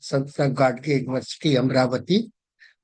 Sant Gadge University, Amravati.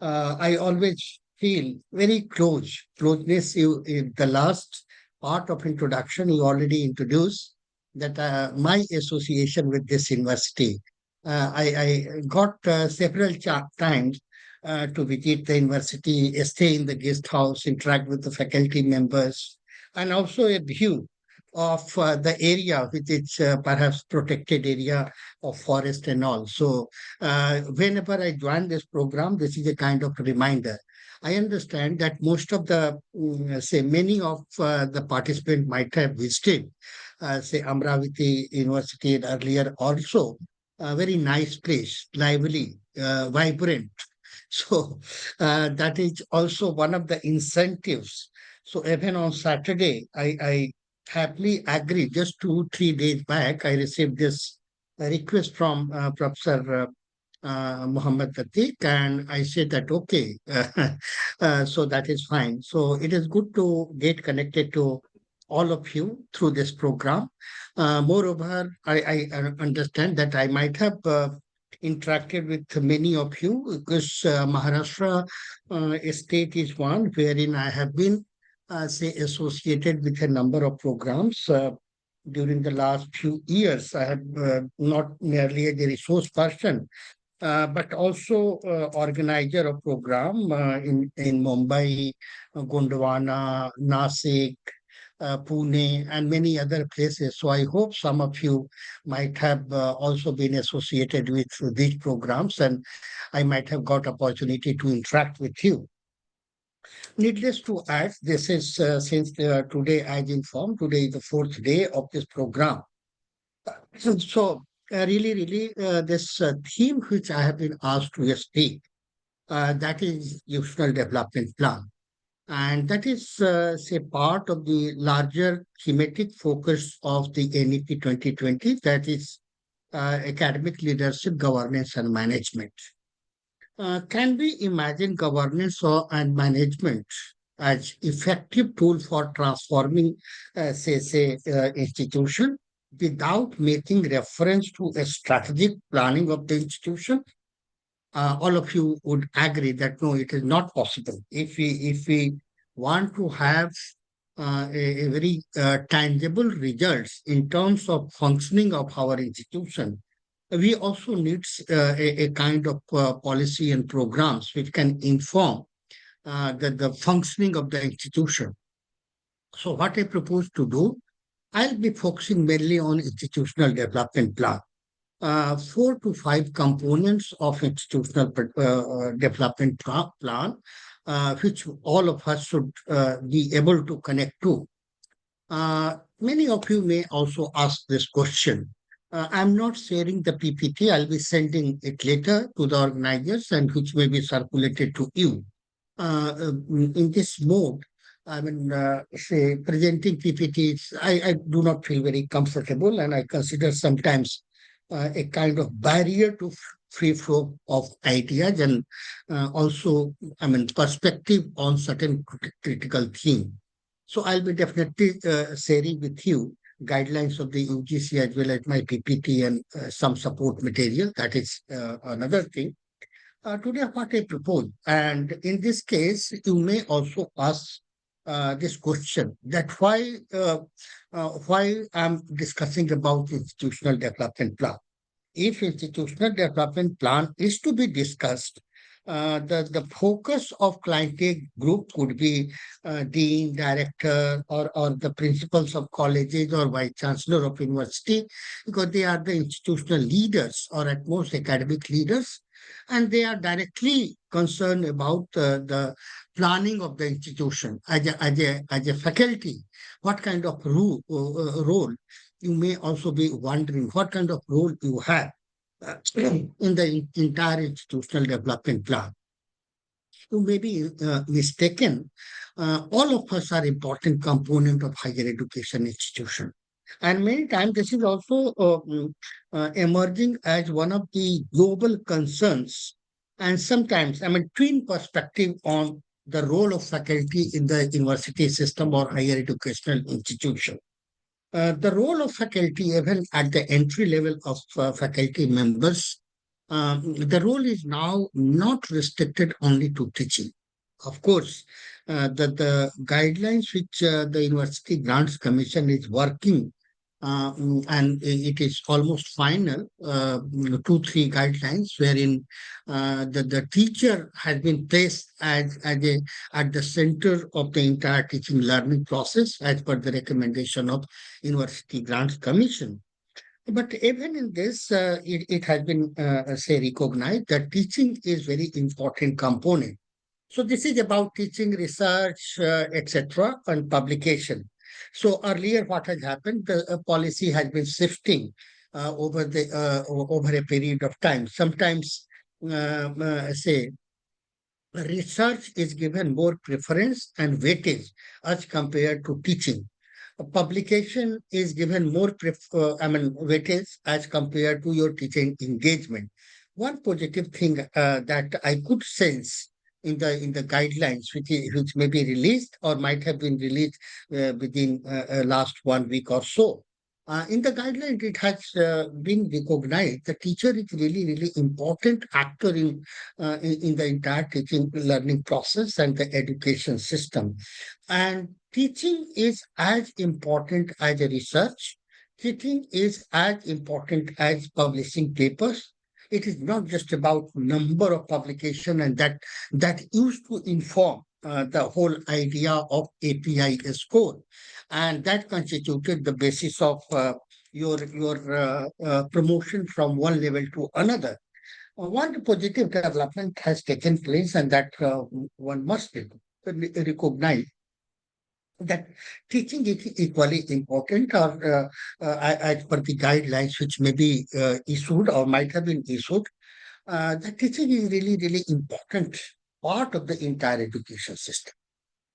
I always feel very closeness. In the last part of introduction, you already introduced that my association with this university. I got several times to visit the university, stay in the guest house, interact with the faculty members, and also a view of the area with its perhaps protected area of forest and all. So whenever I join this program, this is a kind of reminder. I understand that most of the, say, many of the participants might have visited, say, Amravati University earlier also. A very nice place, lively, vibrant. So that is also one of the incentives. So even on Saturday, I happily agree. Just 2, 3 days back, I received this request from Professor Muhammad Atik, and I said that okay, so that is fine. So it is good to get connected to all of you through this program. Moreover, I understand that I might have interacted with many of you because Maharashtra state is one wherein I have been, say, associated with a number of programs. During the last few years, I have not merely as a resource person, but also organizer of program in Mumbai, Gondwana, Nasik, Pune, and many other places. So I hope some of you might have also been associated with these programs, and I might have got opportunity to interact with you. Needless to add, this is since today, as informed, today is the fourth day of this program. So really, this theme which I have been asked to speak, that is institutional development plan. And that is, say, part of the larger thematic focus of the NEP 2020, that is academic leadership, governance, and management. Can we imagine governance and management as effective tool for transforming, institution without making reference to a strategic planning of the institution? All of you would agree that no, it is not possible. If we want to have a very tangible results in terms of functioning of our institution, we also need a kind of policy and programs which can inform the functioning of the institution. So what I propose to do, I'll be focusing mainly on institutional development plan. 4 to 5 components of institutional development plan, which all of us should be able to connect to. Many of you may also ask this question. I'm not sharing the PPT. I'll be sending it later to the organizers and which may be circulated to you. In this mode, I mean, say presenting PPTs, I do not feel very comfortable, and I consider sometimes a kind of barrier to free flow of ideas and also, I mean, perspective on certain critical theme. So I'll be definitely sharing with you guidelines of the UGC as well as my PPT and some support material. That is another thing. Today, what I propose, and in this case, you may also ask this question that why I'm discussing about institutional development plan. If institutional development plan is to be discussed, the focus of clientele group could be dean, director, or the principals of colleges or vice chancellor of university, because they are the institutional leaders or at most academic leaders, and they are directly concerned about the planning of the institution as a faculty. What kind of role you may also be wondering what kind of role you have in the entire institutional development plan. You may be mistaken. All of us are important component of higher education institution. And many times this is also emerging as one of the global concerns. And sometimes, I mean, twin perspective on the role of faculty in the university system or higher educational institution. The role of faculty, even at the entry level of faculty members, The role is now not restricted only to teaching. Of course, the guidelines which the University Grants Commission is working, and it is almost final, two, three guidelines wherein the teacher has been placed at the center of the entire teaching learning process as per the recommendation of University Grants Commission. But even in this, it has been, say, recognized that teaching is very important component. So this is about teaching, research, etc., and publication. So earlier, what has happened? The policy has been shifting over a period of time. Sometimes, say, research is given more preference and weightage as compared to teaching. A publication is given more weightage as compared to your teaching engagement. One positive thing that I could sense in the guidelines, which may be released or might have been released within last 1 week or so. In the guideline, it has been recognized the teacher is really important actor in the entire teaching learning process and the education system. And teaching is as important as a research. Teaching is as important as publishing papers. It is not just about number of publication, and that used to inform the whole idea of API score, and that constituted the basis of your promotion from one level to another. One positive development has taken place, and that one must recognize that teaching is equally important, or as per the guidelines which may be issued or might have been issued, that teaching is really important part of the entire education system.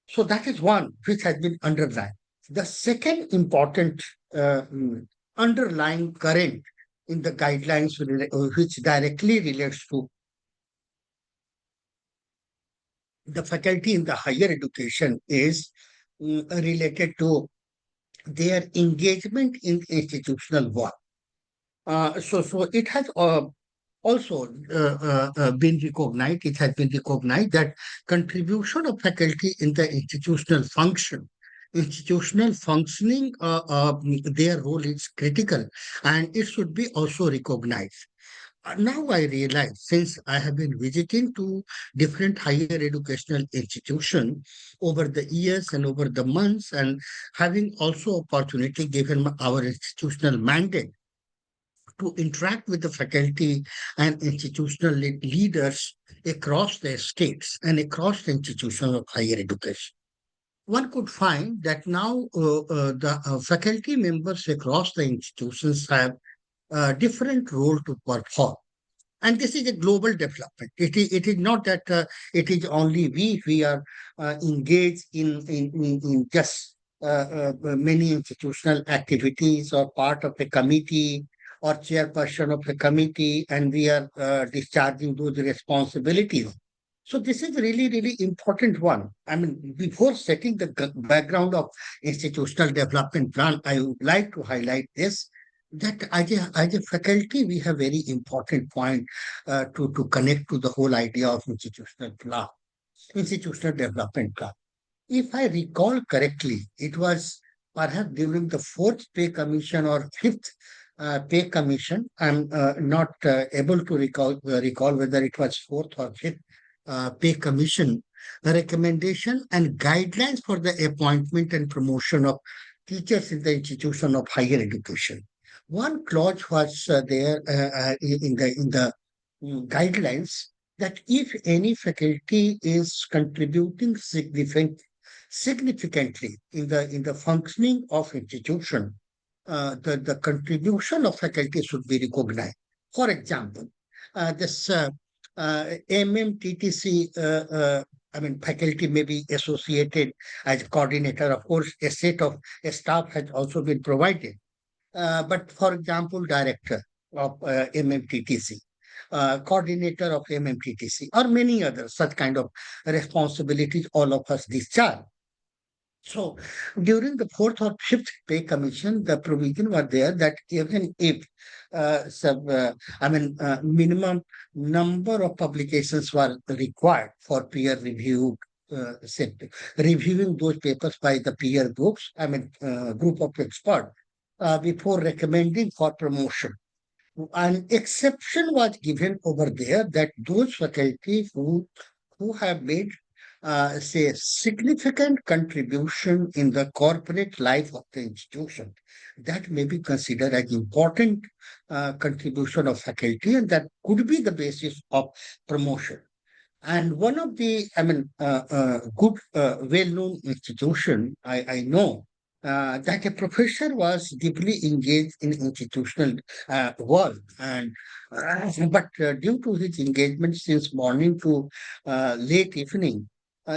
So that is one which has been underlined. The second important underlying current in the guidelines which directly relates to the faculty in the higher education is related to their engagement in institutional work. So it has also been recognized. It has been recognized that contribution of faculty in the institutional functioning, their role is critical, and it should be also recognized. Now I realize, since I have been visiting to different higher educational institutions over the years and over the months, and having also opportunity given our institutional mandate to interact with the faculty and institutional leaders across the states and across the institutions of higher education. One could find that now the faculty members across the institutions have a different role to perform. And this is a global development. It is not that it is only we are engaged in just many institutional activities or part of a committee or chairperson of a committee, and we are discharging those responsibilities. So this is really important one. I mean, before setting the background of institutional development plan, I would like to highlight this, that as a faculty, we have very important point to connect to the whole idea of institutional development plan. If I recall correctly, it was perhaps during the fourth pay commission or fifth pay commission. I'm not able to recall whether it was fourth or fifth pay commission. The recommendation and guidelines for the appointment and promotion of teachers in the institution of higher education. One clause was there in the guidelines that if any faculty is contributing significantly in the functioning of institution, the contribution of faculty should be recognized. For example, this MMTTC, I mean, faculty may be associated as coordinator. Of course, a set of staff has also been provided. But for example, director of MMTTC, coordinator of MMTTC, or many other such kind of responsibilities all of us discharge. So during the fourth or fifth pay commission, the provision was there that even if minimum number of publications were required for peer review, say, reviewing those papers by the peer groups, group of experts, before recommending for promotion. An exception was given over there that those faculty who have made say significant contribution in the corporate life of the institution, that may be considered as important contribution of faculty, and that could be the basis of promotion. And one of the, good, well-known institution I know, that a professor was deeply engaged in institutional work, and but due to his engagement since morning to late evening,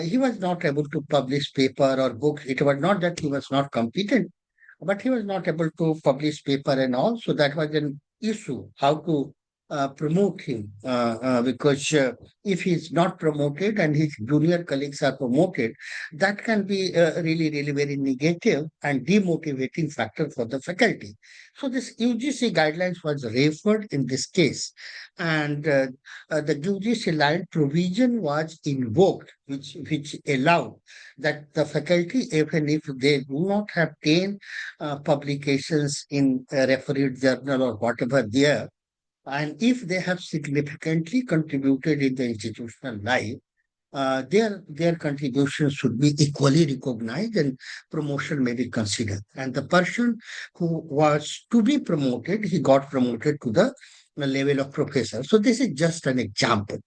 he was not able to publish paper or book. It was not that he was not competent, but he was not able to publish paper and all. So that was an issue, how to promote him, because if he's not promoted and his junior colleagues are promoted, that can be really, really very negative and demotivating factor for the faculty. So this UGC guidelines was referred in this case, and the UGC line provision was invoked, which allowed that the faculty, even if they do not have 10 publications in a refereed journal or whatever there, and if they have significantly contributed in the institutional life, their contributions should be equally recognized and promotion may be considered. And the person who was to be promoted, he got promoted to the level of professor. So this is just an example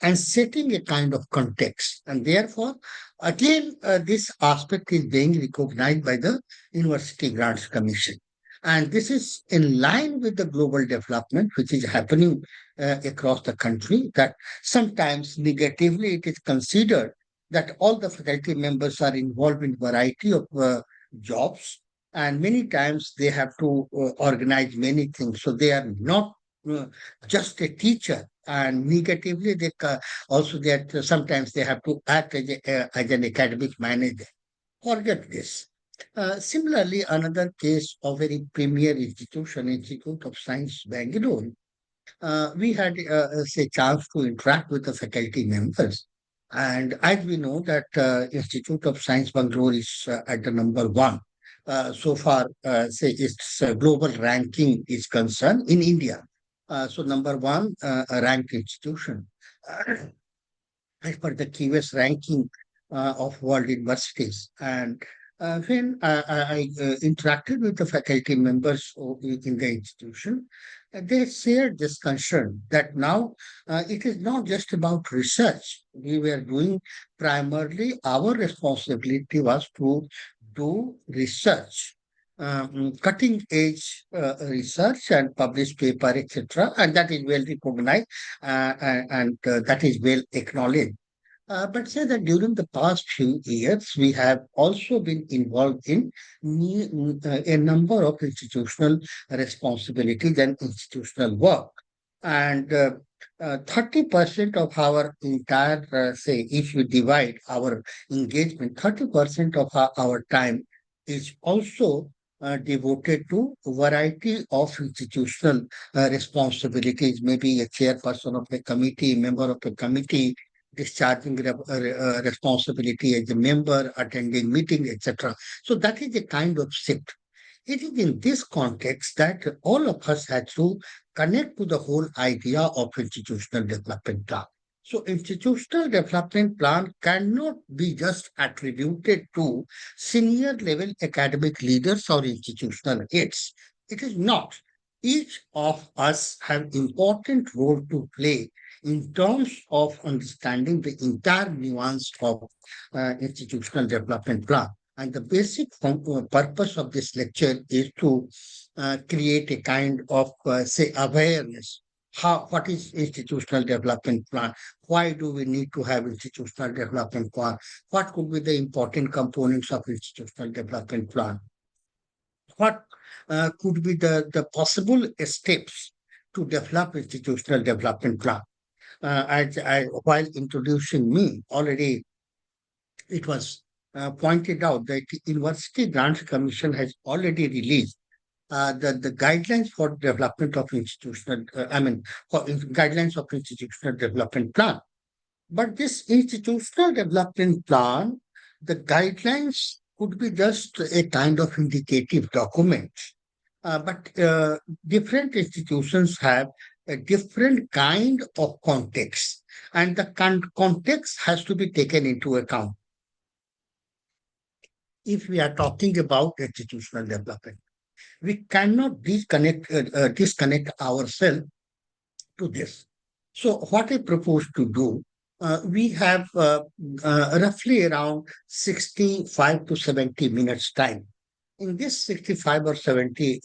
and setting a kind of context. And therefore, again, this aspect is being recognized by the University Grants Commission. And this is in line with the global development which is happening across the country, that sometimes negatively it is considered that all the faculty members are involved in variety of jobs, and many times they have to organize many things. So they are not uh, just a teacher, and negatively also that sometimes they have to act as an academic manager. Forget this. Similarly, another case of very premier institution, Institute of Science, Bangalore, we had say chance to interact with the faculty members. And as we know that Institute of Science Bangalore is at the number one. So far, say its global ranking is concerned in India. So number one ranked institution. As per the QS ranking of world universities. And when I interacted with the faculty members in the institution, they shared this concern that now it is not just about research. We were doing primarily, our responsibility was to do research, cutting edge research and publish paper, etc. And that is well recognized and that is well acknowledged. But say that during the past few years, we have also been involved in a number of institutional responsibilities and institutional work. And 30% of our entire, say, if you divide our engagement, 30% of our time is also devoted to variety of institutional responsibilities, maybe a chairperson of a committee, member of a committee, discharging responsibility as a member, attending meeting, etc. So that is a kind of shift. It is in this context that all of us had to connect to the whole idea of institutional development plan. So institutional development plan cannot be just attributed to senior level academic leaders or institutional heads. It is not. Each of us have important role to play in terms of understanding the entire nuance of institutional development plan. And the basic purpose of this lecture is to create a kind of, say, awareness. What is institutional development plan? Why do we need to have institutional development plan? What could be the important components of institutional development plan? What could be the possible steps to develop institutional development plan? While introducing me, already it was pointed out that the University Grants Commission has already released the guidelines for development of guidelines of institutional development plan. But this institutional development plan, the guidelines could be just a kind of indicative document. But different institutions have a different kind of context, and the context has to be taken into account if we are talking about institutional development. We cannot disconnect ourselves to this. So, what I propose to do, we have roughly around 65 to 70 minutes time. In this 65 or 70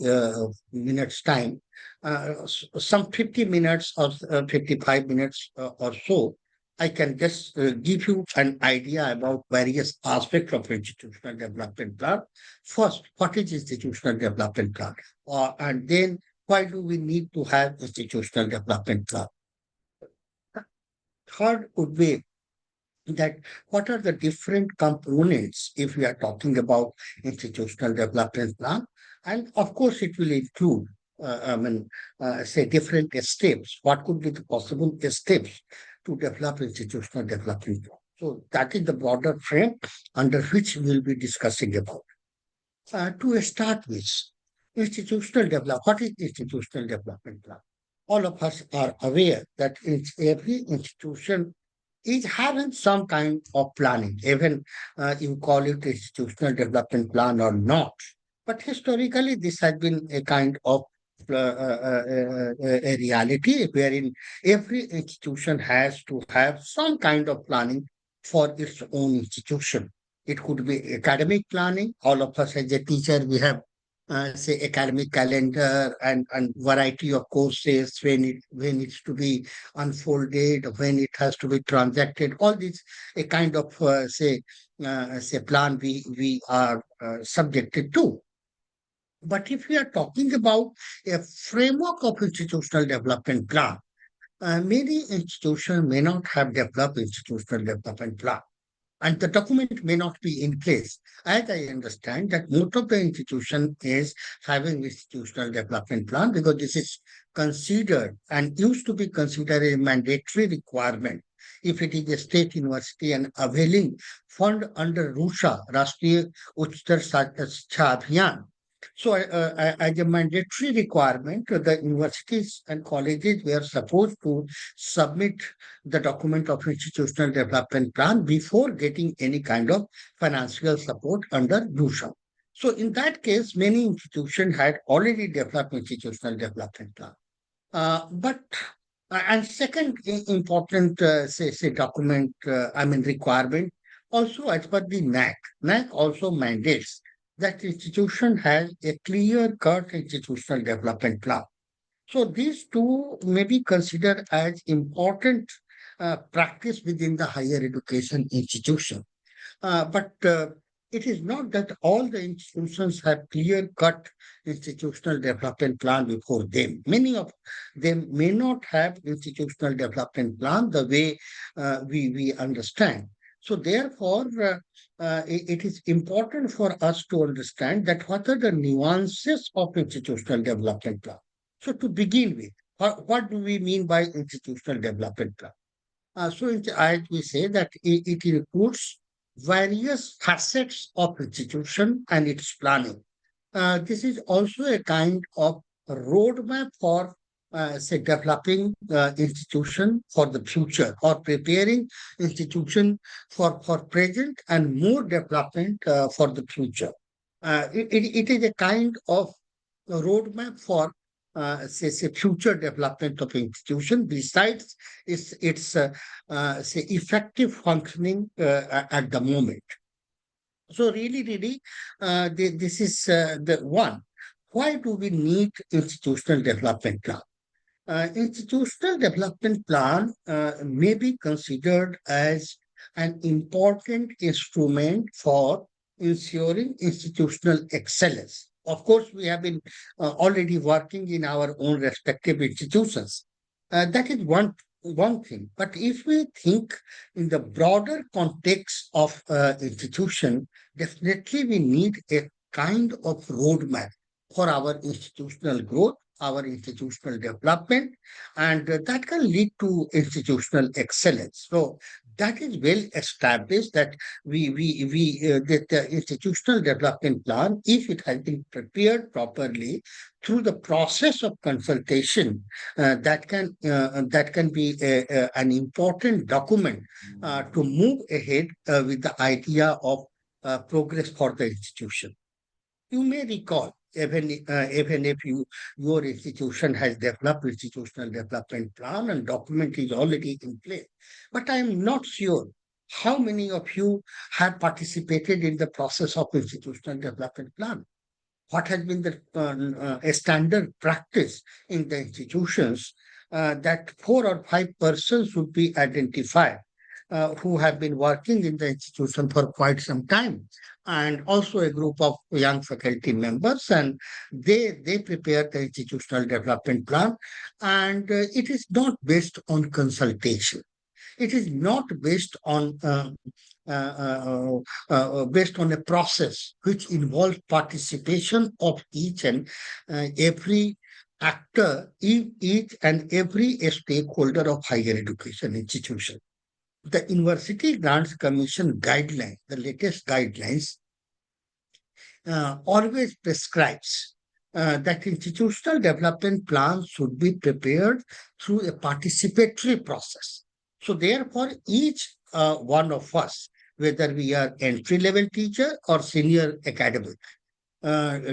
minutes time, some 50 minutes or 55 minutes or so, I can just give you an idea about various aspects of institutional development plan. First, what is institutional development plan? And then, why do we need to have institutional development plan? Third would be that what are the different components if we are talking about institutional development plan, and of course it will include say different steps. What could be the possible steps to develop institutional development plan? So that is the broader frame under which we will be discussing about. To start with, what is institutional development plan? All of us are aware that every institution is having some kind of planning, even you call it institutional development plan or not. But historically, this has been a kind of a reality wherein every institution has to have some kind of planning for its own institution. It could be academic planning. All of us as a teacher, we have say academic calendar and variety of courses when it's to be unfolded, when it has to be transacted. All these a kind of say plan we are subjected to. But if we are talking about a framework of institutional development plan, many institutions may not have developed institutional development plan, and the document may not be in place. As I understand that most of the institution is having institutional development plan because this is considered and used to be considered a mandatory requirement if it is a state university and availing fund under RUSHA, Rashtriya Uchtar Shiksha Abhiyan. So, as a mandatory requirement, the universities and colleges were supposed to submit the document of institutional development plan before getting any kind of financial support under DUSHA. So, in that case, many institutions had already developed institutional development plan. But and second important say document requirement also as per the NAC. NAC also mandates that institution has a clear cut institutional development plan. So these two may be considered as important practice within the higher education institution. But it is not that all the institutions have clear cut institutional development plan before them. Many of them may not have institutional development plan the way we understand. So therefore, it is important for us to understand that what are the nuances of institutional development plan. So to begin with, what do we mean by institutional development plan? As we say that it includes various facets of institution and its planning. This is also a kind of roadmap for, say, developing institution for the future or preparing institution for present and more development for the future. It is a kind of a roadmap for say future development of institution besides its say effective functioning at the moment. So really, this is the one. Why do we need institutional development plan? Institutional development plan may be considered as an important instrument for ensuring institutional excellence. Of course, we have been already working in our own respective institutions. That is one thing. But if we think in the broader context of institution, definitely we need a kind of roadmap for our institutional growth, our institutional development, and that can lead to institutional excellence. So that is well established that that the institutional development plan, if it has been prepared properly through the process of consultation, that can be an important document to move ahead with the idea of progress for the institution. You may recall, even if your institution has developed institutional development plan and document is already in place, but I am not sure how many of you have participated in the process of institutional development plan. What has been the a standard practice in the institutions, that 4 or 5 persons would be identified who have been working in the institution for quite some time, and also a group of young faculty members, and they prepare the institutional development plan, and it is not based on consultation. It is not based on a process which involves participation of each and every actor, each and every stakeholder of higher education institution. The University Grants Commission guideline, the latest guidelines, always prescribes that institutional development plans should be prepared through a participatory process. So therefore, each one of us, whether we are entry-level teacher or senior academic,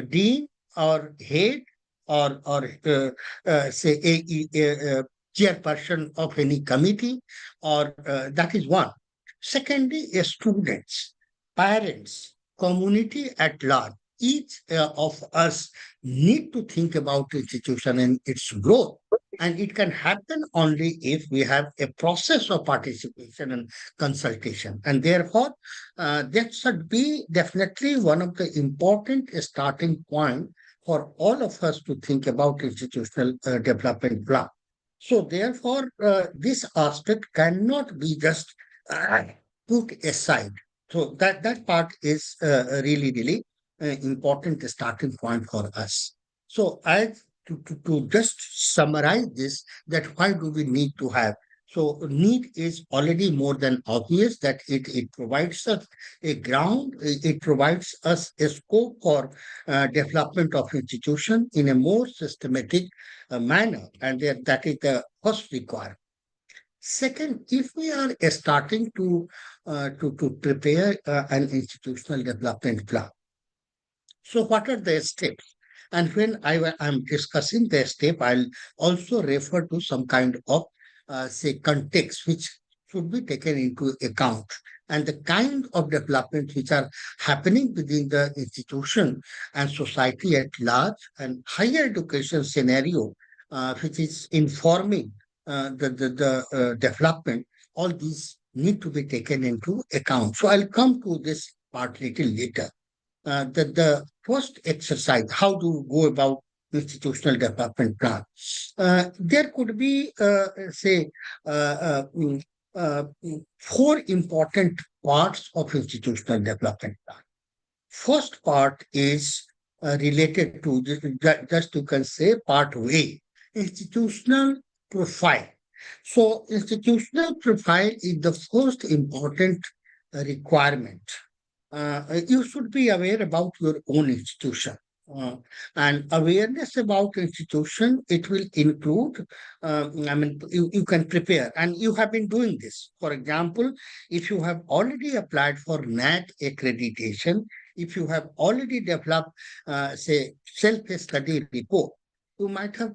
dean or head or say a chairperson of any committee, or that is one. Secondly, students, parents, community at large, each of us need to think about institution and its growth. And it can happen only if we have a process of participation and consultation. And therefore, that should be definitely one of the important starting point for all of us to think about institutional development plan. So therefore, this aspect cannot be just uh, put aside. So that part is really important starting point for us. So I to just summarize this, that why do we need to have? So need is already more than obvious that it provides us a ground, it provides us a scope for development of institution in a more systematic manner, and that is the first requirement. Second, if we are starting to prepare an institutional development plan, so what are the steps? And when am discussing the step, I'll also refer to some kind of say context which should be taken into account, and the kind of development which are happening within the institution and society at large, and higher education scenario which is informing the development. All these need to be taken into account. So I'll come to this part little later. The first exercise, how to go about institutional development plan. There could be, say, four important parts of institutional development plan. First part is related to, just you can say, part A, institutional profile. So institutional profile is the first important requirement. You should be aware about your own institution. And awareness about institution, it will include, you can prepare, and you have been doing this. For example, if you have already applied for NAT accreditation, if you have already developed, say, self-study report, you might have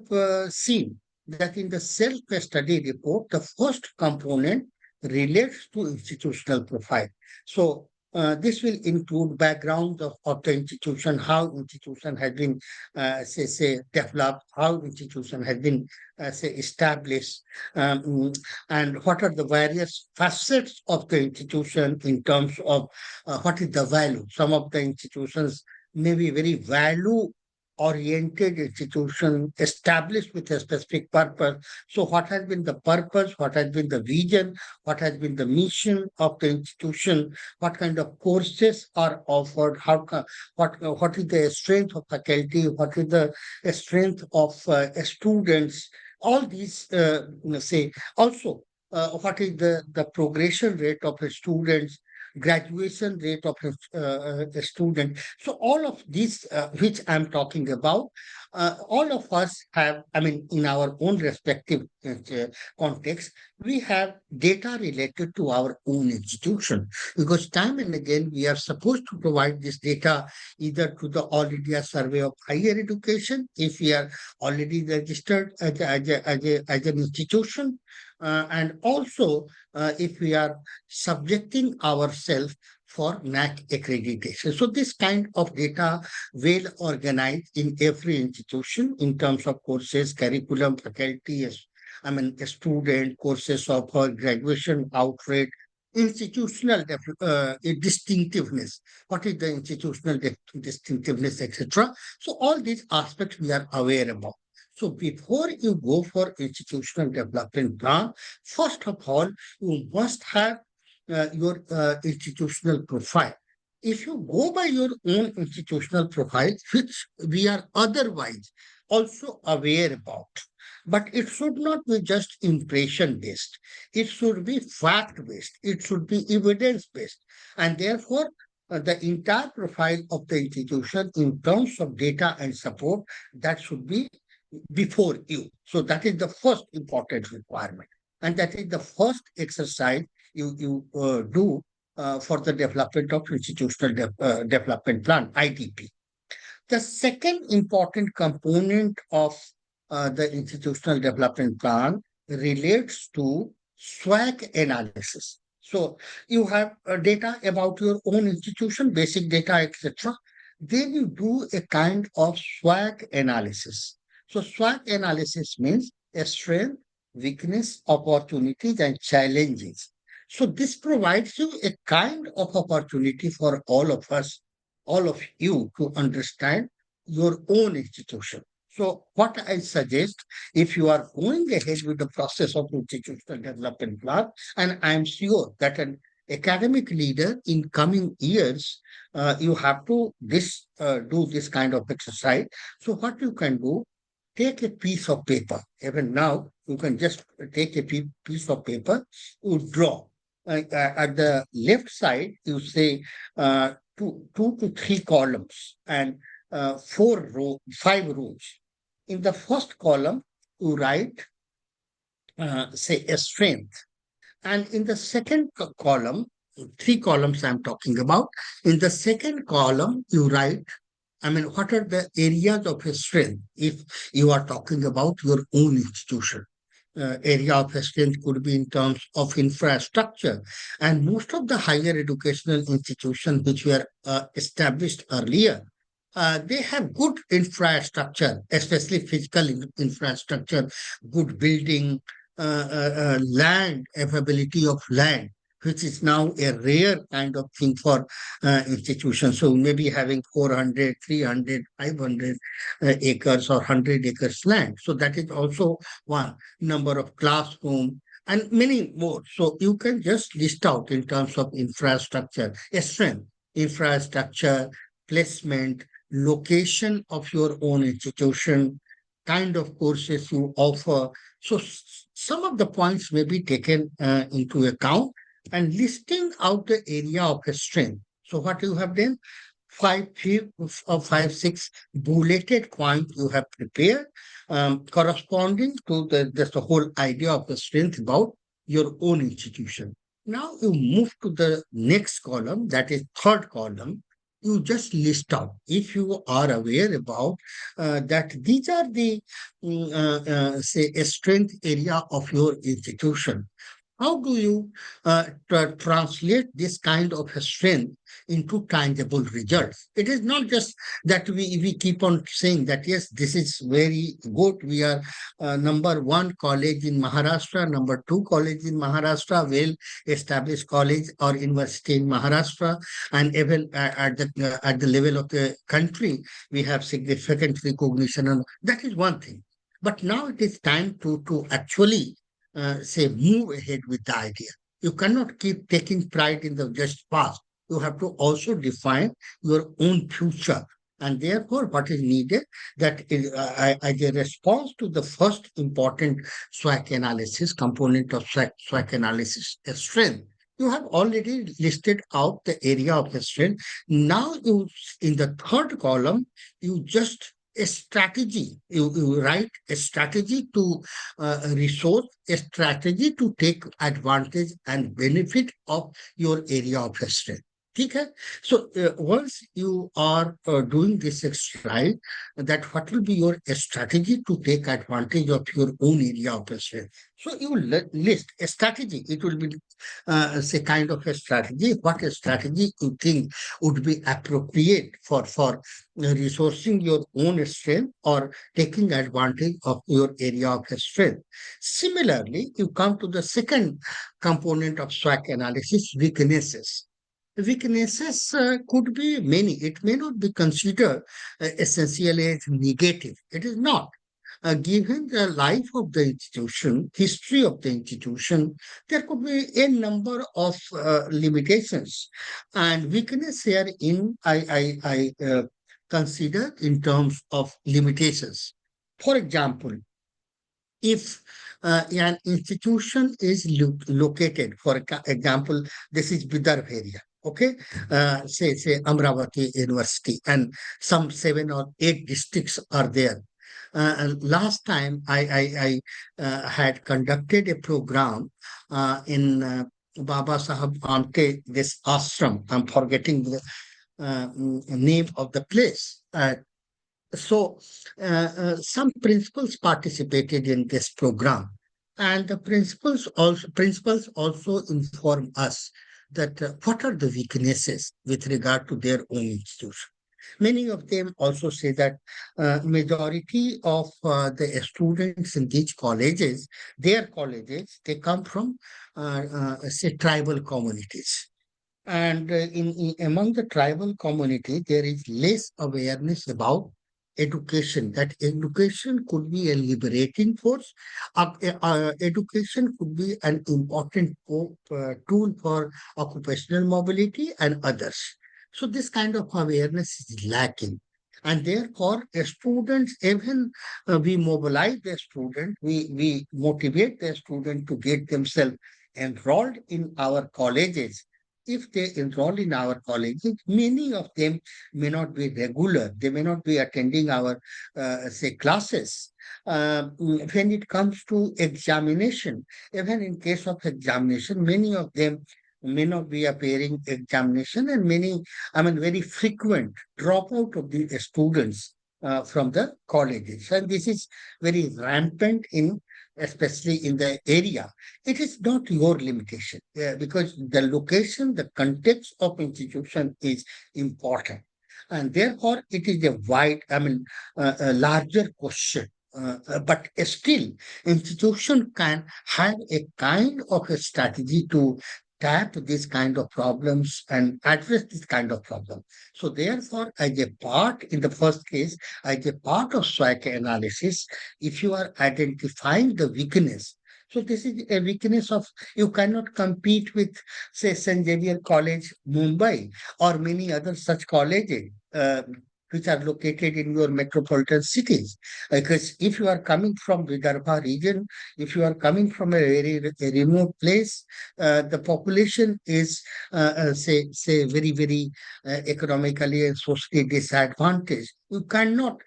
seen that in the self-study report, the first component relates to institutional profile. So this will include background of the institution, how institution has been, say, developed, how institution has been, say, established, and what are the various facets of the institution in terms of what is the value. Some of the institutions may be very value oriented institution established with a specific purpose. So, what has been the purpose? What has been the vision? What has been the mission of the institution? What kind of courses are offered? What is the strength of faculty? What is the strength of students? All these, say, also. What is the progression rate of the students, graduation rate of a student. So all of these, which I'm talking about, all of us have, I mean, in our own respective context, we have data related to our own institution, because time and again we are supposed to provide this data either to the All India Survey of Higher Education, if we are already registered as an institution, and also if we are subjecting ourselves for NAC accreditation. So this kind of data well organized in every institution in terms of courses, curriculum, faculty, a student, courses of graduation outright, institutional distinctiveness. What is the institutional distinctiveness, etc. So all these aspects we are aware about. So before you go for institutional development plan, first of all, you must have your institutional profile. If you go by your own institutional profile, which we are otherwise also aware about, but it should not be just impression based. It should be fact based. It should be evidence based. And therefore, the entire profile of the institution in terms of data and support, that should be before you. So that is the first important requirement. And that is the first exercise you do for the development of institutional development plan, IDP. The second important component of the institutional development plan relates to SWAG analysis. So you have data about your own institution, basic data, etc. Then you do a kind of SWAG analysis. So SWOT analysis means a strength, weakness, opportunities, and challenges. So this provides you a kind of opportunity for all of us, all of you, to understand your own institution. So what I suggest, if you are going ahead with the process of institutional development plan, and I'm sure that an academic leader in coming years, you have to do this kind of exercise. So what you can do, take a piece of paper. Even now, you can just take a piece of paper, you draw. At the left side, you say two to three columns and five rows. In the first column, you write, say, a strength. And in the second column, three columns I'm talking about, in the second column, you write, what are the areas of strength if you are talking about your own institution? Area of strength could be in terms of infrastructure. And most of the higher educational institutions which were established earlier, they have good infrastructure, especially physical infrastructure, good building, land, availability of land, which is now a rare kind of thing for institutions. So maybe having 400, 300, 500 acres or 100 acres land. So that is also one. Number of classroom and many more. So you can just list out in terms of infrastructure, strength, infrastructure, placement, location of your own institution, kind of courses you offer. So some of the points may be taken into account, and listing out the area of strength. So what you have done, five, six bulleted points you have prepared, corresponding to the whole idea of the strength about your own institution. Now you move to the next column, that is third column. You just list out, if you are aware about that these are the say a strength area of your institution. How do you translate this kind of a strength into tangible results? It is not just that we keep on saying that, yes, this is very good. We are number one college in Maharashtra, number two college in Maharashtra, well established college or university in Maharashtra, and even at the level of the country, we have significant recognition. And that is one thing. But now it is time to actually say move ahead with the idea. You cannot keep taking pride in the just past. You have to also define your own future. And therefore, what is needed that is, as a response to the first important SWOT analysis component of SWOT analysis, a strength. You have already listed out the area of the strength. Now, you in the third column, you just a strategy. You write a strategy to resource, a strategy to take advantage and benefit of your area of strength. Okay? So once you are doing this exercise, that what will be your strategy to take advantage of your own area of strength. So you list a strategy. It will be say kind of a strategy. What a strategy you think would be appropriate for resourcing your own strength or taking advantage of your area of strength. Similarly, you come to the second component of SWOT analysis, weaknesses. Weaknesses could be many. It may not be considered essentially as negative. It is not. Given the life of the institution, history of the institution, there could be a number of limitations. And weakness here I consider in terms of limitations. For example, if an institution is located, for example, this is Bidar area, okay, say Amravati University, and some 7 or 8 districts are there. And last time I had conducted a program in Baba Sahab Amte, this ashram. I'm forgetting the name of the place. So, some principals participated in this program, and the principals also inform us that what are the weaknesses with regard to their own institution. Many of them also say that majority of the students in these colleges, their colleges, they come from say tribal communities. And among the tribal community, there is less awareness about education. That education could be a liberating force. Education could be an important tool for occupational mobility and others. So this kind of awareness is lacking. And therefore, students, even we mobilize the student, we motivate the student to get themselves enrolled in our colleges. If they enroll in our colleges, many of them may not be regular. They may not be attending our, say, classes. When it comes to examination, even in case of examination, many of them may not be appearing examination, and many, I mean, very frequent dropout of the students from the colleges. And this is very rampant in, especially in the area. It is not your limitation because the location, the context of institution is important. And therefore, it is a wide, I mean, a larger question. But still, institution can have a kind of a strategy to tap these kind of problems and address this kind of problem. So therefore, as a part, in the first case, as a part of SWOT analysis, if you are identifying the weakness, so this is a weakness of you cannot compete with, say, St. Xavier College, Mumbai, or many other such colleges. Which are located in your metropolitan cities. Because if you are coming from Vidarbha region, if you are coming from a very a remote place, the population is, say, very economically and socially disadvantaged. You cannot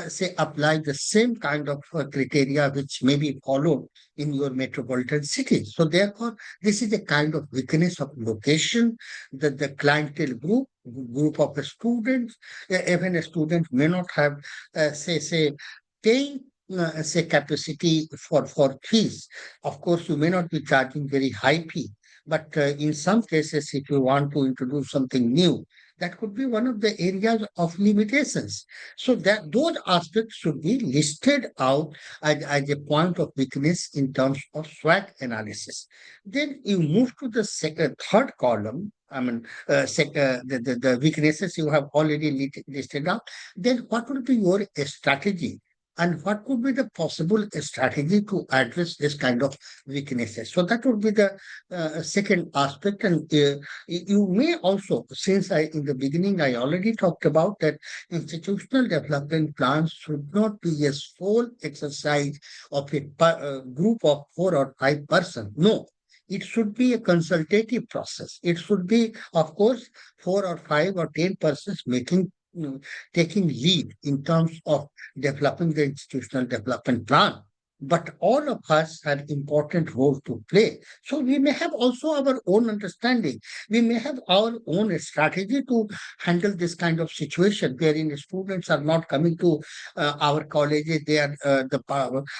say apply the same kind of criteria which may be followed in your metropolitan cities. So therefore, this is a kind of weakness of location that the clientele group of the students, even a student may not have, say, paying say capacity for fees. Of course, you may not be charging very high fee, but in some cases, if you want to introduce something new, that could be one of the areas of limitations. So that those aspects should be listed out as a point of weakness in terms of SWOT analysis. Then you move to the second, third column. I mean, the weaknesses you have already listed out. Then what will be your strategy? And what could be the possible strategy to address this kind of weaknesses? So that would be the second aspect. And you may also, since in the beginning I already talked about that institutional development plans should not be a sole exercise of a group of 4 or 5 persons. No, it should be a consultative process. It should be, of course, 4 or 5 or 10 persons taking lead in terms of developing the institutional development plan. But all of us have important role to play. So we may have also our own understanding. We may have our own strategy to handle this kind of situation wherein students are not coming to our colleges. They are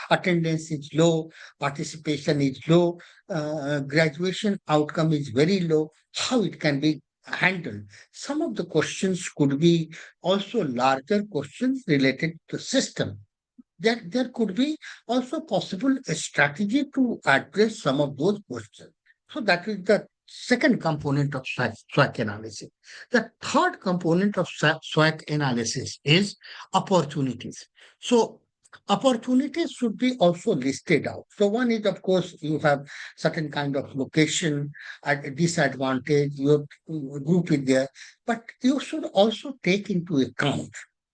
attendance is low, participation is low, graduation outcome is very low. How it can be handled? Some of the questions could be also larger questions related to system. That there could be also possible a strategy to address some of those questions. So that is the second component of SWOT analysis. The third component of SWOT analysis is opportunities. So opportunities should be also listed out. So one is, of course, you have certain kind of location at a disadvantage, your group is there, but you should also take into account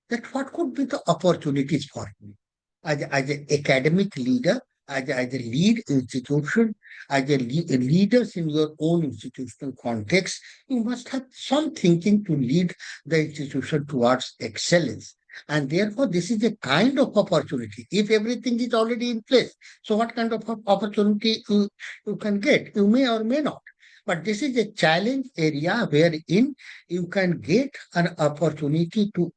that what could be the opportunities for you as an academic leader, as a lead institution, leaders in your own institutional context, you must have some thinking to lead the institution towards excellence. And therefore, this is a kind of opportunity. If everything is already in place, so what kind of opportunity you can get? You may or may not. But this is a challenge area wherein you can get an opportunity to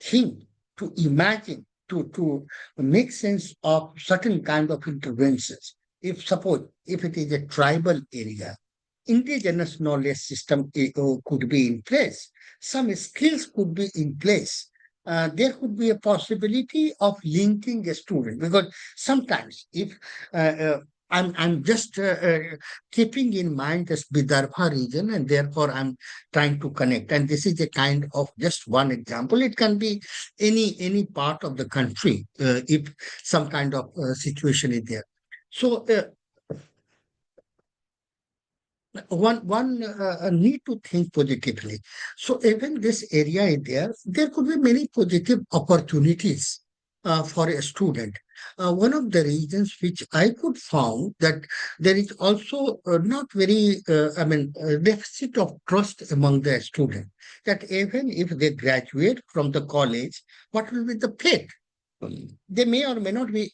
think, to imagine, to make sense of certain kind of interventions. If suppose if it is a tribal area, indigenous knowledge system could be in place. Some skills could be in place. There could be a possibility of linking a student because sometimes if uh, uh, I'm just keeping in mind this Vidarbha region and therefore I'm trying to connect. And this is a kind of just one example. It can be any part of the country if some kind of situation is there. So one need to think positively. So even this area is there, there could be many positive opportunities for a student. One of the reasons which I could found that there is also not very, deficit of trust among the student. That even if they graduate from the college, what will be the fate? They may or may not be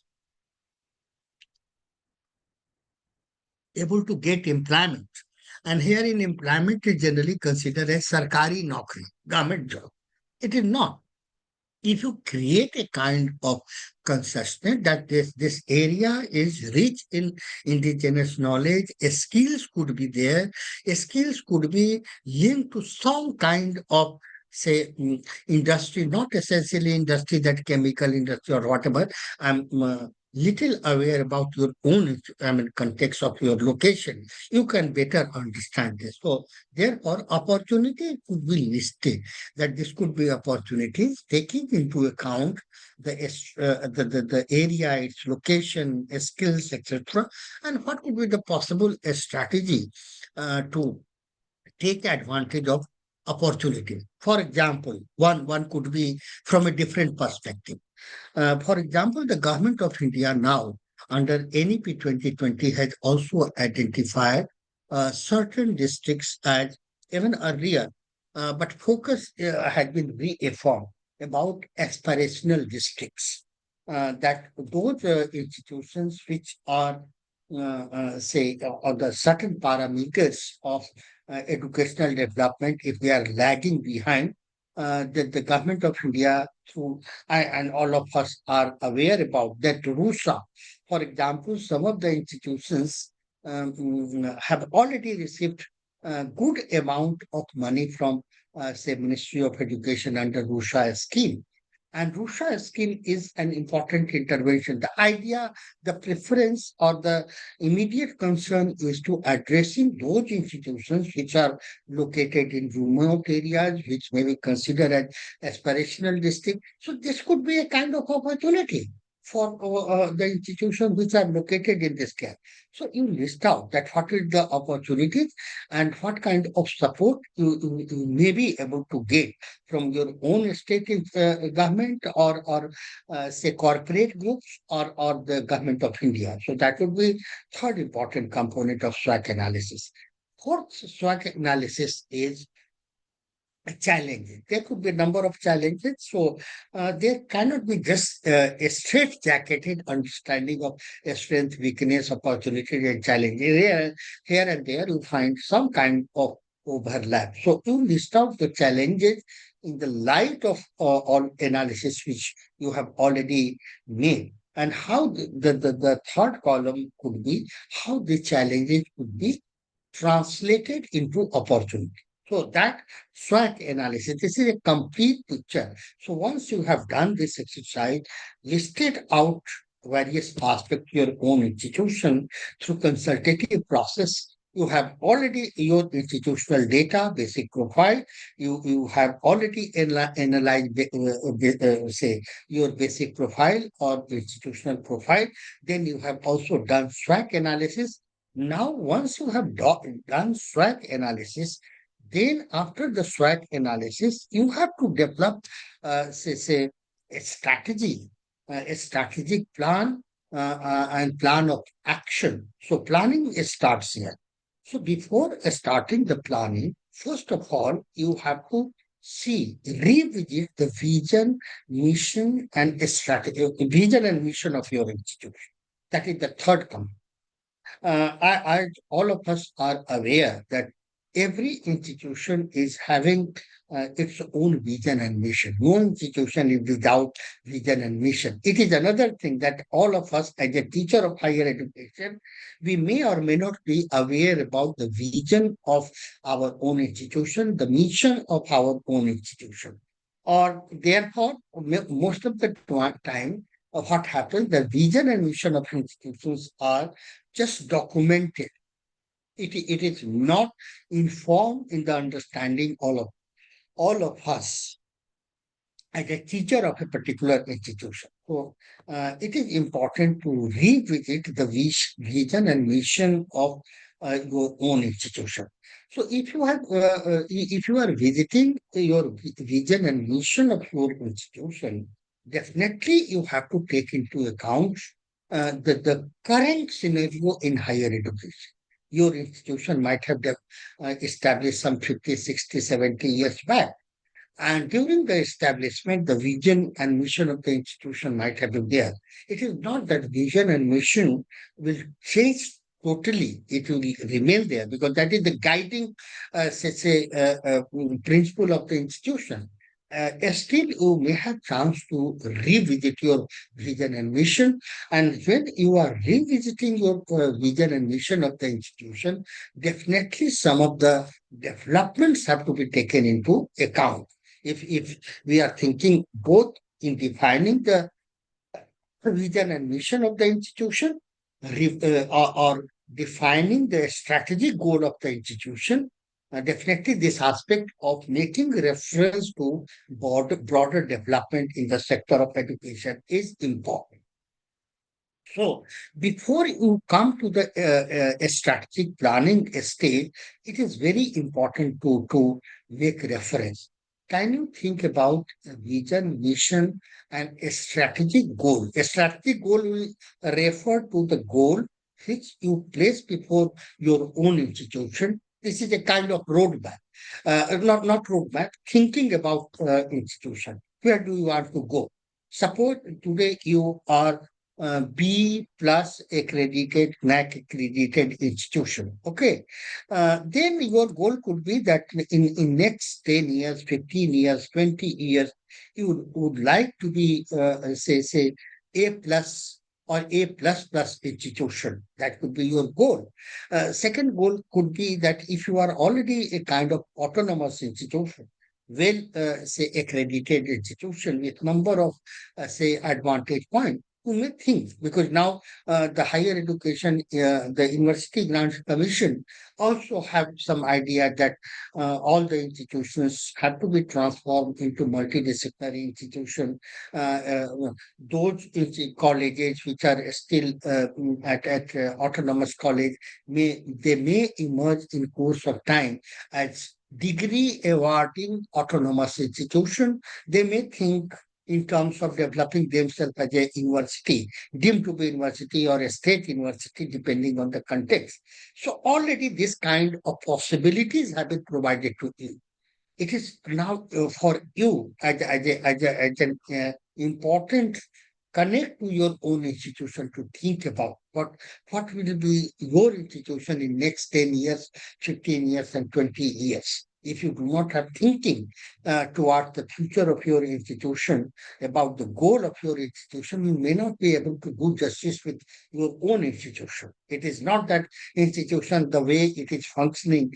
able to get employment. And here in employment is generally considered as sarkari naukri, government job. It is not. If you create a kind of consciousness that this area is rich in indigenous knowledge, skills could be there, skills could be linked to some kind of say industry, not essentially industry that chemical industry or whatever. I'm little aware about your own context of your location. You can better understand this. So therefore opportunity could be listed, that this could be opportunities taking into account the area, its location, skills, etc. And what could be the possible strategy to take advantage of opportunity. For example, one could be from a different perspective. For example, the government of India now, under NEP 2020, has also identified certain districts as even earlier, but focus has been reaffirmed about aspirational districts. That those institutions which are, say, on the certain parameters of educational development, if they are lagging behind, that the government of India, through and all of us are aware about that RUSA, for example, some of the institutions have already received a good amount of money from, say, Ministry of Education under RUSA scheme. And RUSA scheme is an important intervention. The idea, the preference, or the immediate concern is to addressing those institutions which are located in remote areas, which may be considered as aspirational district. So this could be a kind of opportunity for the institutions which are located in this gap. So you list out that what is the opportunities and what kind of support you may be able to get from your own state government, or say corporate groups, or the government of India. So that would be third important component of SWOT analysis. Fourth SWOT analysis is challenges. There could be a number of challenges. So there cannot be just a straight-jacketed understanding of a strength, weakness, opportunity, and challenge. Here and there, you find some kind of overlap. So you list out the challenges in the light of all analysis which you have already made. And how the third column could be how the challenges could be translated into opportunity. So that SWOT analysis, this is a complete picture. So once you have done this exercise, listed out various aspects of your own institution through consultative process, you have already your institutional data, basic profile. You have already analyzed, say, your basic profile or institutional profile. Then you have also done SWOT analysis. Now, once you have done SWOT analysis, then after the SWOT analysis, you have to develop, say a strategy, a strategic plan, and plan of action. So planning starts here. So before starting the planning, first of all, you have to revisit the vision, mission, and strategy, vision and mission of your institution. That is the third component. All of us are aware that every institution is having its own vision and mission. No institution is without vision and mission. It is another thing that all of us, as a teacher of higher education, we may or may not be aware about the vision of our own institution, the mission of our own institution. Or therefore, most of the time, what happens, the vision and mission of institutions are just documented. It is not informed in the understanding all of us as a teacher of a particular institution. So it is important to revisit the vision and mission of your own institution. So if you are visiting your vision and mission of your institution, definitely you have to take into account the current scenario in higher education. Your institution might have established some 50, 60, 70 years back. And during the establishment, the vision and mission of the institution might have been there. It is not that vision and mission will change totally. It will remain there because that is the guiding, principle of the institution. Still, you may have chance to revisit your vision and mission. And when you are revisiting your vision and mission of the institution, definitely some of the developments have to be taken into account. If we are thinking both in defining the vision and mission of the institution, or defining the strategic goal of the institution, definitely this aspect of making reference to broader development in the sector of education is important. So before you come to the strategic planning stage, it is very important to make reference. Can you think about a vision, mission, and a strategic goal? A strategic goal will refer to the goal which you place before your own institution. This is a kind of roadmap, not roadmap, thinking about institution. Where do you want to go? Suppose today you are B plus accredited, NAC accredited institution. Okay. Then your goal could be that in next 10 years, 15 years, 20 years, you would like to be, say, A plus or A plus plus institution. That could be your goal. Second goal could be that if you are already a kind of autonomous institution, well, say, accredited institution with number of, say, advantage point, you may think, because now the higher education, the University Grants Commission also have some idea that all the institutions have to be transformed into multidisciplinary institution. Those colleges which are still at autonomous college, they may emerge in course of time as degree awarding autonomous institution. They may think in terms of developing themselves as a university, deemed to be university or a state university, depending on the context. So already this kind of possibilities have been provided to you. It is now for you as an important connect to your own institution to think about what will be your institution in next 10 years, 15 years, and 20 years. If you do not have thinking toward the future of your institution, about the goal of your institution, you may not be able to do justice with your own institution. It is not that institution, the way it is functioning,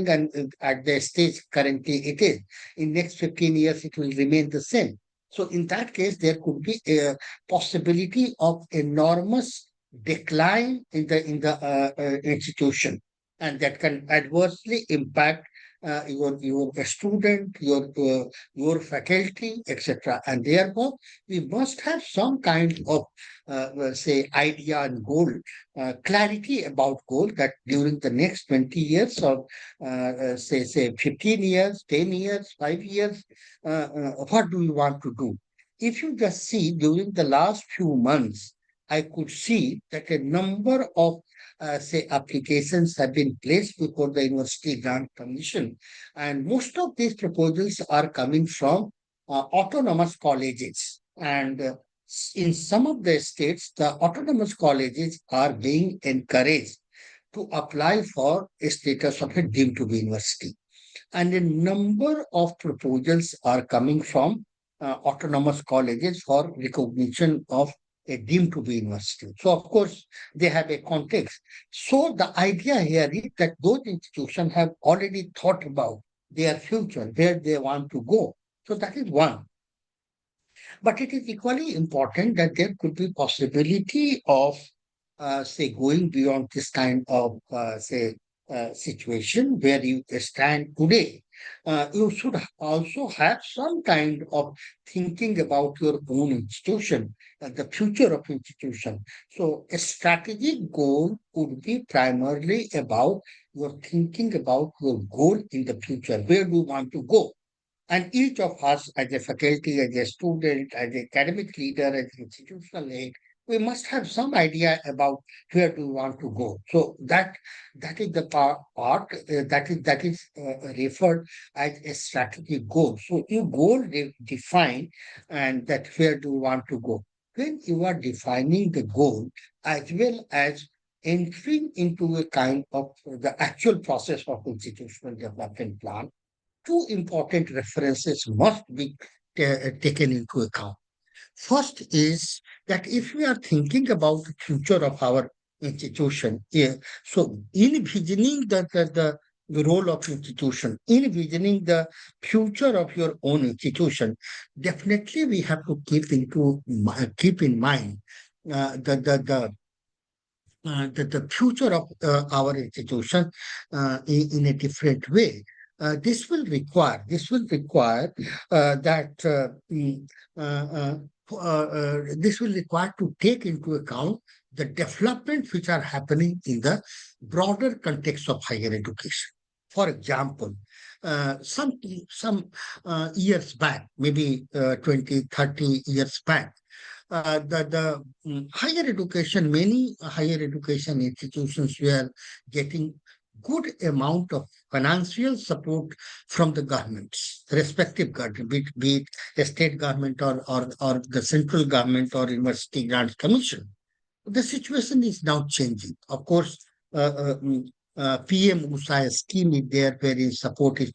and at the stage currently it is. In next 15 years, it will remain the same. So in that case, there could be a possibility of enormous decline in the institution, and that can adversely impact your student, your faculty, etc. And therefore, we must have some kind of say idea and goal, clarity about goal that during the next 20 years or say 15 years, 10 years, 5 years, what do we want to do? If you just see during the last few months, I could see that a number of say applications have been placed before the University Grant Commission, and most of these proposals are coming from autonomous colleges. And in some of the states, the autonomous colleges are being encouraged to apply for a status of a deemed to be university. And a number of proposals are coming from autonomous colleges for recognition of a deemed to be university. So, of course, they have a context. So, the idea here is that those institutions have already thought about their future, where they want to go. So, that is one. But it is equally important that there could be possibility of, say, going beyond this kind of, say, situation where you stand today. You should also have some kind of thinking about your own institution, the future of institution. So a strategic goal would be primarily about your thinking about your goal in the future. Where do you want to go? And each of us, as a faculty, as a student, as an academic leader, as institutional head, we must have some idea about where do we want to go. So that is the part that is referred as a strategic goal. So your goal define and that where do you want to go. When you are defining the goal as well as entering into a kind of the actual process of institutional development plan, two important references must be taken into account. First is that if we are thinking about the future of our institution, yeah, so envisioning the role of institution, envisioning the future of your own institution, definitely we have to keep in mind the future of our institution in a different way. This will require that this will require to take into account the developments which are happening in the broader context of higher education. For example, some years back, maybe 20, 30 years back, higher education, many higher education institutions were getting good amount of financial support from the governments, respective government, be it a state government or the central government or university grants commission. The situation is now changing. Of course, PM USAI scheme is there, wherein support is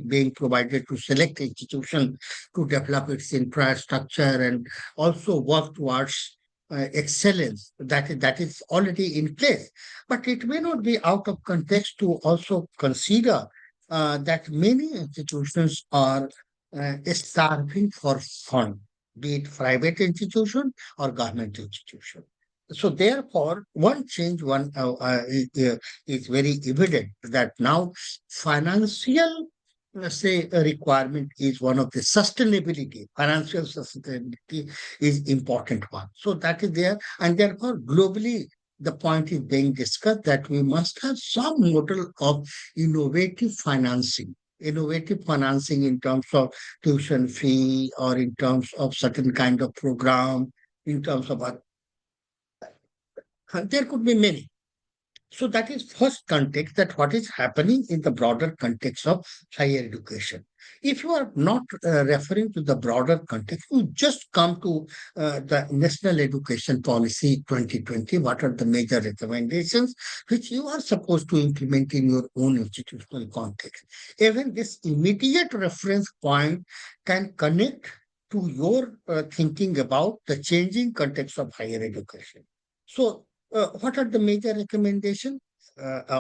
being provided to select institution to develop its infrastructure and also work towards excellence. That is already in place. But it may not be out of context to also consider that many institutions are starving for fund, be it private institution or government institution. So therefore, one change is very evident that now financial, say, a requirement is one of the sustainability. Financial sustainability is important one. So that is there, and therefore globally the point is being discussed that we must have some model of innovative financing. Innovative financing in terms of tuition fee or in terms of certain kind of program, in terms of there could be many. So that is first context, that what is happening in the broader context of higher education. If you are not referring to the broader context, you just come to the National Education Policy 2020. What are the major recommendations which you are supposed to implement in your own institutional context? Even this immediate reference point can connect to your thinking about the changing context of higher education. So what are the major recommendations?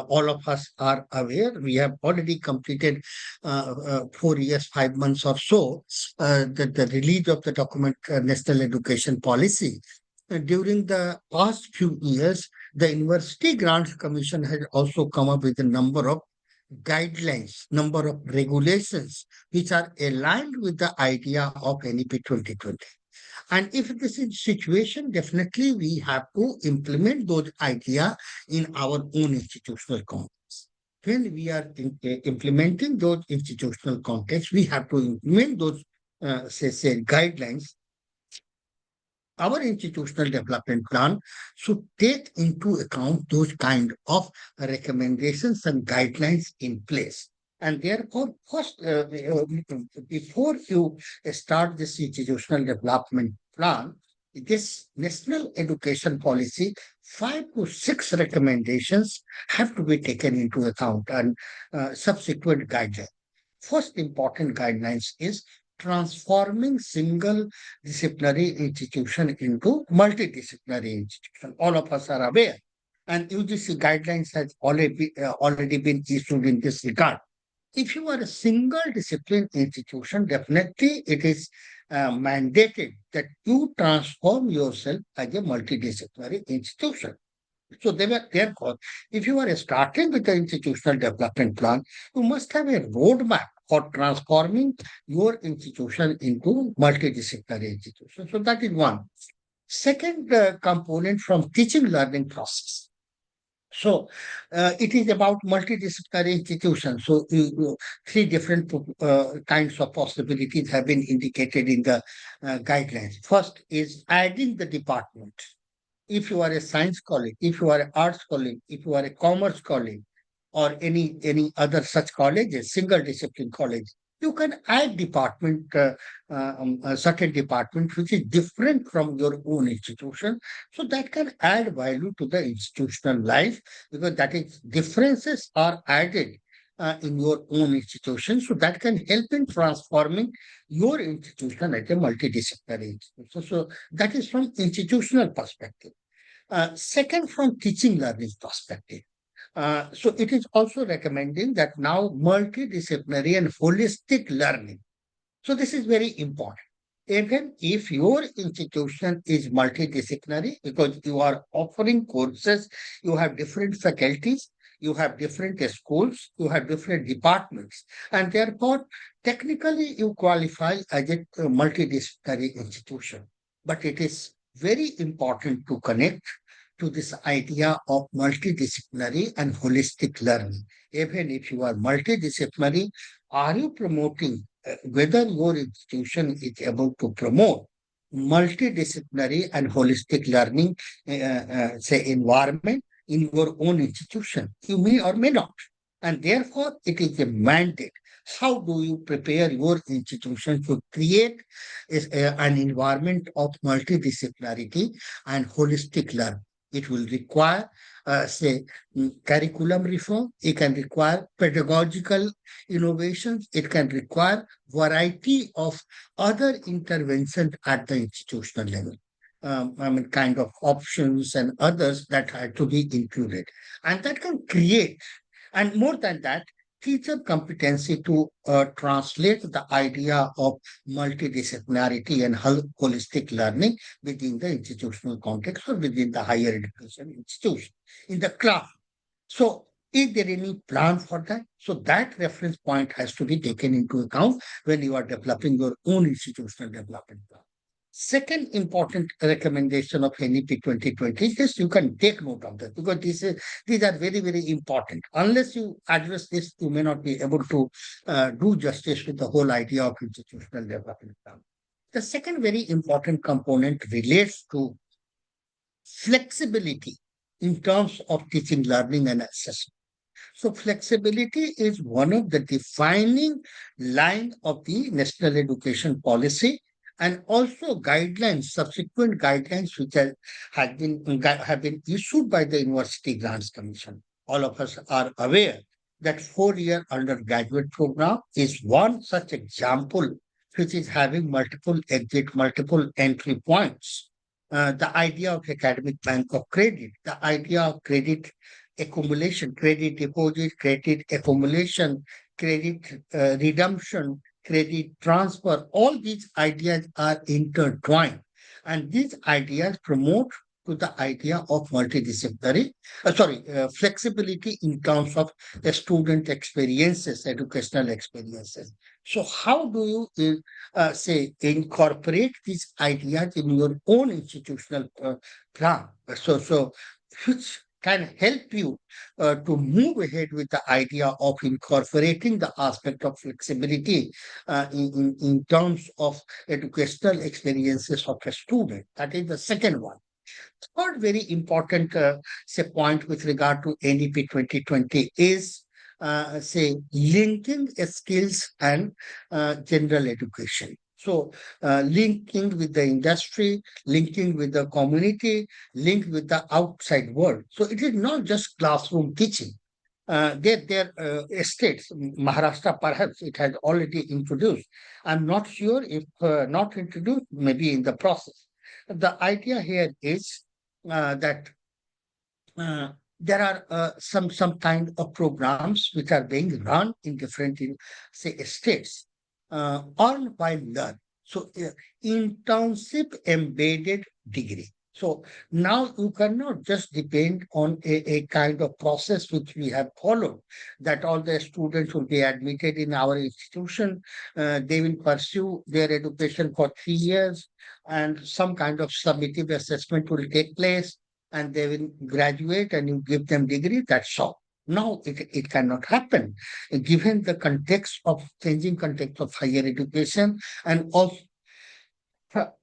All of us are aware. We have already completed 4 years, 5 months or so, the release of the document National Education Policy. During the past few years, the University Grants Commission has also come up with a number of guidelines, number of regulations, which are aligned with the idea of NEP 2020. And if this is situation, definitely we have to implement those ideas in our own institutional context. When we are implementing those institutional contexts, we have to implement those say guidelines. Our institutional development plan should take into account those kind of recommendations and guidelines in place. And therefore, first, before you start this institutional development plan, this national education policy, 5 to 6 recommendations have to be taken into account and subsequent guidelines. First important guidelines is transforming single disciplinary institution into multidisciplinary institution. All of us are aware. And UGC guidelines has already been issued in this regard. If you are a single discipline institution, definitely it is mandated that you transform yourself as a multidisciplinary institution. So therefore, if you are starting with the institutional development plan, you must have a roadmap for transforming your institution into multidisciplinary institution. So that is one. Second component from teaching learning process. So it is about multidisciplinary institutions. So three different kinds of possibilities have been indicated in the guidelines. First is adding the department. If you are a science college, if you are an arts college, if you are a commerce college, or any other such college, a single discipline college, you can add department, a certain department which is different from your own institution. So that can add value to the institutional life, because that is differences are added in your own institution. So that can help in transforming your institution as a multidisciplinary institution. So that is from institutional perspective. Second, from teaching learning perspective. So it is also recommending that now multidisciplinary and holistic learning. So this is very important. Even if your institution is multidisciplinary, because you are offering courses, you have different faculties, you have different schools, you have different departments, and therefore technically you qualify as a multidisciplinary institution. But it is very important to connect to this idea of multidisciplinary and holistic learning. Even if you are multidisciplinary, are you promoting whether your institution is able to promote multidisciplinary and holistic learning, say, environment, in your own institution. You may or may not. And therefore, it is a mandate. How do you prepare your institution to create an environment of multidisciplinarity and holistic learning? It will require, say, curriculum reform. It can require pedagogical innovations. It can require variety of other interventions at the institutional level. I mean, kind of options and others that had to be included. And that can create, and more than that, teacher competency to translate the idea of multidisciplinarity and holistic learning within the institutional context or within the higher education institution in the class. So, is there any plan for that? So, that reference point has to be taken into account when you are developing your own institutional development plan. Second important recommendation of NEP 2020 is you can take note of that because these are very, very important. Unless you address this, you may not be able to do justice with the whole idea of institutional development plan. The second very important component relates to flexibility in terms of teaching, learning, and assessment. So flexibility is one of the defining line of the national education policy and also guidelines, subsequent guidelines which have been issued by the University Grants Commission. All of us are aware that 4-year undergraduate program is one such example which is having multiple exit, multiple entry points. The idea of academic bank of credit, the idea of credit accumulation, credit deposit, credit accumulation, credit redemption, credit transfer, all these ideas are intertwined. And these ideas promote to the idea of flexibility in terms of the student experiences, educational experiences. So how do you, say, incorporate these ideas in your own institutional plan? So which can help you to move ahead with the idea of incorporating the aspect of flexibility in terms of educational experiences of a student. That is the second one. Third very important say point with regard to NEP 2020 is say linking skills and general education. So linking with the industry, linking with the community, linked with the outside world. So it is not just classroom teaching. Their states, Maharashtra, perhaps it has already introduced. I'm not sure if not introduced, maybe in the process. The idea here is that there are some kind of programs which are being run in different say states on while learn. So internship embedded degree. So now you cannot just depend on a kind of process which we have followed, that all the students will be admitted in our institution, they will pursue their education for 3 years, and some kind of summative assessment will take place, and they will graduate and you give them degree, that's all. No, it cannot happen given the context of changing context of higher education and also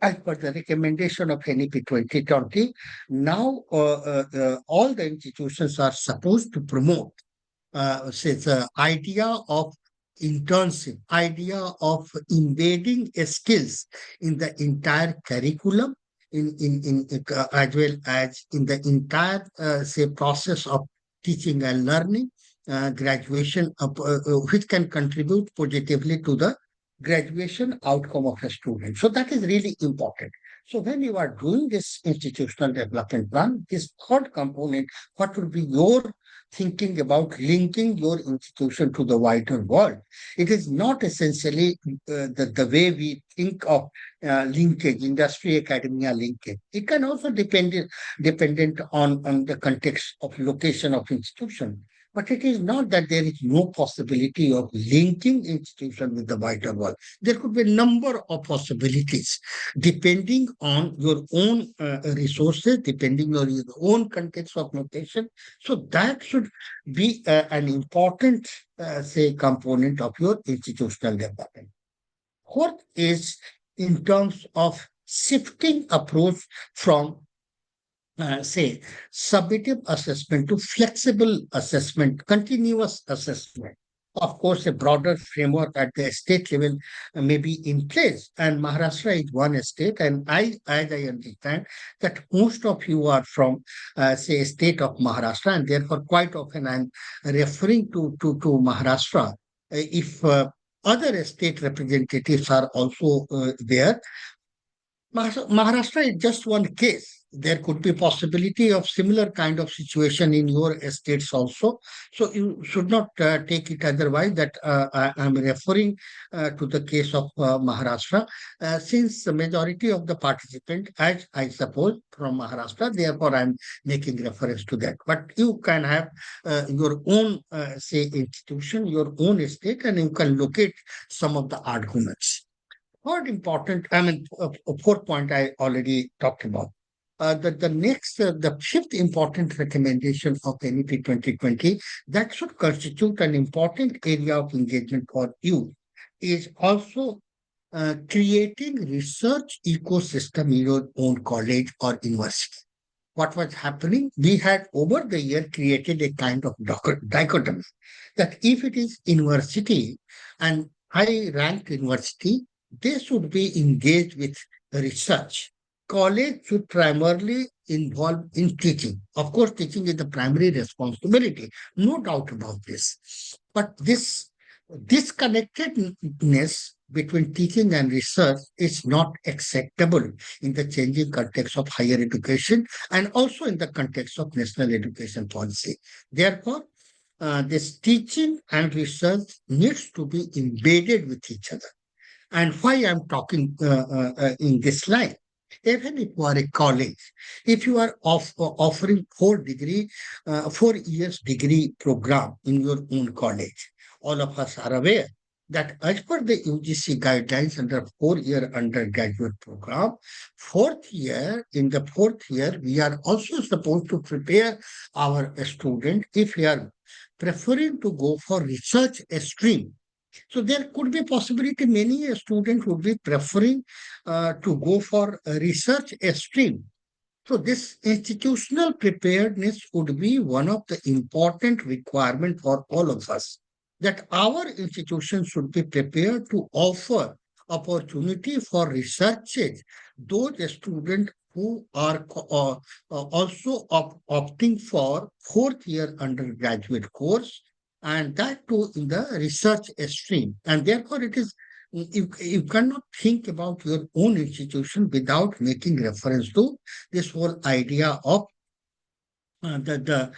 as per the recommendation of NEP 2020, now all the institutions are supposed to promote say the idea of internship, idea of embedding skills in the entire curriculum, as well as in the entire say process of teaching and learning, graduation, which can contribute positively to the graduation outcome of a student. So that is really important. So when you are doing this institutional development plan, this third component, what will be your thinking about linking your institution to the wider world? It is not essentially the way we think of linkage, industry academia linkage. It can also dependent on the context of location of institution. But it is not that there is no possibility of linking institution with the wider world. There could be a number of possibilities depending on your own resources, depending on your own context of location. So that should be an important, say, component of your institutional development. What is in terms of shifting approach from say summative assessment to flexible assessment, continuous assessment. Of course, a broader framework at the state level may be in place. And Maharashtra is one state. And as I understand, that most of you are from, say, state of Maharashtra. And therefore, quite often I'm referring to Maharashtra. If other state representatives are also there, Maharashtra is just one case. There could be possibility of similar kind of situation in your estates also. So you should not take it otherwise that I am referring to the case of Maharashtra, since the majority of the participant, as I suppose, from Maharashtra, therefore I am making reference to that. But you can have your own, say, institution, your own estate, and you can locate some of the arguments. Third important, fourth point I already talked about. The fifth important recommendation of NEP 2020 that should constitute an important area of engagement for you is also creating research ecosystem in your own college or university. What was happening? We had over the year created a kind of dichotomy that if it is university and high ranked university, they should be engaged with research. College should primarily involve in teaching. Of course, teaching is the primary responsibility, no doubt about this. But this disconnectedness between teaching and research is not acceptable in the changing context of higher education and also in the context of national education policy. Therefore, this teaching and research needs to be embedded with each other. And why I'm talking in this line. Even if you are a college, if you are offering 4 years degree program in your own college, all of us are aware that as per the UGC guidelines under 4 year undergraduate program, in the fourth year, we are also supposed to prepare our student if we are preferring to go for research stream. So there could be possibility many students would be preferring to go for a research stream. So this institutional preparedness would be one of the important requirement for all of us, that our institution should be prepared to offer opportunity for researchers, those students who are also opting for fourth year undergraduate course, and that too in the research stream. And therefore, you cannot think about your own institution without making reference to this whole idea of the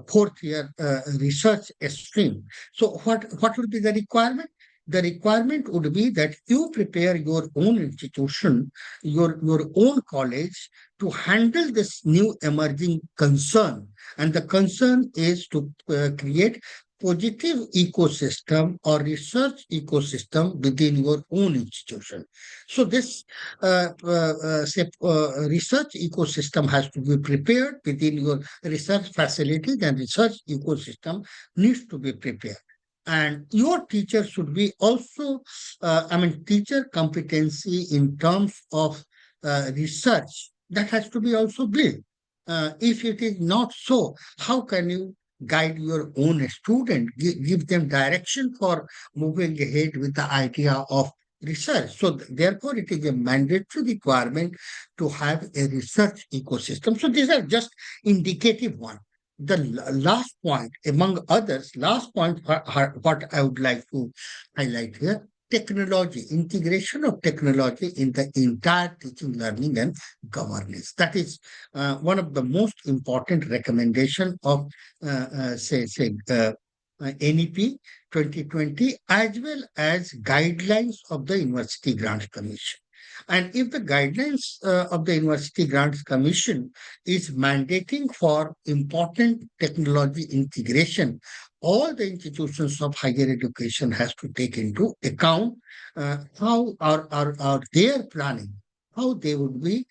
fourth year research stream. So what would be the requirement? The requirement would be that you prepare your own institution, your own college to handle this new emerging concern. And the concern is to create positive ecosystem or research ecosystem within your own institution. So this research ecosystem has to be prepared within your research facilities, and research ecosystem needs to be prepared. And your teacher should be also, teacher competency in terms of research that has to be also built. If it is not so, how can you guide your own student, give them direction for moving ahead with the idea of research? So therefore, it is a mandatory requirement to have a research ecosystem. So these are just indicative one. The last point, among others, what I would like to highlight here, technology, integration of technology in the entire teaching, learning, and governance. That is one of the most important recommendation of, NEP 2020, as well as guidelines of the University Grants Commission. And if the guidelines of the University Grants Commission is mandating for important technology integration, all the institutions of higher education has to take into account how are their planning, how they would be,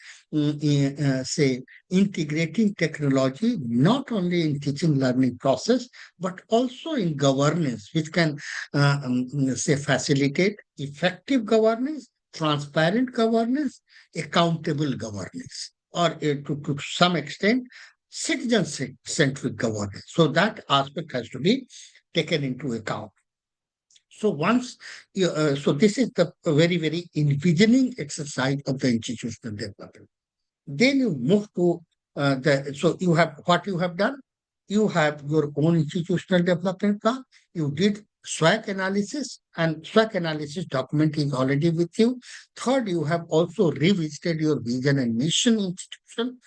say, integrating technology not only in teaching learning process, but also in governance, which can, say, facilitate effective governance, transparent governance, accountable governance. or to some extent, citizen-centric governance. So that aspect has to be taken into account. So so this is the very, very envisioning exercise of the institutional development. Then you move to so you have what you have done. You have your own institutional development plan. You did SWOT analysis, and SWOT analysis document is already with you. Third, you have also revisited your vision and mission institution.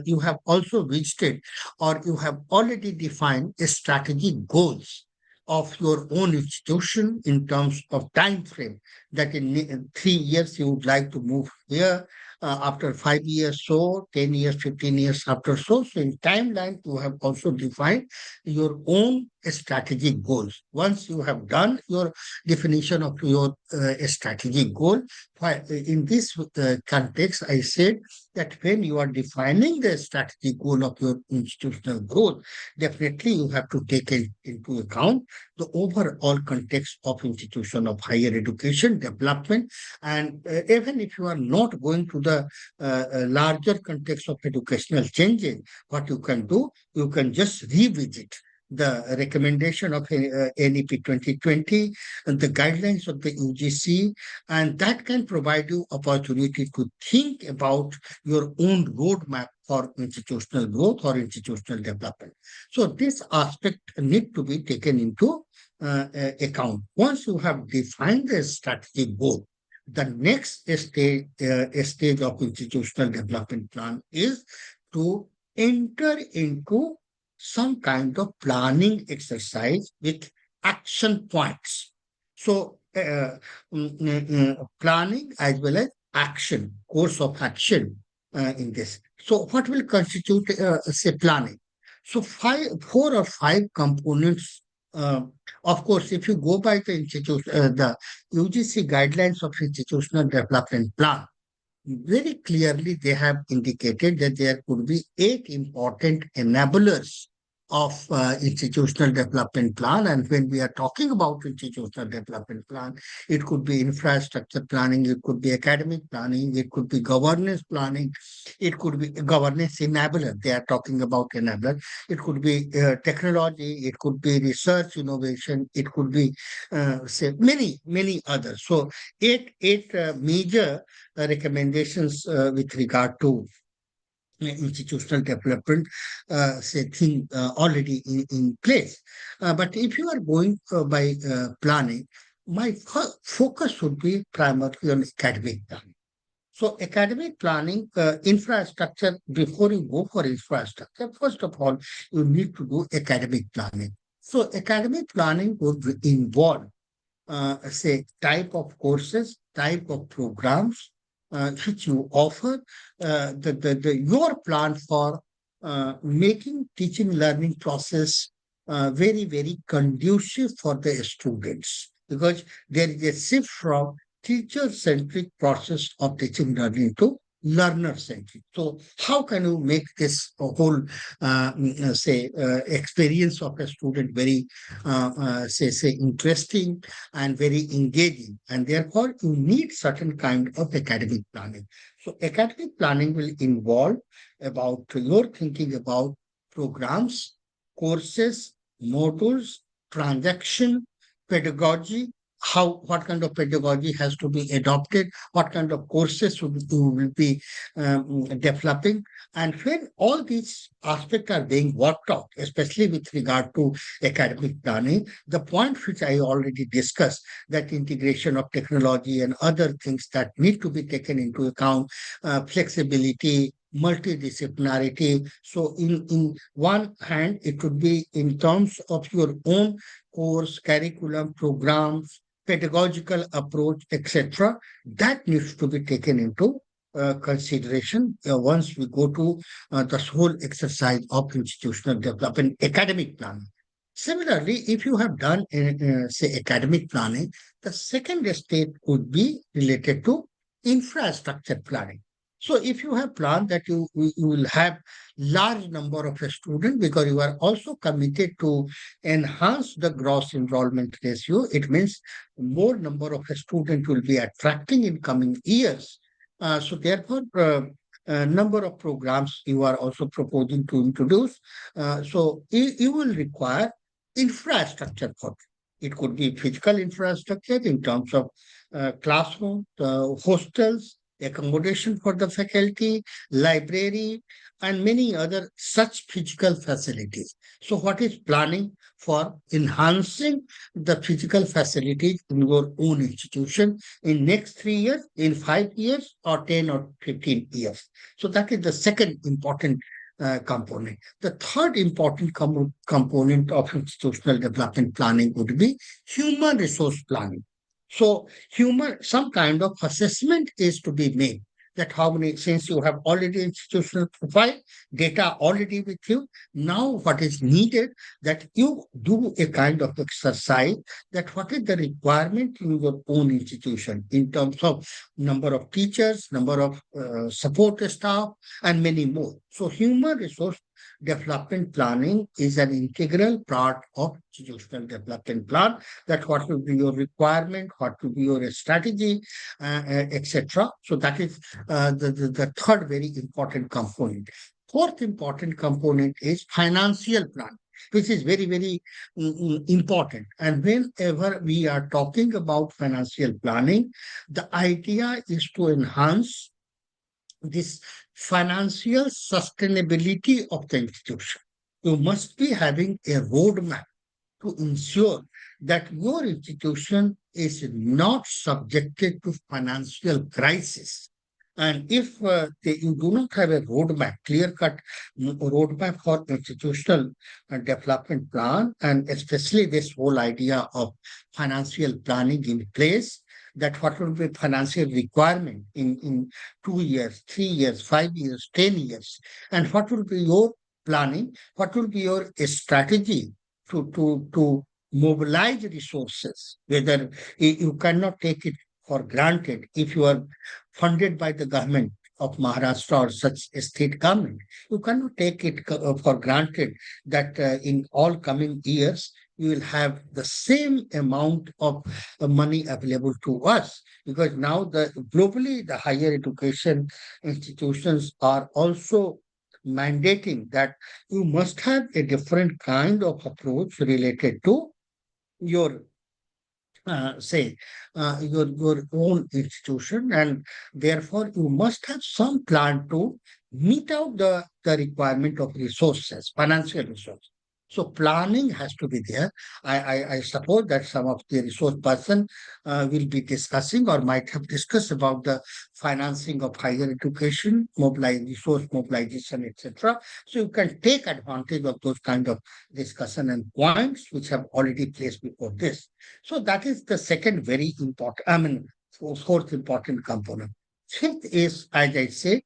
You have also visited, or you have already defined a strategic goals of your own institution in terms of time frame, that in 3 years you would like to move here, after 5 years, so 10 years, 15 years after. So in timeline, you have also defined your own strategic goals. Once you have done your definition of your strategic goal, in this context, I said that when you are defining the strategic goal of your institutional growth, definitely you have to take into account the overall context of institution of higher education development. And even if you are not going to the larger context of educational changes, what you can do, you can just revisit the recommendation of NEP 2020 and the guidelines of the UGC, and that can provide you opportunity to think about your own roadmap for institutional growth or institutional development. So this aspect need to be taken into account. Once you have defined the strategic goal, the next stage of institutional development plan is to enter into some kind of planning exercise with action points. So, planning as well as action, course of action in this. So, what will constitute, say, planning? So, four or five components. Of course, if you go by the UGC guidelines of institutional development plan, very clearly they have indicated that there could be 8 important enablers of institutional development plan. And when we are talking about institutional development plan, it could be infrastructure planning, it could be academic planning, it could be governance planning, it could be governance enabler. They are talking about enabler. It could be technology, it could be research innovation, it could be say many others. So eight major recommendations with regard to institutional development, say thing already in place. But if you are going by planning, my focus should be primarily on academic planning. So academic planning, infrastructure, before you go for infrastructure, first of all, you need to do academic planning. So academic planning would involve, say, type of courses, type of programs which you offer, your plan for making teaching learning process very, very conducive for the students, because there is a shift from teacher-centric process of teaching learning to learner-centric. So how can you make this whole, say, experience of a student very, say, interesting and very engaging? And therefore, you need certain kind of academic planning. So academic planning will involve about your thinking about programs, courses, modules, transaction, pedagogy, what kind of pedagogy has to be adopted, what kind of courses you will be developing. And when all these aspects are being worked out, especially with regard to academic planning, the point which I already discussed, that integration of technology and other things that need to be taken into account, flexibility, multidisciplinarity. So in one hand, it would be in terms of your own course, curriculum, programs, pedagogical approach, etc. That needs to be taken into consideration once we go to this whole exercise of institutional development, academic planning. Similarly, if you have done, say, academic planning, the second stage would be related to infrastructure planning. So if you have planned that you will have large number of students, because you are also committed to enhance the gross enrollment ratio, it means more number of students will be attracting in coming years. So therefore, a number of programs you are also proposing to introduce. So you will require infrastructure for it. It could be physical infrastructure in terms of classroom, hostels, accommodation for the faculty, library, and many other such physical facilities. So what is planning for enhancing the physical facilities in your own institution in next 3 years, in 5 years, or 10 or 15 years? So that is the second important component. The third important component of institutional development planning would be human resource planning. So some kind of assessment is to be made, that how many, since you have already institutional profile data already with you, now what is needed, that you do a kind of exercise, that what is the requirement in your own institution in terms of number of teachers, number of support staff, and many more. So human resource development planning is an integral part of institutional development plan, that what will be your requirement, what will be your strategy, etc. So that is the third very important component. Fourth important component is financial plan, which is very, very important. And whenever we are talking about financial planning, the idea is to enhance this financial sustainability of the institution. You must be having a roadmap to ensure that your institution is not subjected to financial crisis. And if you do not have a roadmap, clear-cut roadmap for institutional development plan, and especially this whole idea of financial planning in place, that what will be financial requirement in 2 years, 3 years, 5 years, 10 years, and what will be your planning, what will be your strategy to mobilize resources, whether you cannot take it for granted if you are funded by the government of Maharashtra or such a state government. You cannot take it for granted that in all coming years you will have the same amount of money available to us, because now the globally the higher education institutions are also mandating that you must have a different kind of approach related to your say your own institution, and therefore you must have some plan to meet out the requirement of resources, financial resources. So planning has to be there. I suppose that some of the resource person will be discussing or might have discussed about the financing of higher education, resource mobilization, etc. So you can take advantage of those kind of discussion and points which have already placed before this. So that is the second very important, fourth important component. Fifth is, as I say,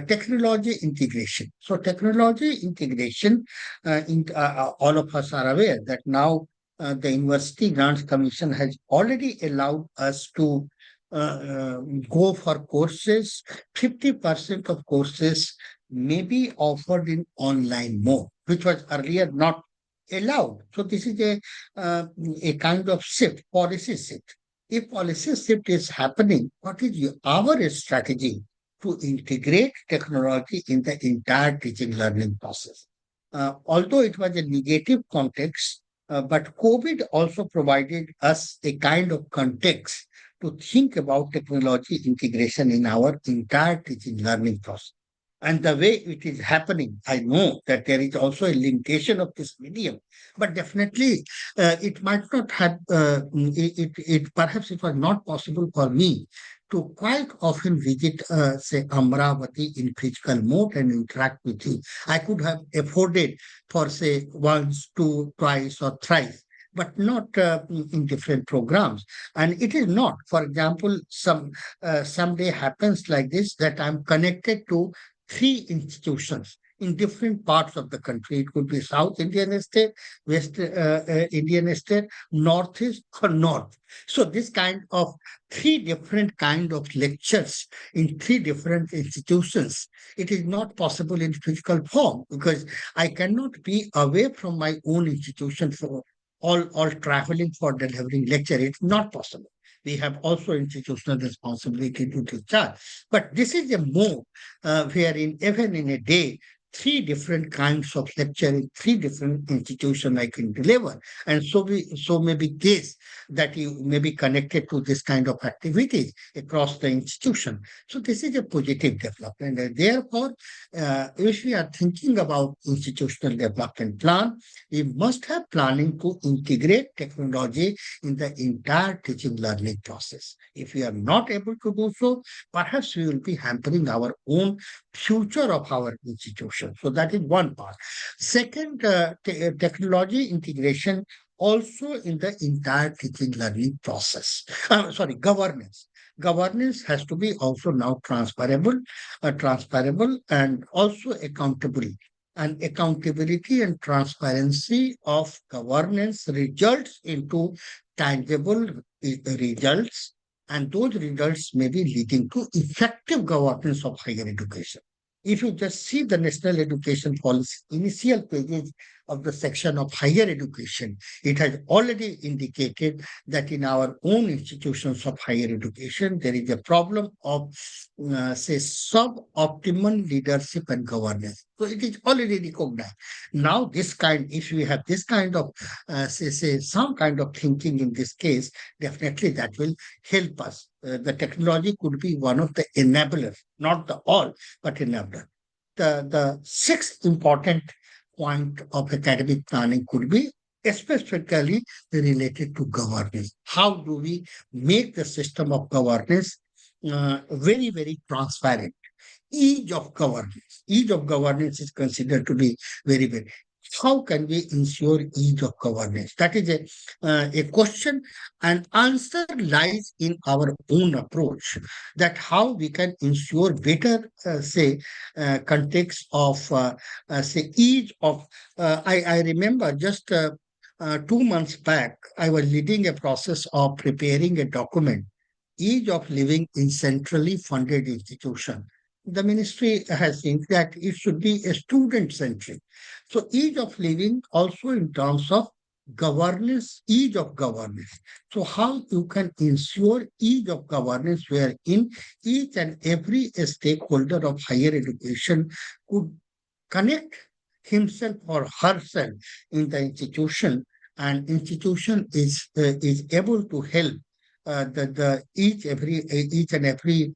technology integration. So technology integration, all of us are aware that now the University Grants Commission has already allowed us to go for courses. 50% of courses may be offered in online mode, which was earlier not allowed. So this is a kind of shift, policy shift. If policy shift is happening, what is our strategy to integrate technology in the entire teaching learning process? Although it was a negative context, but COVID also provided us a kind of context to think about technology integration in our entire teaching learning process. And the way it is happening, I know that there is also a limitation of this medium, but definitely it might not have, it perhaps it was not possible for me to quite often visit, say, Amravati in physical mode and interact with you. I could have afforded for, say, once, two, twice, or thrice, but not in different programs. And it is not, for example, someday happens like this, that I'm connected to three institutions in different parts of the country. It could be South Indian state, West Indian state, Northeast, or North. So this kind of three different kind of lectures in three different institutions, it is not possible in physical form, because I cannot be away from my own institution for all traveling for delivering lecture. It's not possible. We have also institutional responsibility to discharge. But this is a mode wherein even in a day, three different kinds of lecture in three different institutions I can deliver. And so may be case that you may be connected to this kind of activities across the institution. So this is a positive development. And therefore, if we are thinking about institutional development plan, we must have planning to integrate technology in the entire teaching learning process. If we are not able to do so, perhaps we will be hampering our own future of our institution. So that is one part. Second, technology integration also in the entire teaching learning process. Sorry, governance. Governance has to be also now transferable and also accountable. And accountability and transparency of governance results into tangible results, and those results may be leading to effective governance of higher education. If you just see the National Education Policy initial pages of the section of higher education, it has already indicated that in our own institutions of higher education, there is a problem of, say, suboptimal leadership and governance. So it is already recognized. Now, if we have this kind of, say, some kind of thinking in this case, definitely that will help us. The technology could be one of the enablers, not the all, but enabler. The sixth important point of academic planning could be specifically related to governance. How do we make the system of governance very, very transparent? Ease of governance. Ease of governance is considered to be very, very. How can we ensure ease of governance? That is a question, and answer lies in our own approach. That how we can ensure better, context of, say, ease of. I remember just 2 months back, I was leading a process of preparing a document, ease of living in centrally funded institution. The ministry has seen that it should be a student centric. So ease of living also in terms of governance, ease of governance. So how you can ensure ease of governance wherein each and every stakeholder of higher education could connect himself or herself in the institution, and institution is able to help the each and every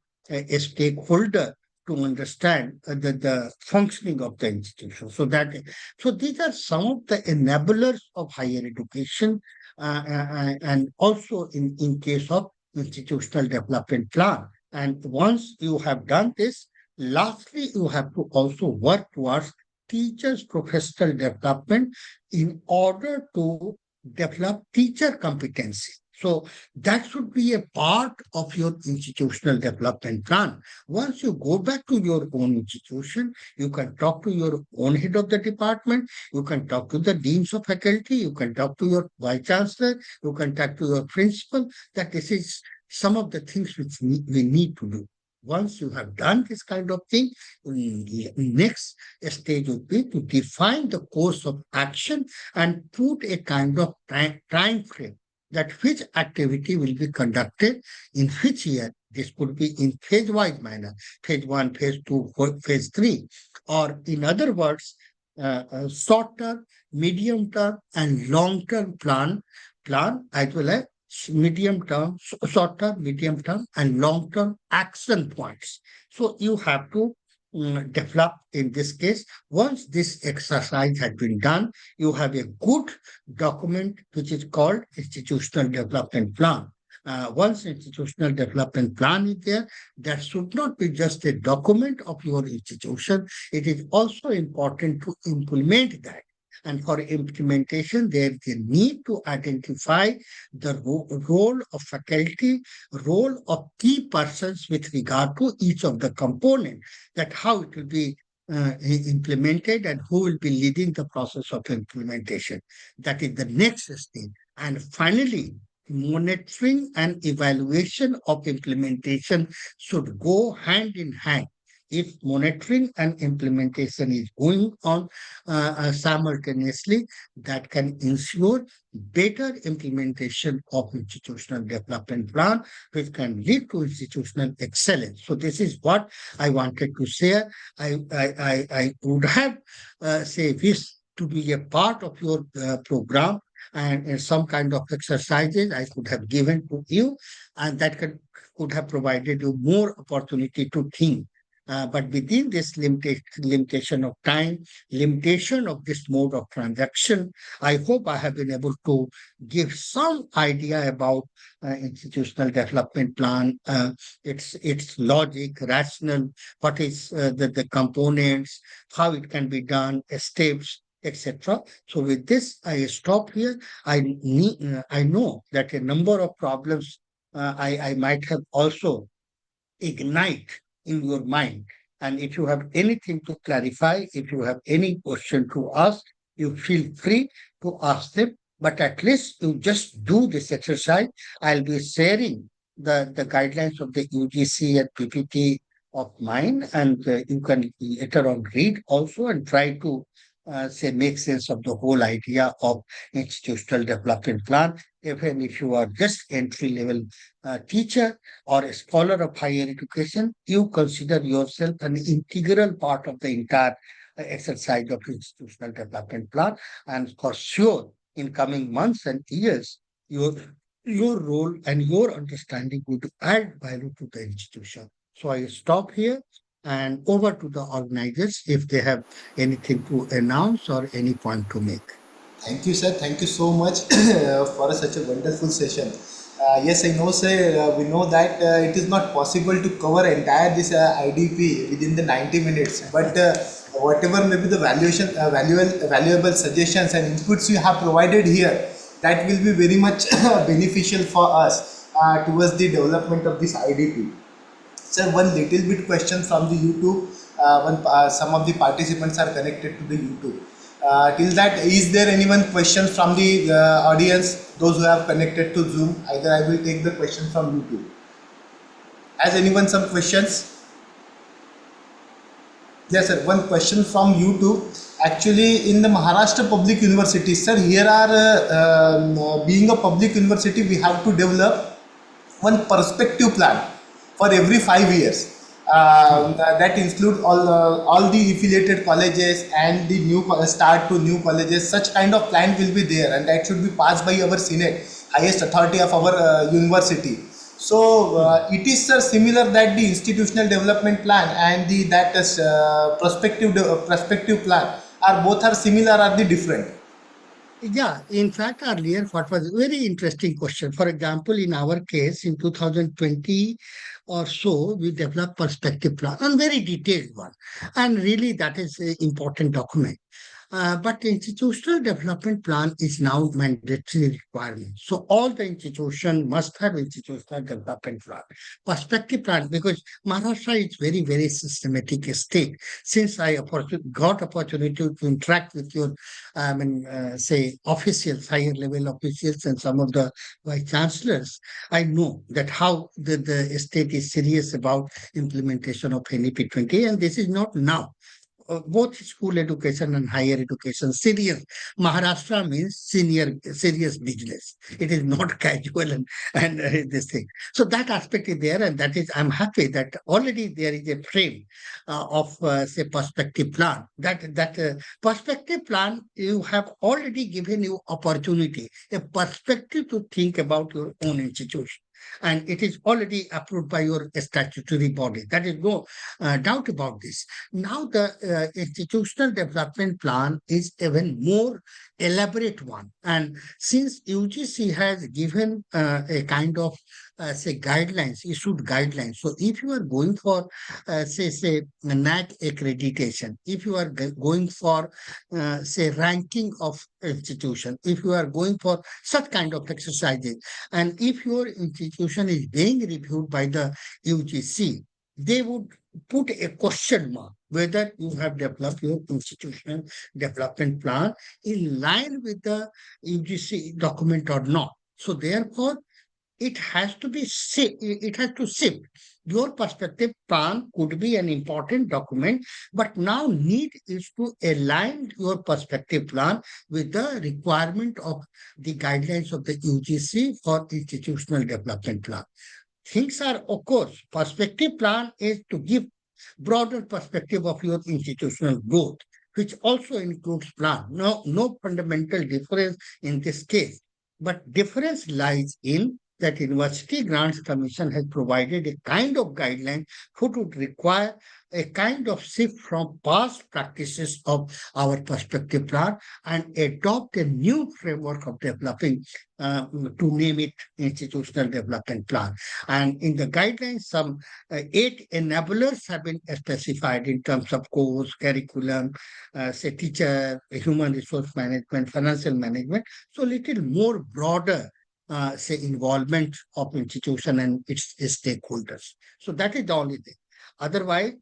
stakeholder to understand the functioning of the institution. So these are some of the enablers of higher education, and also in case of institutional development plan. And once you have done this, lastly, you have to also work towards teachers' professional development in order to develop teacher competency. So that should be a part of your institutional development plan. Once you go back to your own institution, you can talk to your own head of the department, you can talk to the deans of faculty, you can talk to your vice chancellor, you can talk to your principal, that this is some of the things which we need to do. Once you have done this kind of thing, next stage would be to define the course of action and put a kind of time frame that which activity will be conducted in which year. This could be in phase-wise manner, phase 1, phase 2, phase 3, or in other words, short-term, medium-term, and long-term plan, as well as medium-term, short-term, medium-term, and long-term action points. So you have to develop in this case. Once this exercise has been done, you have a good document which is called institutional development plan. Once institutional development plan is there, that should not be just a document of your institution. It is also important to implement that. And for implementation, there is a need to identify the role of faculty, role of key persons with regard to each of the components, that how it will be implemented and who will be leading the process of implementation. That is the next step. And finally, monitoring and evaluation of implementation should go hand in hand. if monitoring and implementation is going on simultaneously, that can ensure better implementation of institutional development plan, which can lead to institutional excellence. So this is what I wanted to share. I would have say wish to be a part of your program, and some kind of exercises I could have given to you, and that could have provided you more opportunity to think. But within this limitation of time, limitation of this mode of transaction, I hope I have been able to give some idea about institutional development plan, its logic, rational, what is the components, how it can be done, steps, etc. So with this, I stop here. I know that a number of problems I might have also ignite in your mind. And if you have anything to clarify, if you have any question to ask, you feel free to ask them. But at least you just do this exercise. I'll be sharing the guidelines of the UGC and PPT of mine, and you can later on read also and try to say make sense of the whole idea of institutional development plan. Even if you are just entry level teacher or a scholar of higher education, you consider yourself an integral part of the entire exercise of institutional development plan. And for sure, in coming months and years, your role and your understanding would add value to the institution. So I stop here and over to the organizers if they have anything to announce or any point to make. Thank you, sir. Thank you so much for such a wonderful session. Yes, I know, sir. We know that it is not possible to cover entire this IDP within the 90 minutes. But whatever may be the valuable suggestions and inputs you have provided here, that will be very much beneficial for us towards the development of this IDP. Sir, one little bit question from the YouTube. Some of the participants are connected to the YouTube. Till that, is there anyone question from the audience, those who have connected to Zoom? Either I will take the question from YouTube. Has anyone some questions? Yes, sir. One question from YouTube. Actually, in the Maharashtra Public University, sir, here are being a public university, we have to develop one perspective plan for every 5 years. That include all the affiliated colleges and the new start to new colleges. Such kind of plan will be there, and that should be passed by our Senate, highest authority of our university. So it is, sir, similar that the institutional development plan and the that prospective plan are both are similar, are the different? Yeah, in fact, earlier, what was a very interesting question. For example, in our case, in 2020 or so, we developed perspective plan, a very detailed one. And really, that is an important document. But institutional development plan is now mandatory requirement. So all the institution must have institutional development plan, perspective plan, because Maharashtra is very, very systematic state. Since I got opportunity to interact with your, say, officials, higher level officials and some of the vice chancellors, I know that how the state is serious about implementation of NEP 20, and this is not now both school education and higher education serious. Maharashtra means senior serious business. It is not casual and this thing. So that aspect is there, and that is I'm happy that already there is a frame of say perspective plan. That perspective plan you have already given you opportunity, a perspective to think about your own institution, and it is already approved by your statutory body. That is no doubt about this. Now, the institutional development plan is even more elaborate one. And since UGC has given a kind of say guidelines, issued guidelines. So if you are going for say NAC accreditation, if you are going for say ranking of institution, if you are going for such kind of exercises, and if your institution is being reviewed by the UGC, they would put a question mark whether you have developed your institutional development plan in line with the UGC document or not. So therefore, it has to be it has to shift. Your perspective plan could be an important document, but now need is to align your perspective plan with the requirement of the guidelines of the UGC for institutional development plan. Things are, of course, perspective plan is to give broader perspective of your institutional growth, which also includes plan. No fundamental difference in this case, but difference lies in that University Grants Commission has provided a kind of guideline which would require a kind of shift from past practices of our perspective plan and adopt a new framework of developing, to name it, institutional development plan. And in the guidelines, some 8 enablers have been specified in terms of course, curriculum, say teacher, human resource management, financial management. So little more broader, say involvement of institution and its stakeholders. So that is the only thing. Otherwise,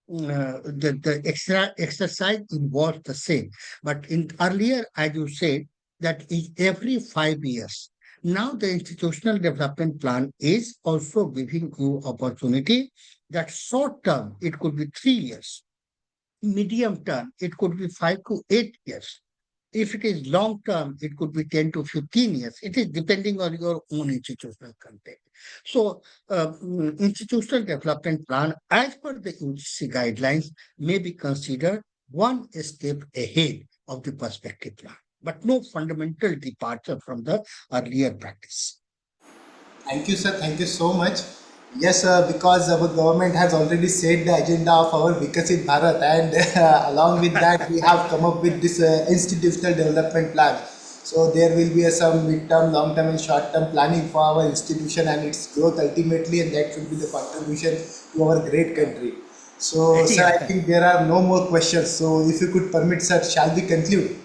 the extra exercise involves the same. But in earlier, as you said, that is every 5 years. Now the institutional development plan is also giving you opportunity that short term, it could be 3 years, medium term, it could be 5 to 8 years. If it is long term, it could be 10 to 15 years. It is depending on your own institutional context. So, institutional development plan, as per the UGC guidelines, may be considered one step ahead of the perspective plan, but no fundamental departure from the earlier practice. Thank you, sir. Thank you so much. Yes, because our government has already set the agenda of our Vikasit Bharat, and along with that, we have come up with this institutional development plan. So there will be some mid-term, long-term, and short-term planning for our institution and its growth ultimately, and that should be the contribution to our great country. So, sir, I Yeah. think there are no more questions. So, if you could permit, sir, shall we conclude?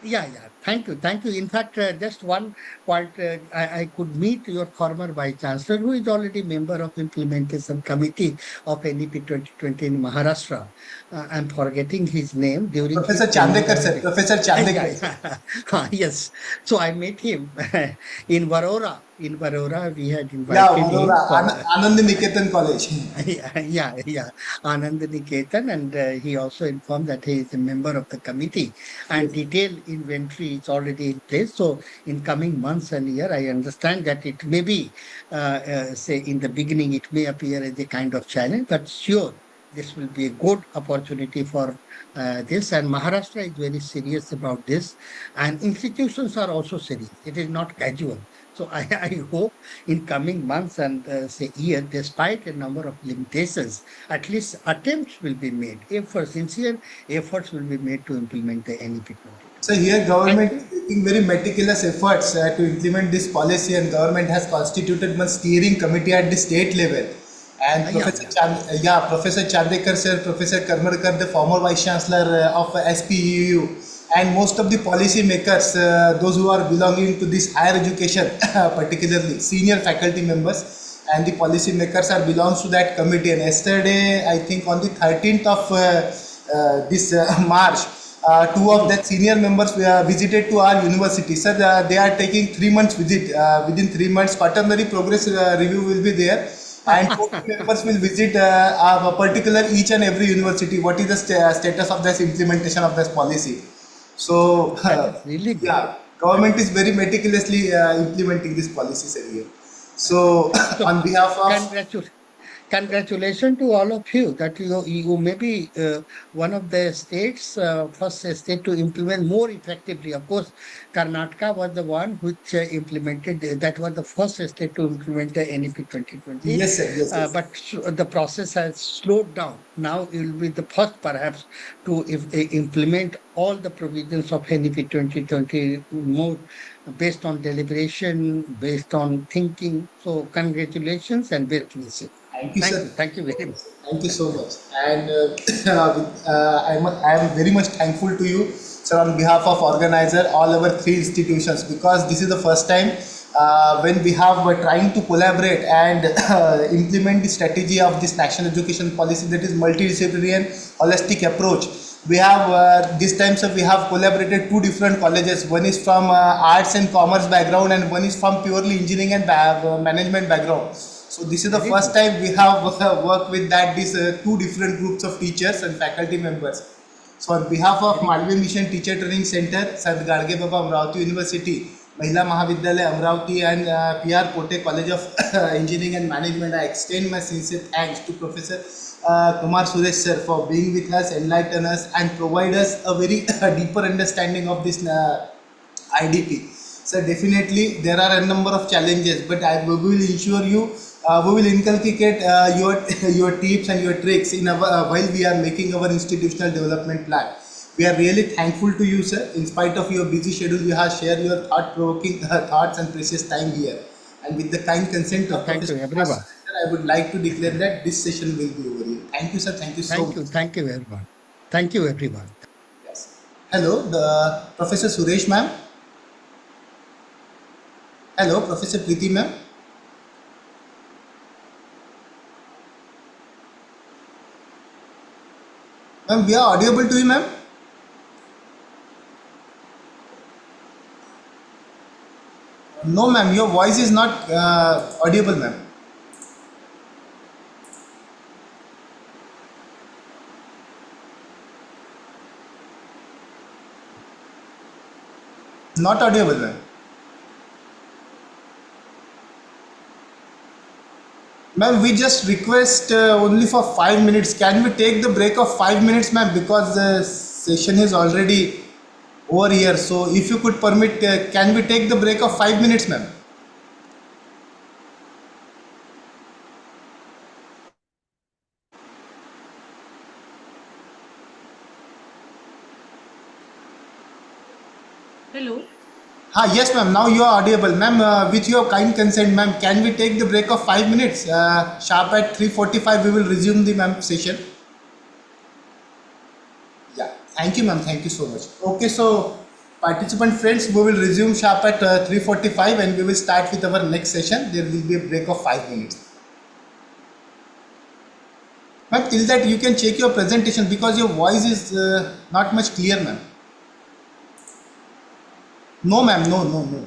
Yeah, yeah. Thank you. Thank you. In fact, just one point, I could meet your former Vice Chancellor, who is already member of Implementation Committee of NEP 2020 in Maharashtra. I'm forgetting his name during his Professor tenure Chandekar, as sir. Professor yeah, Chandekar, sir. yeah. Yes. So I met him in Varora. In Varora, we had Yeah, invited Vadodara, him for Anand Niketan College. yeah, Anand Niketan, and he also informed that he is a member of the committee, and Yes. detailed inventory is already in place. So, in coming months and year, I understand that it may be, say, in the beginning, it may appear as a kind of challenge, but sure, this will be a good opportunity for this. And Maharashtra is very serious about this, and institutions are also serious. It is not casual. So I hope in coming months and say year, despite a number of limitations, at least attempts will be made. Efforts, sincere efforts will be made to implement the NEP So 2020. here So thank government is you. taking very meticulous efforts to implement this policy, and government has constituted one steering committee at the state level. And Yeah, yeah. Professor Chandekar sir, Professor Karmarkar, the former Vice Chancellor of SPEU, and most of the policy makers, those who are belonging to this higher education, particularly senior faculty members, and the policy makers are belongs to that committee. And yesterday, I think on the 13th of this March, two of that senior members visited to our university. Sir, they are taking 3 months visit. Within 3 months, quaternary progress review will be there, and 40 members will visit a particular each and every university. What is the status of this implementation of this policy? So, That is really good. yeah, government is very meticulously implementing this policy, sir, here. So, So on behalf of congratulations. Congratulations to all of you that you may be one of the states, first state to implement more effectively. Of course, Karnataka was the one which implemented, that was the first state to implement the NEP 2020. yes, sir, yes, yes. But the process has slowed down. Now it will be the first, perhaps, to implement all the provisions of NEP 2020 more based on deliberation, based on thinking. So, congratulations and best wishes. Thank you, Thank sir. you. Thank you very much. Thank you so much. And I am very much thankful to you, sir, on behalf of organizer, all our three institutions, because this is the first time when we have trying to collaborate and implement the strategy of this national education policy, that is multidisciplinary and holistic approach. We have this time, sir, we have collaborated two different colleges. One is from arts and commerce background, and one is from purely engineering and management background. So this is the Very first good. time we have worked with that these two different groups of teachers and faculty members. So on behalf of Very good. Malvi Mission Teacher Training Center, Sant Gadge Baba Amravati University, Mahila Mahavidyalaya Amravati, and PR Pote College of Engineering and Management, I extend my sincere thanks to Professor Kumar Suresh sir for being with us, enlighten us, and provide us a very deeper understanding of this IDP. So definitely there are a number of challenges, but we will ensure you, we will inculcate your your tips and your tricks in our, while we are making our institutional development plan. We are really thankful to you, sir. In spite of your busy schedule, you have shared your thought-provoking thoughts and precious time here. And with the kind consent of Thank Professor you, Kumar everyone. Sir, I would like to declare that this session will be over here. Thank you, sir. Thank you so Thank much. you. Thank you, everyone. Thank you, everyone. Yes. Hello, the Professor Suresh ma'am. Hello, Professor Preeti ma'am. Ma'am, we are audible to you, ma'am. No, ma'am, your voice is not audible, ma'am. Not audible, ma'am. Ma'am, we just request only for 5 minutes. Can we take the break of 5 minutes, ma'am? Because the session is already over here. So, if you could permit, can we take the break of 5 minutes, ma'am? Hello. Yes, ma'am. Now you are audible, ma'am. With your kind consent, ma'am, can we take the break of 5 minutes? Sharp at 3:45, we will resume the ma'am session. Yeah, thank you, ma'am. Thank you so much. Okay, so participant friends, we will resume sharp at 3:45, and we will start with our next session. There will be a break of 5 minutes. Ma'am, till that you can check your presentation because your voice is not much clear, ma'am. No, ma'am. No, no, no.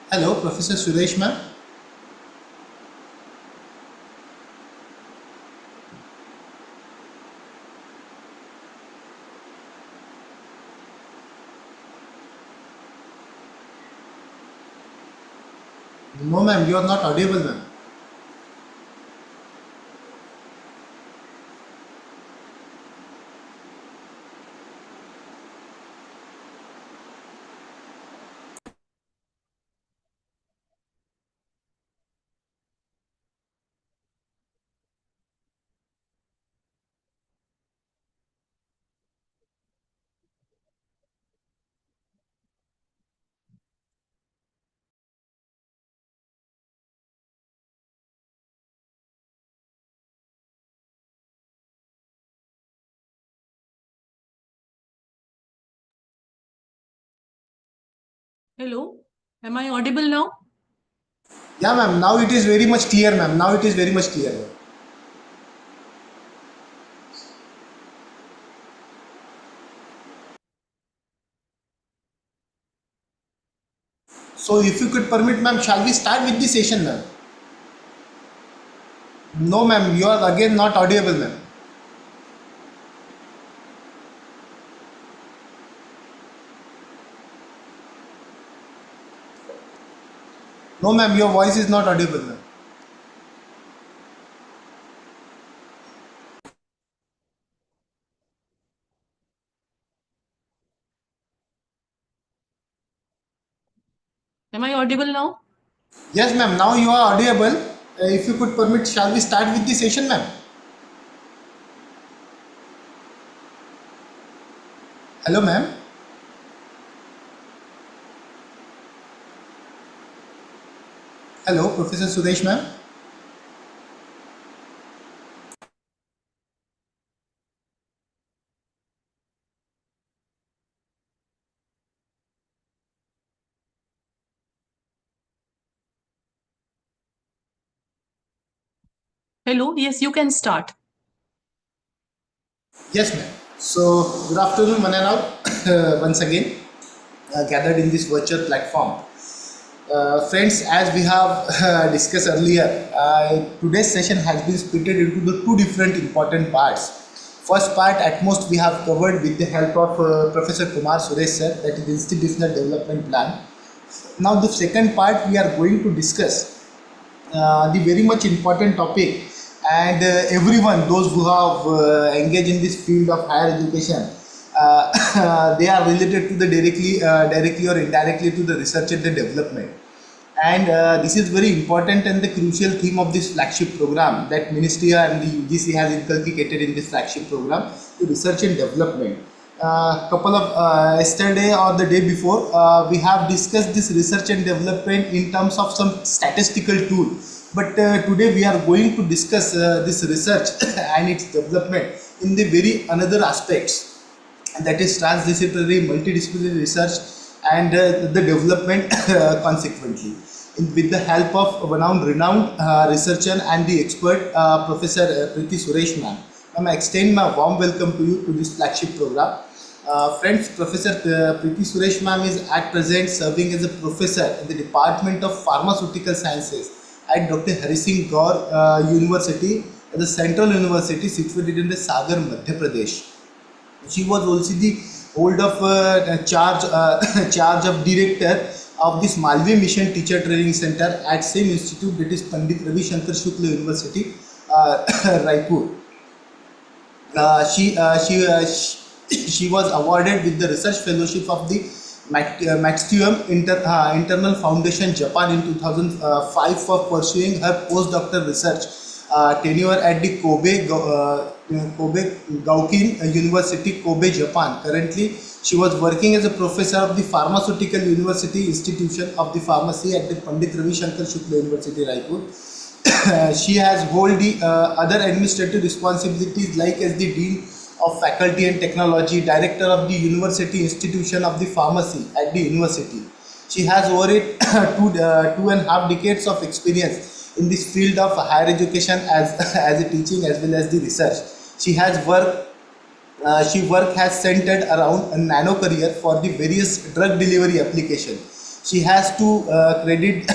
Hello, Professor Suresh ma'am. No ma'am, you are not audible ma'am. Hello, am I audible now? Yeah ma'am, now it is very much clear ma'am. Now it is very much clear ma'am. So if you could permit ma'am, shall we start with the session ma'am? No ma'am, you are again not audible ma'am. No ma'am, your voice is not audible ma'am. Am I audible now? Yes ma'am, now you are audible. If you could permit, shall we start with the session ma'am? Hello ma'am. Hello, Professor Suresh ma'am. Hello, yes, you can start. Yes ma'am. So good afternoon one and all. Once again gathered in this virtual platform. Friends, as we have discussed earlier, today's session has been split into the two different important parts. First part, at most, we have covered with the help of Professor Kumar Suresh sir, that is Institutional Development Plan. Now, the second part, we are going to discuss the very much important topic, and everyone, those who have engaged in this field of higher education, they are related to the directly or indirectly to the research and the development. And this is very important and the crucial theme of this flagship program that Ministry and the UGC has inculcated in this flagship program, the research and development. Couple of yesterday or the day before, we have discussed this research and development in terms of some statistical tool. But today we are going to discuss this research and its development in the very another aspects, and that is transdisciplinary multidisciplinary research and the development consequently with the help of renowned researcher and the expert Professor Preeti Suresh ma'am. I extend my warm welcome to you to this flagship program. Friends, Professor Preeti Suresh ma'am is at present serving as a professor in the Department of Pharmaceutical Sciences at Dr. Hari Singh Gaur University, at the Central University situated in the Sagar, Madhya Pradesh. She was also the hold of charge charge of director of this Malvi Mission Teacher Training Center at same institute, that is Pandit Ravi Shankar Shukla University, Raipur. She was awarded with the research fellowship of the Internal Foundation Japan in 2005 for pursuing her postdoctoral research tenure at the Kobe Gaukin University, Kobe, Japan. Currently, she was working as a professor of the Pharmaceutical University Institution of the Pharmacy at the Pandit Ravi Shankar Shukla University, Raipur. She has hold the other administrative responsibilities like as the Dean of Faculty and Technology, Director of the University Institution of the Pharmacy at the university. She has over it 2.5 decades of experience in this field of higher education as a teaching as well as the research. She has work has centered around a nano career for the various drug delivery application. She has to credit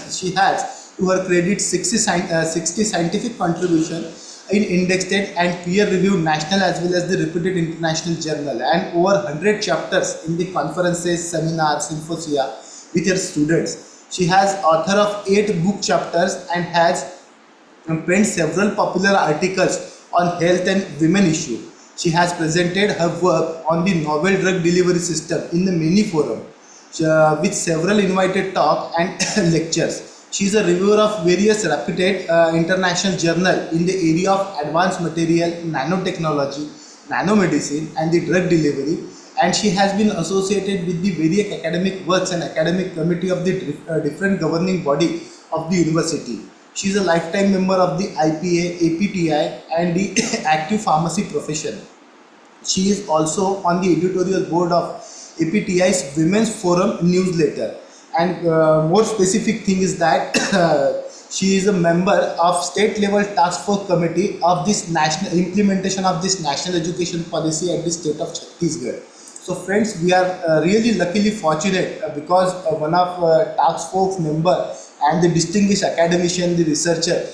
she has to her credit 60 scientific contribution in indexed and peer reviewed national as well as the reputed international journal, and over 100 chapters in the conferences, seminars, symposia with her students. She has author of 8 book chapters and has penned several popular articles on health and women issue. She has presented her work on the novel drug delivery system in the many forums with several invited talk and lectures. She is a reviewer of various reputed international journal in the area of advanced material, nanotechnology, nanomedicine and the drug delivery, and she has been associated with the various academic works and academic committee of the different governing body of the university. She is a lifetime member of the IPA, APTI and the active pharmacy profession. She is also on the editorial board of APTI's Women's Forum newsletter. And more specific thing is that she is a member of state level task force committee of this national implementation of this national education policy at the state of Chhattisgarh. So friends, we are really luckily fortunate because one of task force member and the distinguished academician, the researcher,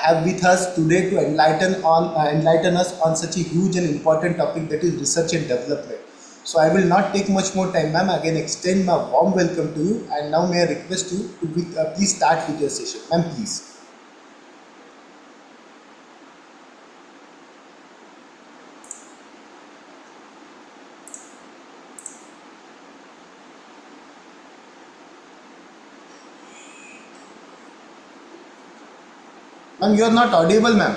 have with us today to enlighten us on such a huge and important topic, that is research and development. So I will not take much more time, ma'am. Again, extend my warm welcome to you, and now may I request you to please start with your session, ma'am, please. Ma'am, you are not audible, ma'am.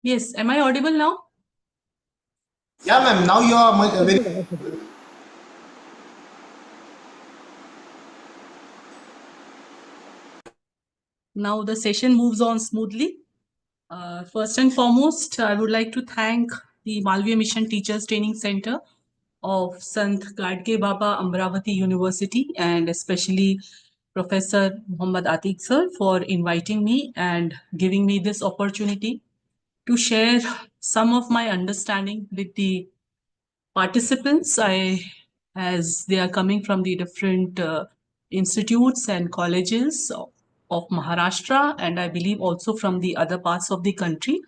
Yes, am I audible now? Yeah, ma'am. Now you are very. Now the session moves on smoothly. First and foremost, I would like to thank the Malviya Mission Teachers Training Center of Sant Gadge Baba Amravati University, and especially Professor Muhammad Atiq sir for inviting me and giving me this opportunity to share some of my understanding with the participants. As they are coming from the different institutes and colleges of Maharashtra, and I believe also from the other parts of the country.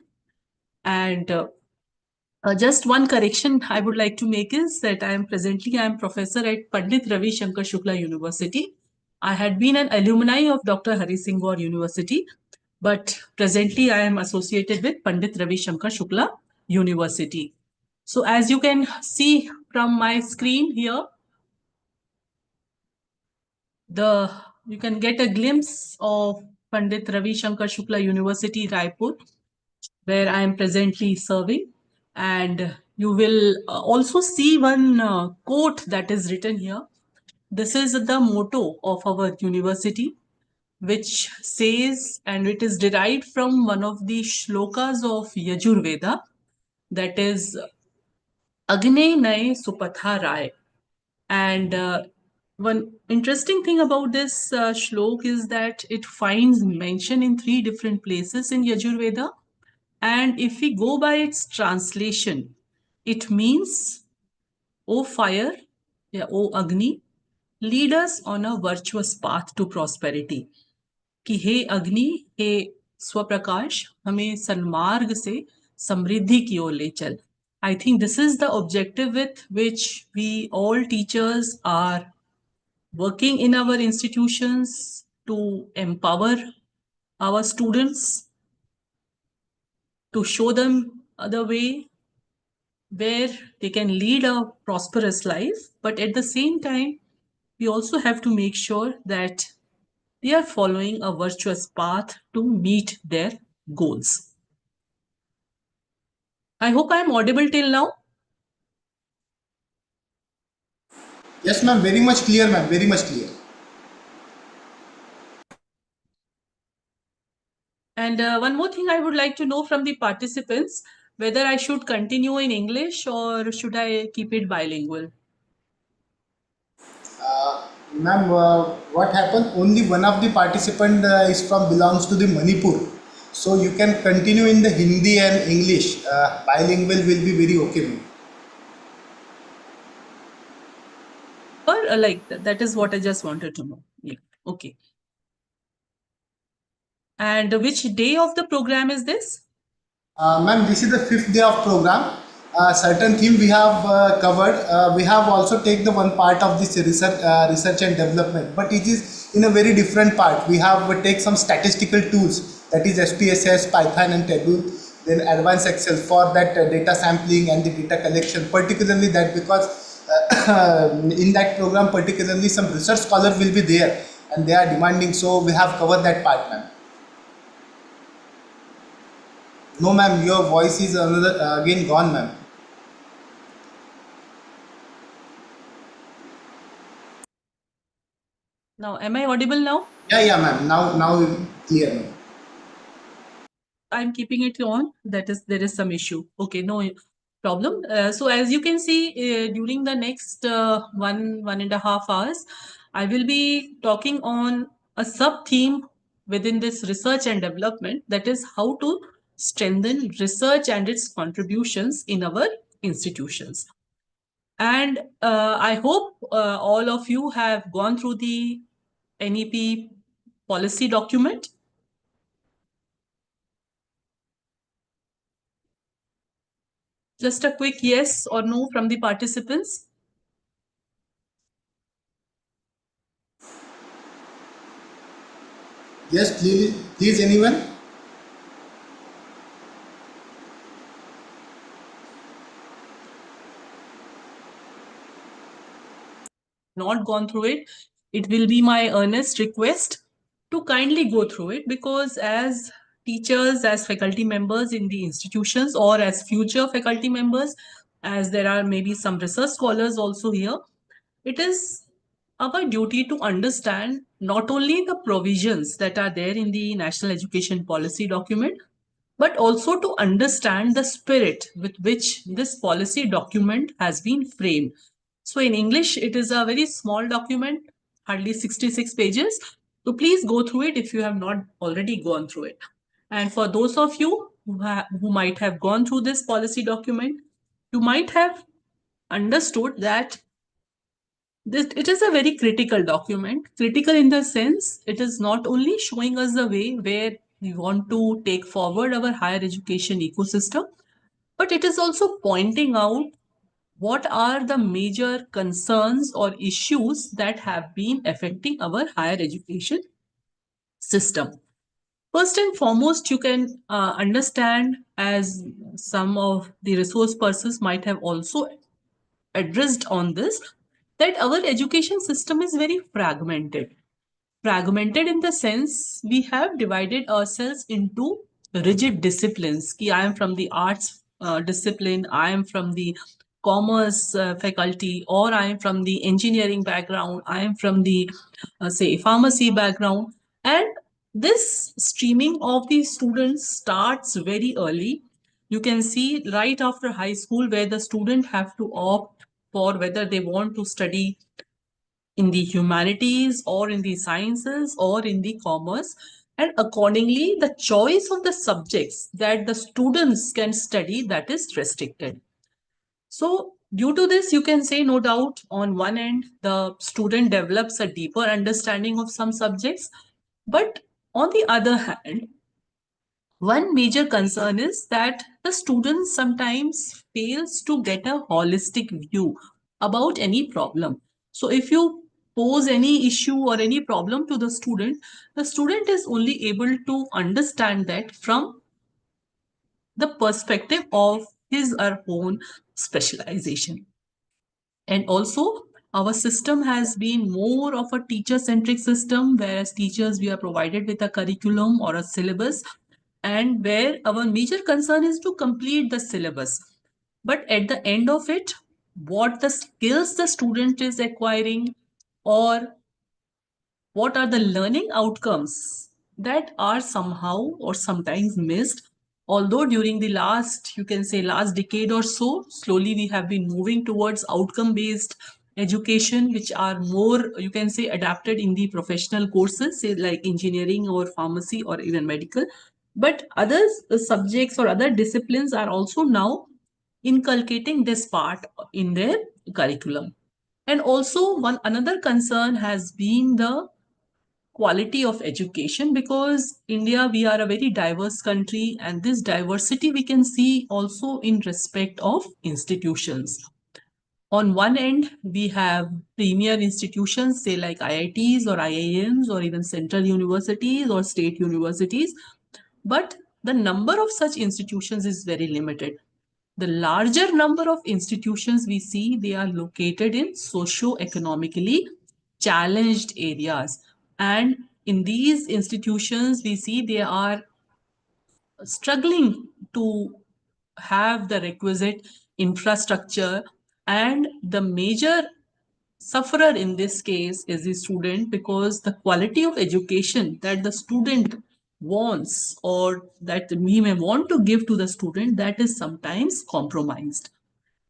And just one correction I would like to make is that I am professor at Pandit Ravi Shankar Shukla University. I had been an alumni of Dr. Hari Singh Gaur University, but presently I am associated with Pandit Ravi Shankar Shukla University. So as you can see from my screen here, you can get a glimpse of Pandit Ravi Shankar Shukla University, Raipur, where I am presently serving. And you will also see one quote that is written here. This is the motto of our university, which says, and it is derived from one of the shlokas of Yajurveda, that is Agne Naye Supatha Rai. And one interesting thing about this shlok is that it finds mention in 3 different places in Yajurveda. And if we go by its translation, it means, O fire, yeah, O Agni, lead us on a virtuous path to prosperity. कि हे अग्नि, हे स्वप्रकाश, हमें सन्मार्ग से समृद्धि की ओर ले चल. I think this is the objective with which we all teachers are working in our institutions to empower our students, to show them the way where they can lead a prosperous life. But at the same time, we also have to make sure that they are following a virtuous path to meet their goals. I hope I am audible till now. Yes, ma'am. Very much clear, ma'am. Very much clear. And one more thing I would like to know from the participants, whether I should continue in English or should I keep it bilingual? Ma'am, what happened? Only one of the participant is from belongs to the Manipur. So you can continue in the Hindi and English. Bilingual will be very okay, ma'am. Or like that is what I just wanted to know. Yeah. Okay. And which day of the program is this? Ma'am, this is the fifth day of program. Certain theme we have covered. We have also take the one part of this research and development, but it is in a very different part. We have take some statistical tools, that is SPSS, Python, and Tableau. Then advanced Excel for that data sampling and the data collection. Particularly that because in that program, particularly some research scholar will be there and they are demanding. So we have covered that part, ma'am. No, ma'am, your voice is another again gone, ma'am. Now, am I audible now? Yeah, ma'am. Now clear, ma'am. I'm keeping it on. That is, there is some issue. Okay, no problem. So as you can see, during the next 1.5 hours, I will be talking on a sub theme within this research and development. That is how to strengthen research and its contributions in our institutions. And I hope all of you have gone through the NEP policy document. Just a quick yes or no from the participants. Yes, please, anyone? Not gone through it, it will be my earnest request to kindly go through it, because as teachers, as faculty members in the institutions, or as future faculty members, as there are maybe some research scholars also here, it is our duty to understand not only the provisions that are there in the National Education Policy document, but also to understand the spirit with which this policy document has been framed. So, in English, it is a very small document, hardly 66 pages. So, please go through it if you have not already gone through it. And for those of you who might have gone through this policy document, you might have understood that it is a very critical document. Critical in the sense it is not only showing us the way where we want to take forward our higher education ecosystem, but it is also pointing out what are the major concerns or issues that have been affecting our higher education system. First and foremost, you can understand, as some of the resource persons might have also addressed on this, that our education system is very fragmented. Fragmented in the sense we have divided ourselves into rigid disciplines. Ki I am from the arts discipline, I am from the commerce faculty, or I am from the engineering background, I am from the say pharmacy background. And this streaming of the students starts very early. You can see right after high school, where the student have to opt for whether they want to study in the humanities or in the sciences or in the commerce, and accordingly the choice of the subjects that the students can study, that is restricted. So due to this, you can say, no doubt, on one end the student develops a deeper understanding of some subjects, but on the other hand, one major concern is that the student sometimes fails to get a holistic view about any problem. So, if you pose any issue or any problem to the student is only able to understand that from the perspective of his or her own specialization. And also, our system has been more of a teacher centric system, whereas teachers, we are provided with a curriculum or a syllabus, and where our major concern is to complete the syllabus. But at the end of it, what the skills the student is acquiring, or what are the learning outcomes, that are somehow or sometimes missed. Although during the last, you can say, last decade or so, slowly we have been moving towards outcome based education which are more, you can say, adapted in the professional courses, say like engineering or pharmacy or even medical. But other subjects or other disciplines are also now inculcating this part in their curriculum. And also, one another concern has been the quality of education, because India, we are a very diverse country, and this diversity we can see also in respect of institutions. On one end, we have premier institutions, say like IITs or IIMs or even central universities or state universities, but the number of such institutions is very limited. The larger number of institutions we see, they are located in socio-economically challenged areas. And in these institutions, we see they are struggling to have the requisite infrastructure. And the major sufferer in this case is the student, because the quality of education that the student wants or that we may want to give to the student, that is sometimes compromised.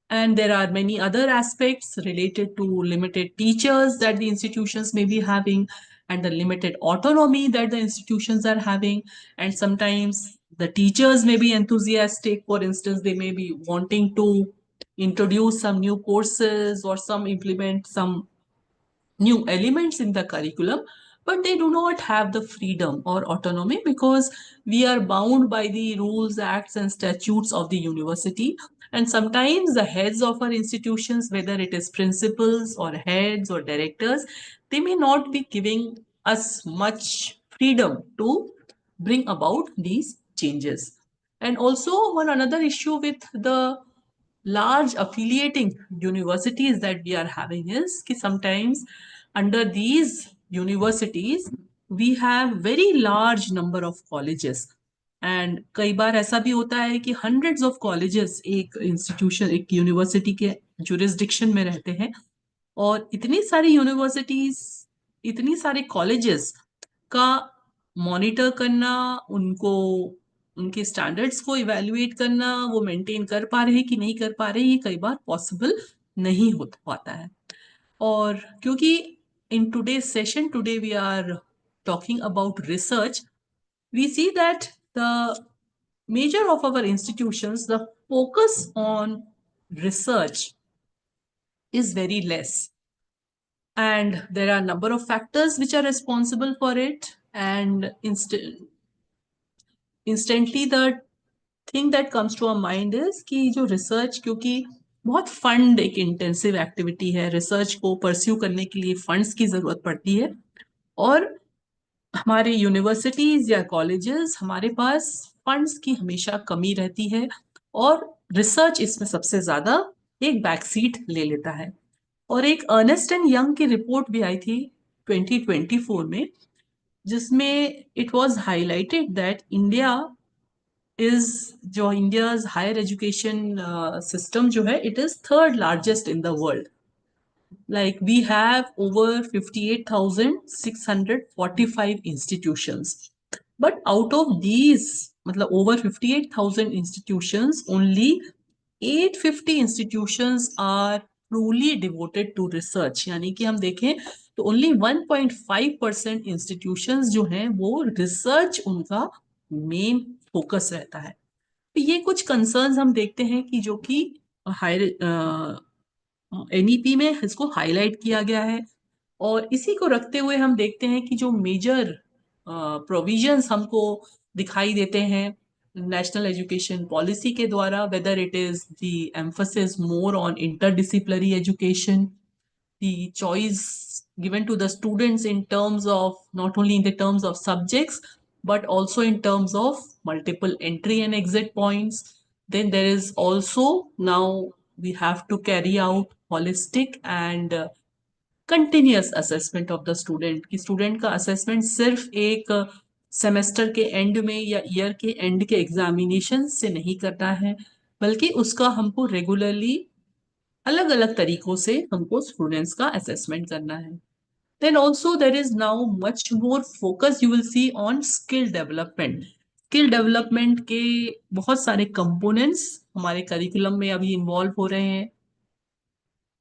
And there are many other aspects related to limited teachers that the institutions may be having, and the limited autonomy that the institutions are having. And sometimes the teachers may be enthusiastic. For instance, they may be wanting to introduce some new courses or some implement some new elements in the curriculum, but they do not have the freedom or autonomy, because we are bound by the rules, acts, and statutes of the university. And sometimes the heads of our institutions, whether it is principals or heads or directors, they may not be giving us much freedom to bring about these changes. And also, one another issue with the large affiliating universities that we are having is कि sometimes under these universities we have very large number of colleges. And कई बार ऐसा भी होता है कि hundreds of colleges एक institution, एक university के jurisdiction में रहते हैं, और इतनी सारी यूनिवर्सिटीज, इतनी सारे कॉलेजेस का मॉनिटर करना, उनको, उनके स्टैंडर्ड्स को इवेल्युएट करना, वो मेंटेन कर पा रहे कि नहीं कर पा रहे, ये कई बार पॉसिबल नहीं हो पाता है. और क्योंकि in today's session, today we are talking about research, we see that the major of our institutions, the focus on research is very less. And there are a number of factors which are responsible for it. And instantly the thing that comes to our mind is कि जो research, क्योंकि बहुत fund एक intensive activity है, research को pursue करने के लिए फंड्स की जरूरत पड़ती है, और हमारे यूनिवर्सिटीज या कॉलेजेस, हमारे पास फंड्स की हमेशा कमी रहती है, और रिसर्च इसमें सबसे ज्यादा एक बैकसीट ले लेता है. और एक अर्नेस्ट एंड यंग की रिपोर्ट भी आई थी 2024 में, जिसमें it was highlighted that India is, जो इंडियाज हायर एजुकेशन सिस्टम जो है, it is third largest in the world. Like we have over 58,645 institutions, but out of these, मतलब over 58,000 institutions, only 850 institutions are truly devoted to research. यानी कि हम देखें तो only 1.5% institutions जो हैं वो research उनका main focus रहता है. तो ये कुछ concerns हम देखते हैं कि जो कि higher NEP में इसको हाईलाइट किया गया है. और इसी को रखते हुए हम देखते हैं कि जो मेजर प्रोविजंस हमको दिखाई देते हैं नेशनल एजुकेशन पॉलिसी के द्वारा, whether it is the emphasis more on interdisciplinary education, the choice given to the students in terms of, not only in the terms of subjects, but also in terms of multiple entry and exit points. Then there is also, now we have to carry out holistic and continuous assessment of the student, कि student का assessment सिर्फ एक semester के and में या year के and के examination से नहीं करना है, बल्कि उसका हमको रेगुलरली अलग अलग तरीकों से हमको स्टूडेंट्स का असेसमेंट करना है. Then also there is now much more focus you will see on skill development. Skill development के बहुत सारे कंपोनेंट्स हमारे करिकुलम में अभी इन्वॉल्व हो रहे हैं.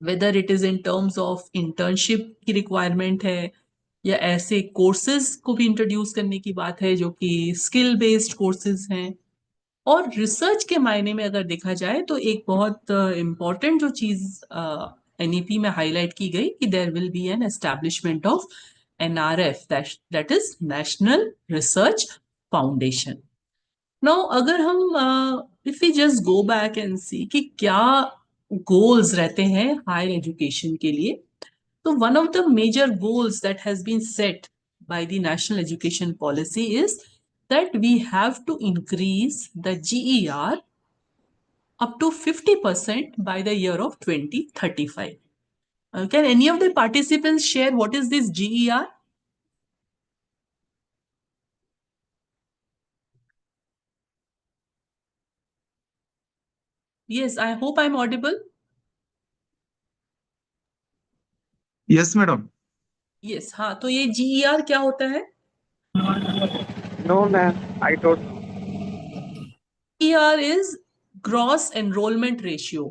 Whether it is in terms of internship की रिक्वायरमेंट है या ऐसे कोर्सेज को भी इंट्रोड्यूस करने की बात है जो कि स्किल बेस्ड कोर्सेज हैं। और रिसर्च के मायने में अगर देखा जाए तो एक बहुत इम्पॉर्टेंट जो चीज एनईपी में हाईलाइट की गई कि there will be an establishment of NRF, that is national research foundation. Now अगर हम if we just go back and see कि क्या गोल्स रहते हैं हायर एजुकेशन के लिए, so one of the major goals that has been set by the national education policy is that we have to increase the GER up to 50% by the year of 2035. Can any of the participants share what is this GER? Yes, I hope I'm audible. Yes, madam. Yes, हाँ, तो ये GER क्या होता है? No, ma'am. I don't. GER is gross enrollment ratio.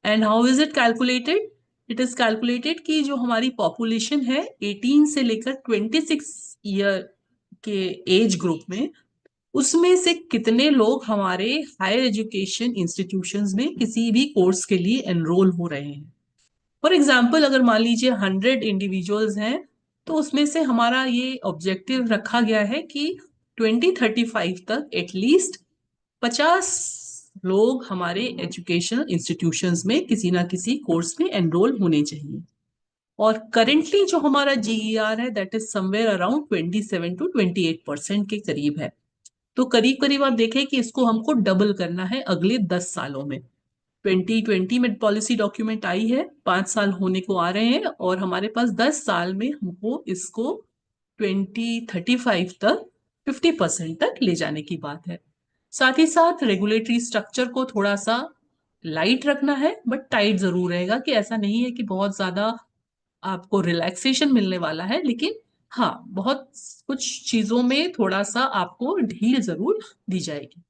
And how is it calculated? It is calculated कि जो हमारी population है 18 से लेकर 26 ईयर के एज ग्रुप में, उसमें से कितने लोग हमारे हायर एजुकेशन इंस्टीट्यूशंस में किसी भी कोर्स के लिए एनरोल हो रहे हैं। फॉर एग्जाम्पल अगर मान लीजिए 100 इंडिविजुअल्स हैं तो उसमें से हमारा ये ऑब्जेक्टिव रखा गया है कि 2035 तक एटलीस्ट 50 लोग हमारे एजुकेशनल इंस्टीट्यूशंस में किसी ना किसी कोर्स में एनरोल होने चाहिए। और करेंटली जो हमारा जीईआर है that is somewhere around 27 to 28% के करीब है। तो करीब करीब आप देखें कि इसको हमको डबल करना है अगले 10 सालों में। 2020 में पॉलिसी डॉक्यूमेंट आई है, 5 साल होने को आ रहे हैं और हमारे पास 10 साल में हमको इसको 2035 तक 50% तक ले जाने की बात है। साथ ही साथ रेगुलेटरी स्ट्रक्चर को थोड़ा सा लाइट रखना है, बट टाइट जरूर रहेगा कि ऐसा नहीं है कि बहुत ज्यादा आपको रिलैक्सेशन मिलने वाला है, लेकिन हाँ बहुत कुछ चीजों में थोड़ा सा आपको ढील जरूर दी जाएगी।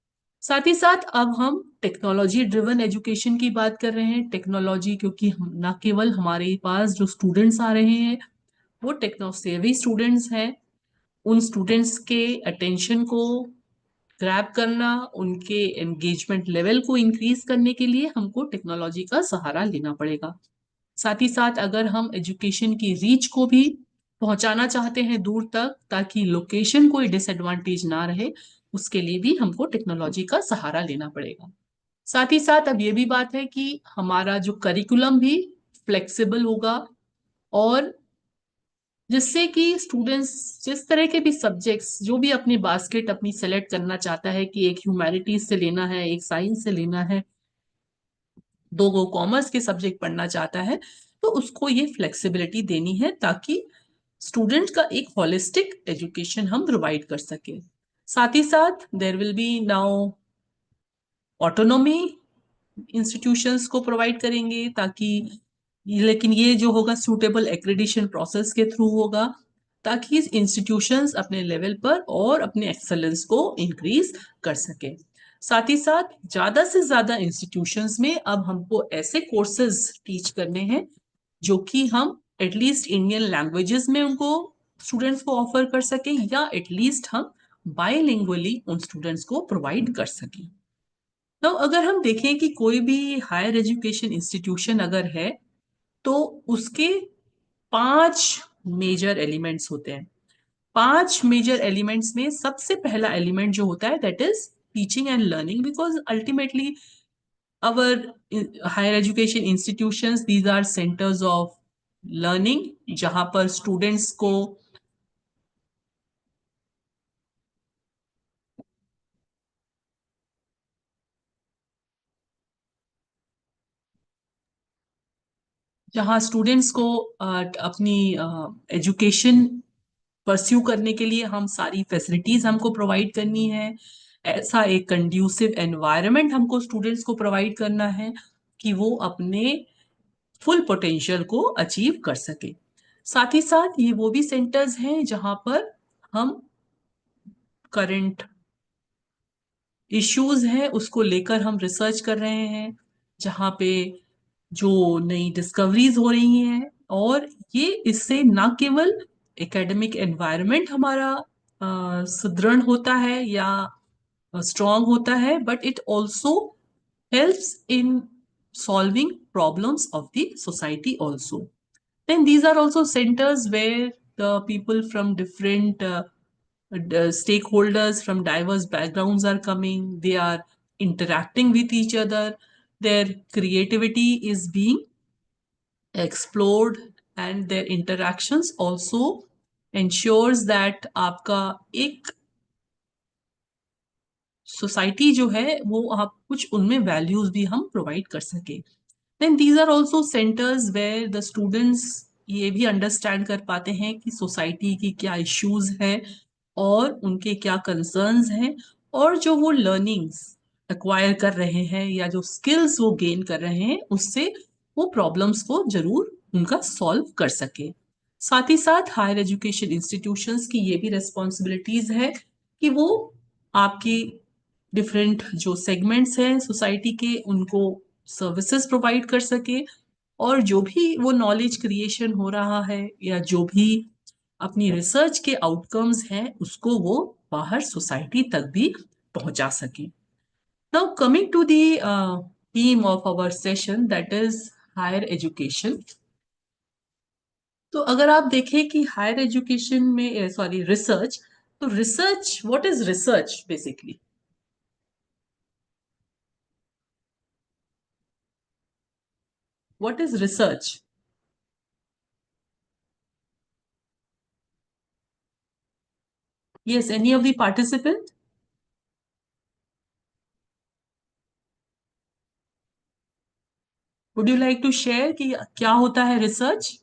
साथ ही साथ अब हम टेक्नोलॉजी ड्रिवन एजुकेशन की बात कर रहे हैं। टेक्नोलॉजी क्योंकि हम ना केवल हमारे पास जो स्टूडेंट्स आ रहे हैं वो टेक्नो सेवी स्टूडेंट्स हैं, उन स्टूडेंट्स के अटेंशन को ग्रैब करना, उनके एंगेजमेंट लेवल को इंक्रीज करने के लिए हमको टेक्नोलॉजी का सहारा लेना पड़ेगा। साथ ही साथ अगर हम एजुकेशन की रीच को भी पहुंचाना चाहते हैं दूर तक ताकि लोकेशन कोई डिसएडवांटेज ना रहे, उसके लिए भी हमको टेक्नोलॉजी का सहारा लेना पड़ेगा। साथ ही साथ अब ये भी बात है कि हमारा जो करिकुलम भी फ्लेक्सिबल होगा और जिससे कि स्टूडेंट्स जिस तरह के भी सब्जेक्ट्स जो भी अपनी बास्केट अपनी सेलेक्ट करना चाहता है कि एक ह्यूमैनिटीज से लेना है, एक साइंस से लेना है, दो गो कॉमर्स के सब्जेक्ट पढ़ना चाहता है, तो उसको ये फ्लेक्सिबिलिटी देनी है ताकि स्टूडेंट का एक होलिस्टिक एजुकेशन हम प्रोवाइड कर सके। साथ ही साथ there will be now autonomy institutions को प्रोवाइड करेंगे ताकि, लेकिन ये जो होगा सूटेबल एक्रेडिशन प्रोसेस के थ्रू होगा ताकि इंस्टीट्यूशंस अपने लेवल पर और अपने एक्सेलेंस को इंक्रीज कर सके। साथ ही साथ ज्यादा से ज्यादा इंस्टीट्यूशंस में अब हमको ऐसे कोर्सेज टीच करने हैं जो कि हम एटलीस्ट इंडियन लैंग्वेजेस में उनको स्टूडेंट्स को ऑफर कर सके या एटलीस्ट हम बायलिंगुअली उन स्टूडेंट्स को प्रोवाइड कर सकें। तो अगर हम देखें कि कोई भी हायर एजुकेशन इंस्टीट्यूशन अगर है तो उसके 5 मेजर एलिमेंट्स होते हैं। 5 मेजर एलिमेंट्स में सबसे पहला एलिमेंट जो होता है that is teaching and learning, because ultimately our higher education institutions these are centres of learning जहां पर स्टूडेंट्स को अपनी एजुकेशन परस्यू करने के लिए हम सारी फैसिलिटीज हमको प्रोवाइड करनी है। ऐसा एक कंड्यूसिव एनवायरनमेंट हमको स्टूडेंट्स को प्रोवाइड करना है कि वो अपने फुल पोटेंशियल को अचीव कर सके। साथ ही साथ ये वो भी सेंटर्स हैं जहां पर हम करंट इश्यूज हैं उसको लेकर हम रिसर्च कर रहे हैं, जहाँ पे जो नई डिस्कवरीज हो रही हैं, और ये इससे ना केवल एकेडमिक एनवायरनमेंट हमारा सुदृढ़ होता है या स्ट्रांग होता है, but it also helps in solving problems of the society also. Then these are also centers where the people from different stakeholders from diverse backgrounds are coming. They are interacting with each other. Their creativity is being explored, and their interactions also ensures that आपका एक society जो है वो आप कुछ उनमें values भी हम प्रोवाइड कर सके. Then these are also centres where the students ये भी अंडरस्टैंड कर पाते हैं कि सोसाइटी की क्या इश्यूज है और उनके क्या कंसर्न्स हैं, और जो वो लर्निंग्स एक्वायर कर रहे हैं या जो स्किल्स वो गेन कर रहे हैं उससे वो प्रॉब्लम्स को जरूर उनका सॉल्व कर सके. साथ ही साथ हायर एजुकेशन इंस्टीट्यूशंस की ये भी रेस्पॉन्सिबिलिटीज है कि वो आपकी डिफरेंट जो सेगमेंट्स हैं सोसाइटी के उनको सर्विसेज प्रोवाइड कर सके, और जो भी वो नॉलेज क्रिएशन हो रहा है या जो भी अपनी रिसर्च के आउटकम्स हैं उसको वो बाहर सोसाइटी तक भी पहुंचा सके. Now coming to the theme of our session, that is higher education. तो अगर आप देखें कि हायर एजुकेशन में सॉरी रिसर्च, तो research, what is research basically? What is research? Yes, any of the participant? Would you like to share कि क्या होता है research?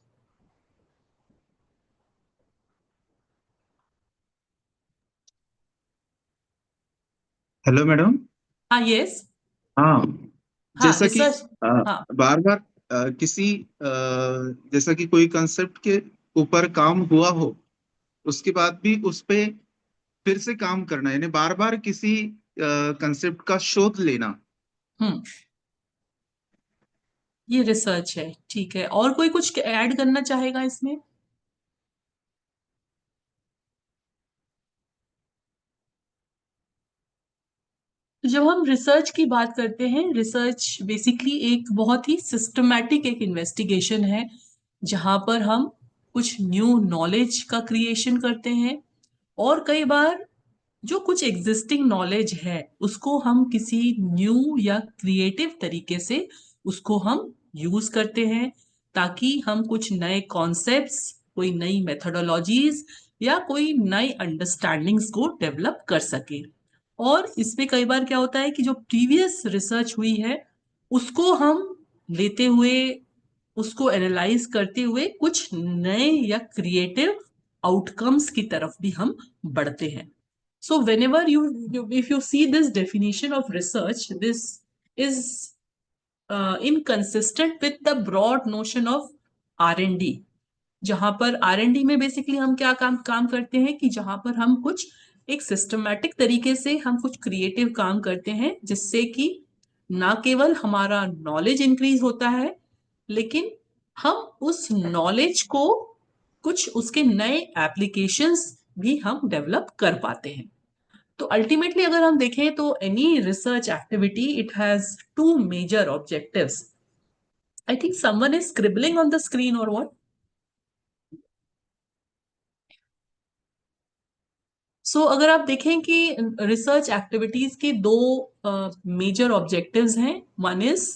Hello madam. हाँ, yes. हाँ, हाँ, जैसा कि research. हाँ. बार बार किसी जैसा कि कोई कंसेप्ट के ऊपर काम हुआ हो, उसके बाद भी उस पे फिर से काम करना, यानी बार बार किसी कंसेप्ट का शोध लेना। हम्म, ये रिसर्च है. ठीक है, और कोई कुछ ऐड करना चाहेगा इसमें? तो जब हम रिसर्च की बात करते हैं, रिसर्च बेसिकली एक बहुत ही सिस्टमैटिक एक इन्वेस्टिगेशन है जहां पर हम कुछ न्यू नॉलेज का क्रिएशन करते हैं, और कई बार जो कुछ एग्जिस्टिंग नॉलेज है उसको हम किसी न्यू या क्रिएटिव तरीके से उसको हम यूज करते हैं, ताकि हम कुछ नए कॉन्सेप्ट्स, कोई नई मेथोडोलॉजीज या कोई नई अंडरस्टैंडिंग्स को डेवलप कर सके. और इसमें कई बार क्या होता है कि जो प्रीवियस रिसर्च हुई है उसको हम लेते हुए, उसको एनालाइज करते हुए कुछ नए या क्रिएटिव आउटकम्स की तरफ भी हम बढ़ते हैं. So whenever if you see this definition of research, this is inconsistent with the broad notion of R&D, जहां पर R&D में बेसिकली हम क्या काम काम करते हैं कि जहां पर हम कुछ एक सिस्टमैटिक तरीके से हम कुछ क्रिएटिव काम करते हैं जिससे कि ना केवल हमारा नॉलेज इंक्रीज होता है, लेकिन हम उस नॉलेज को कुछ उसके नए एप्लीकेशंस भी हम डेवलप कर पाते हैं. तो अल्टीमेटली अगर हम देखें तो any research activity it has two major objectives. I think someone is scribbling on the screen और व्हाट. सो अगर आप देखें कि रिसर्च एक्टिविटीज के दो मेजर ऑब्जेक्टिव्स हैं, one is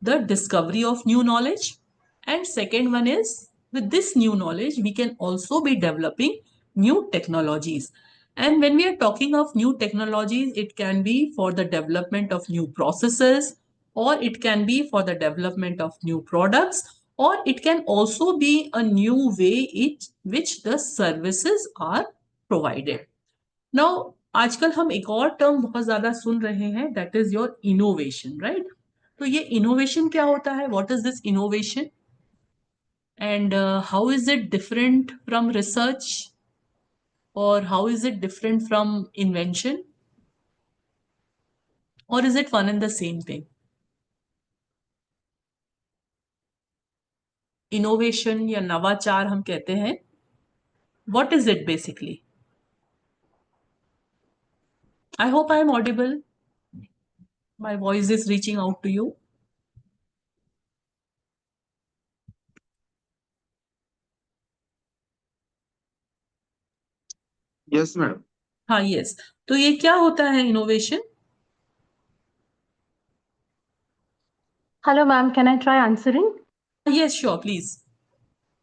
the discovery of new knowledge, and second one is with this new knowledge we can also be developing new technologies. And when we are talking of new technologies, it can be for the development of new processes, or it can be for the development of new products, or it can also be a new way in which the services are provided. Now आजकल हम एक और term बहुत ज्यादा सुन रहे हैं, that is your innovation, right? तो ये इनोवेशन क्या होता है? What is this innovation, and how is it different from research, और how is it different from invention, और is it one and the same thing? Innovation या नवाचार हम कहते हैं, what is it basically? I hope I am audible. My voice is reaching out to you. Yes madam. हाँ, yes. तो ये क्या होता है innovation? Hello, ma'am. Can I try answering? Yes, sure, please.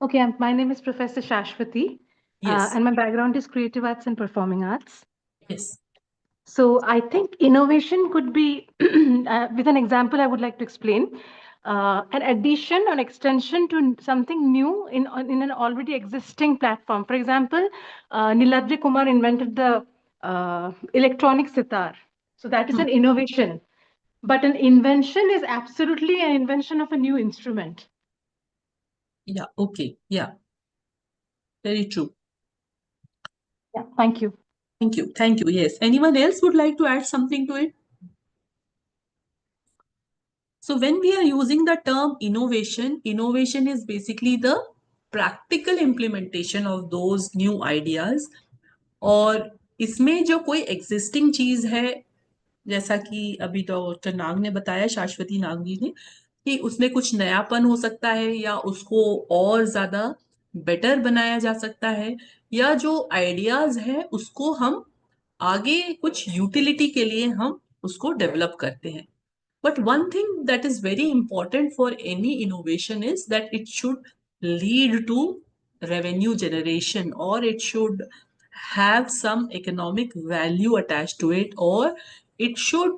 Okay, my name is Professor Shashwati, Yes. and my background is creative arts and performing arts. Yes. So I think innovation could be, with an example, I would like to explain, an addition or extension to something new in an already existing platform. For example, Niladri Kumar invented the electronic sitar. So that is an innovation. But an invention is absolutely an invention of a new instrument. Yeah, okay. Yeah. Very true. Yeah, thank you. Thank you. Thank you. Yes. Anyone else would like to add something to it? So when we are using the term innovation, innovation is basically the practical implementation of those new ideas. और इसमें जो कोई existing चीज है, जैसा कि अभी doctor नाग ने बताया, शाश्वती नाग जी ने, कि उसमें कुछ नयापन हो सकता है या उसको और ज्यादा बेटर बनाया जा सकता है, या जो आइडियाज है उसको हम आगे कुछ यूटिलिटी के लिए हम उसको डेवलप करते हैं. But one thing that is very important for any innovation is that it should lead to revenue generation, or it should have some economic value attached to it, or it should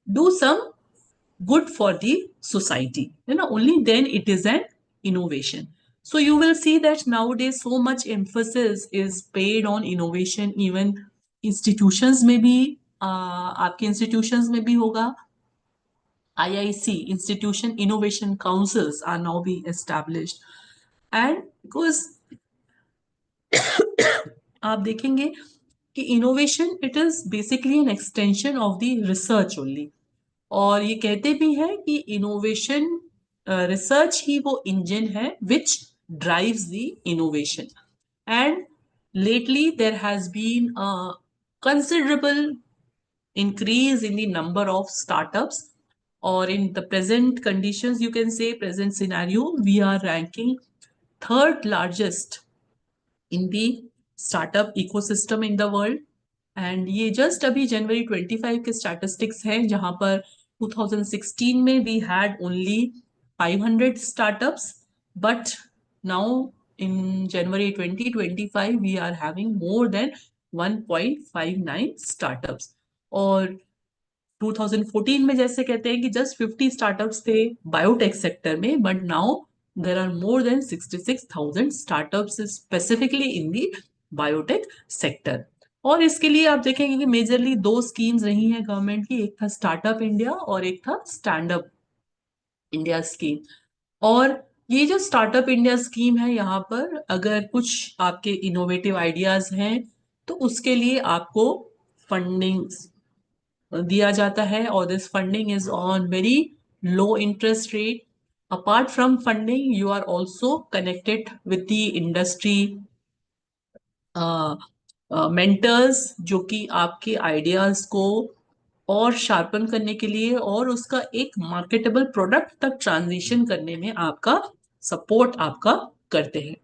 do some good for the society. Only then it is an innovation. So you will see that nowadays so much emphasis is paid on innovation. Even institutions में भी, आपके institutions में भी होगा, IIC, Institution Innovation Councils are now being established. And because आप देखेंगे कि innovation, it is basically an extension of the research only. और ये कहते भी हैं कि innovation research ही वो engine है which drives the innovation. And lately there has been a considerable increase in the number of startups, or in the present conditions, you can say present scenario, we are ranking third largest in the startup ecosystem in the world. And ये just अभी January 25 के statistics हैं, जहां पर 2016 में we had only 500 startups, but now in January 2025 we are having more than 1.59 startups. और 2014 में जैसे कहते हैं कि जस्ट 50 स्टार्टअप्स थे बायोटेक सेक्टर में, but now there are more than 66,000 startups specifically in the biotech sector. और इसके लिए आप देखेंगे कि मेजरली दो स्कीम्स रही हैं गवर्नमेंट की, एक था स्टार्टअप इंडिया और एक था स्टैंड अप इंडिया स्कीम. और ये जो स्टार्टअप इंडिया स्कीम है, यहाँ पर अगर कुछ आपके इनोवेटिव आइडियाज हैं तो उसके लिए आपको फंडिंग दिया जाता है, और this funding is on very low interest rate. Apart from funding, you are also connected with the industry mentors, जो कि आपके आइडियाज को और शार्पन करने के लिए और उसका एक मार्केटेबल प्रोडक्ट तक ट्रांजिशन करने में आपका सपोर्ट आपका करते हैं.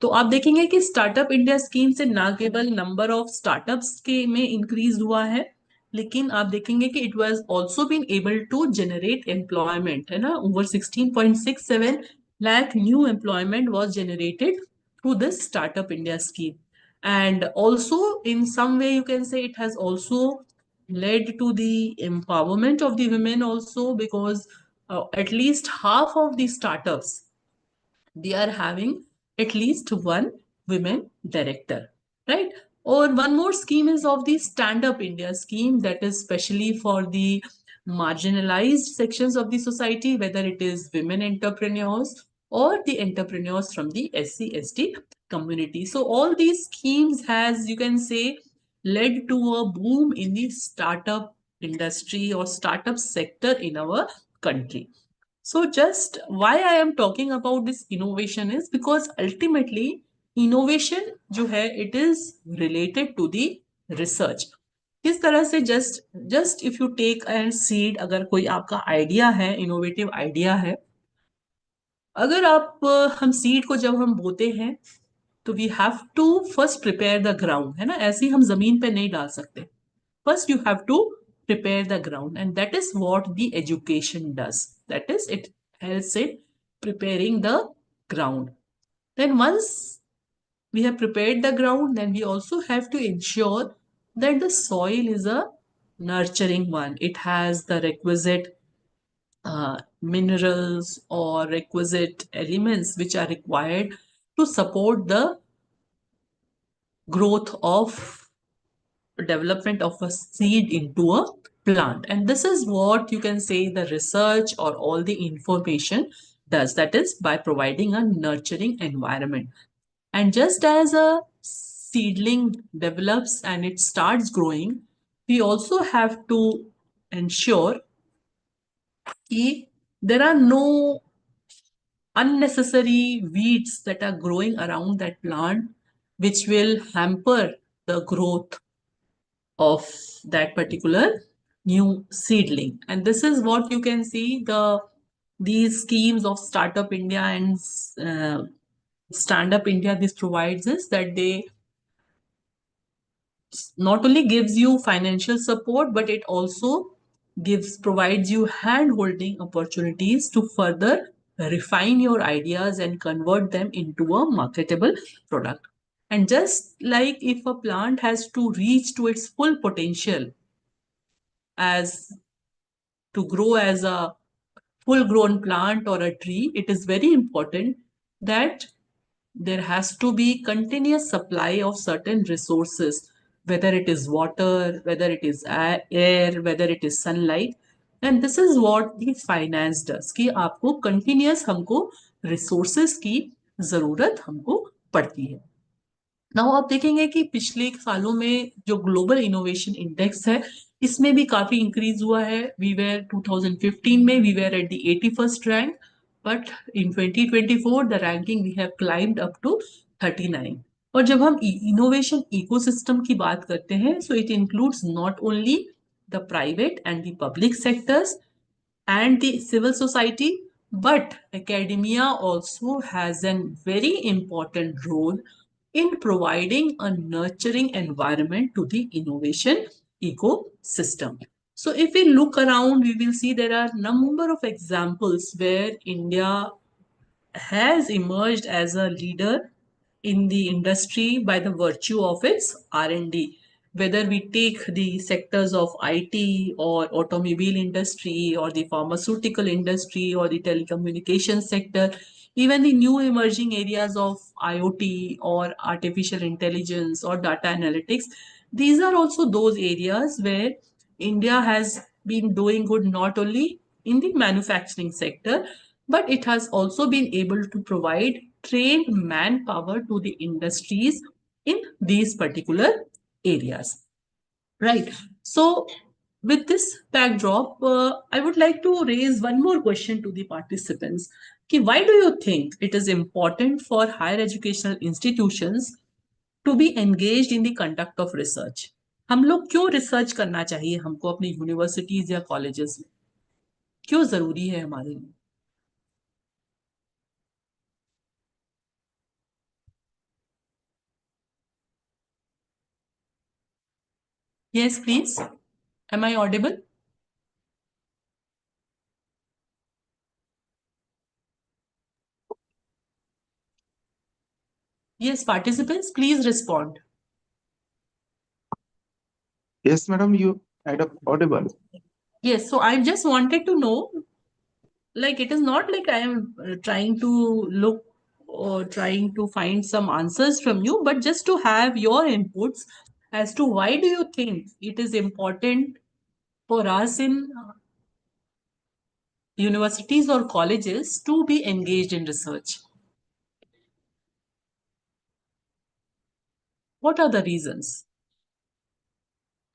तो आप देखेंगे कि स्टार्टअप इंडिया स्कीम से ना केवल नंबर ऑफ स्टार्टअप्स के में इंक्रीज हुआ है, लेकिन आप देखेंगे कि it was also been able to generate employment, है ना. Over 16.67 lakh new employment was generated through this startup India scheme. And also in some way you can say it has also led to the empowerment of the women also, because at least half of the startups, they are having at least one women director, right? Or one more scheme is of the stand up India scheme, that is specially for the marginalized sections of the society, whether it is women entrepreneurs or the entrepreneurs from the SC/ST community. So all these schemes has, you can say, led to a boom in the startup industry or startup sector in our country. So just why I am talking about this innovation is because ultimately innovation जो है it is related to the research. किस तरह से just if you take a seed, अगर कोई आपका idea है, innovative idea है, अगर आप हम सीड को जब हम बोते हैं तो we have to first prepare the ground, है ना, ऐसे ही हम जमीन पे नहीं डाल सकते. First you have to prepare the ground, and that is what the education does. That is, it helps in preparing the ground. Then once we have prepared the ground, then we also have to ensure that the soil is a nurturing one. It has the requisite minerals or requisite elements which are required to support the growth of development of a seed into a plant. And this is what you can say the research or all the information does, that is by providing a nurturing environment. And just as a seedling develops and it starts growing, we also have to ensure that there are no unnecessary weeds that are growing around that plant which will hamper the growth of that particular new seedling. And this is what you can see these schemes of Startup India and Stand Up India, this provides is that they not only gives you financial support, but it also provides you hand holding opportunities to further refine your ideas and convert them into a marketable product. And just like if a plant has to reach to its full potential as to grow as a full grown plant or a tree, it is very important that there has to be continuous supply of certain resources, whether it is water, whether it is air, whether it is sunlight. And this is what the finance does कि आपको continuous हमको resources की जरूरत हमको पड़ती है. Now आप देखेंगे कि पिछले सालों में जो ग्लोबल इनोवेशन इंडेक्स है इसमें भी काफी इंक्रीज हुआ है. वी वेर 2015 में we were at the 81st rank, but in 2024 the ranking we have climbed up to 39. और जब हम इनोवेशन इकोसिस्टम की बात करते हैं, so it includes not only the private and the public sectors and the civil society, but academia also has a very important role in providing a nurturing environment to the innovation ecosystem. So if we look around, we will see there are a number of examples where India has emerged as a leader in the industry by the virtue of its R&D. Whether we take the sectors of IT or automobile industry or the pharmaceutical industry or the telecommunication sector, even the new emerging areas of IoT or artificial intelligence or data analytics, these are also those areas where India has been doing good not only in the manufacturing sector, but it has also been able to provide trained manpower to the industries in these particular areas. Right. So, with this backdrop, I would like to raise one more question to the participants. Why do you think it is important for higher educational institutions to be engaged in the conduct of research? हम लोग क्यों research करना चाहिए हमको अपनी universities या colleges में? क्यों जरूरी है हमारे लिए? Yes, please. Am I audible? Yes, participants, please respond. Yes, madam, you are audible. Yes, so I just wanted to know, like, it is not like I am trying to look or trying to find some answers from you, but just to have your inputs as to why do you think it is important for us in universities or colleges to be engaged in research? What are the reasons?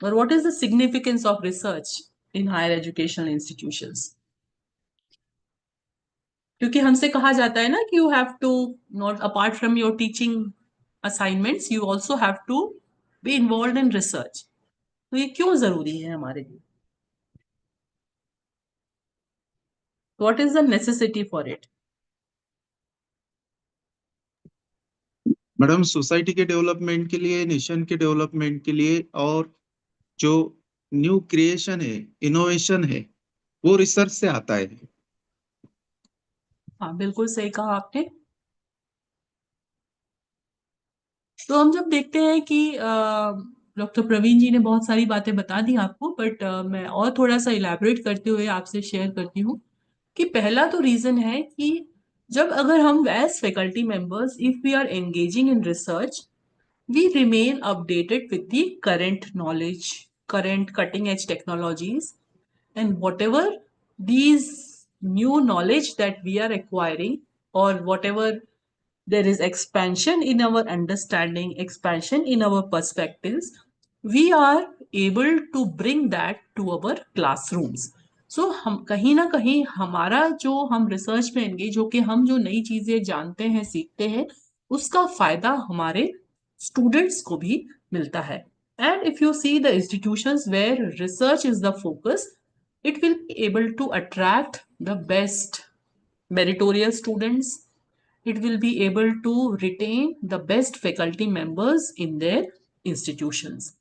Or what is the significance of research in higher educational institutions? क्योंकि हमसे कहा जाता है ना कि you have to not apart from your teaching assignments you also have to be involve in research. तो ये क्यों जरूरी है हमारे लिए? What is the necessity for it? Madam, society के डेवलपमेंट के लिए, नेशन के डेवलपमेंट के लिए, और जो न्यू क्रिएशन है, इनोवेशन है, वो रिसर्च से आता है। हाँ, बिल्कुल सही कहा आपने। तो हम जब देखते हैं कि डॉक्टर प्रवीण जी ने बहुत सारी बातें बता दी आपको, बट मैं और थोड़ा सा इलैबोरेट करते हुए आपसे शेयर करती हूँ कि पहला तो रीजन है कि जब अगर हम as faculty members if we are engaging in research we remain updated with the current knowledge, current cutting edge technologies, and whatever these new knowledge that we are acquiring, or whatever there is expansion in our understanding, expansion in our perspectives, we are able to bring that to our classrooms. So हम कहीं ना कहीं हमारा जो हम research में engage होके हम जो नई चीजें जानते हैं, सीखते हैं, उसका फायदा हमारे स्टूडेंट्स को भी मिलता है. And if you see the institutions where research is the focus, it will be able to attract the best meritorious students. It will be able to retain the best faculty members in their institutions.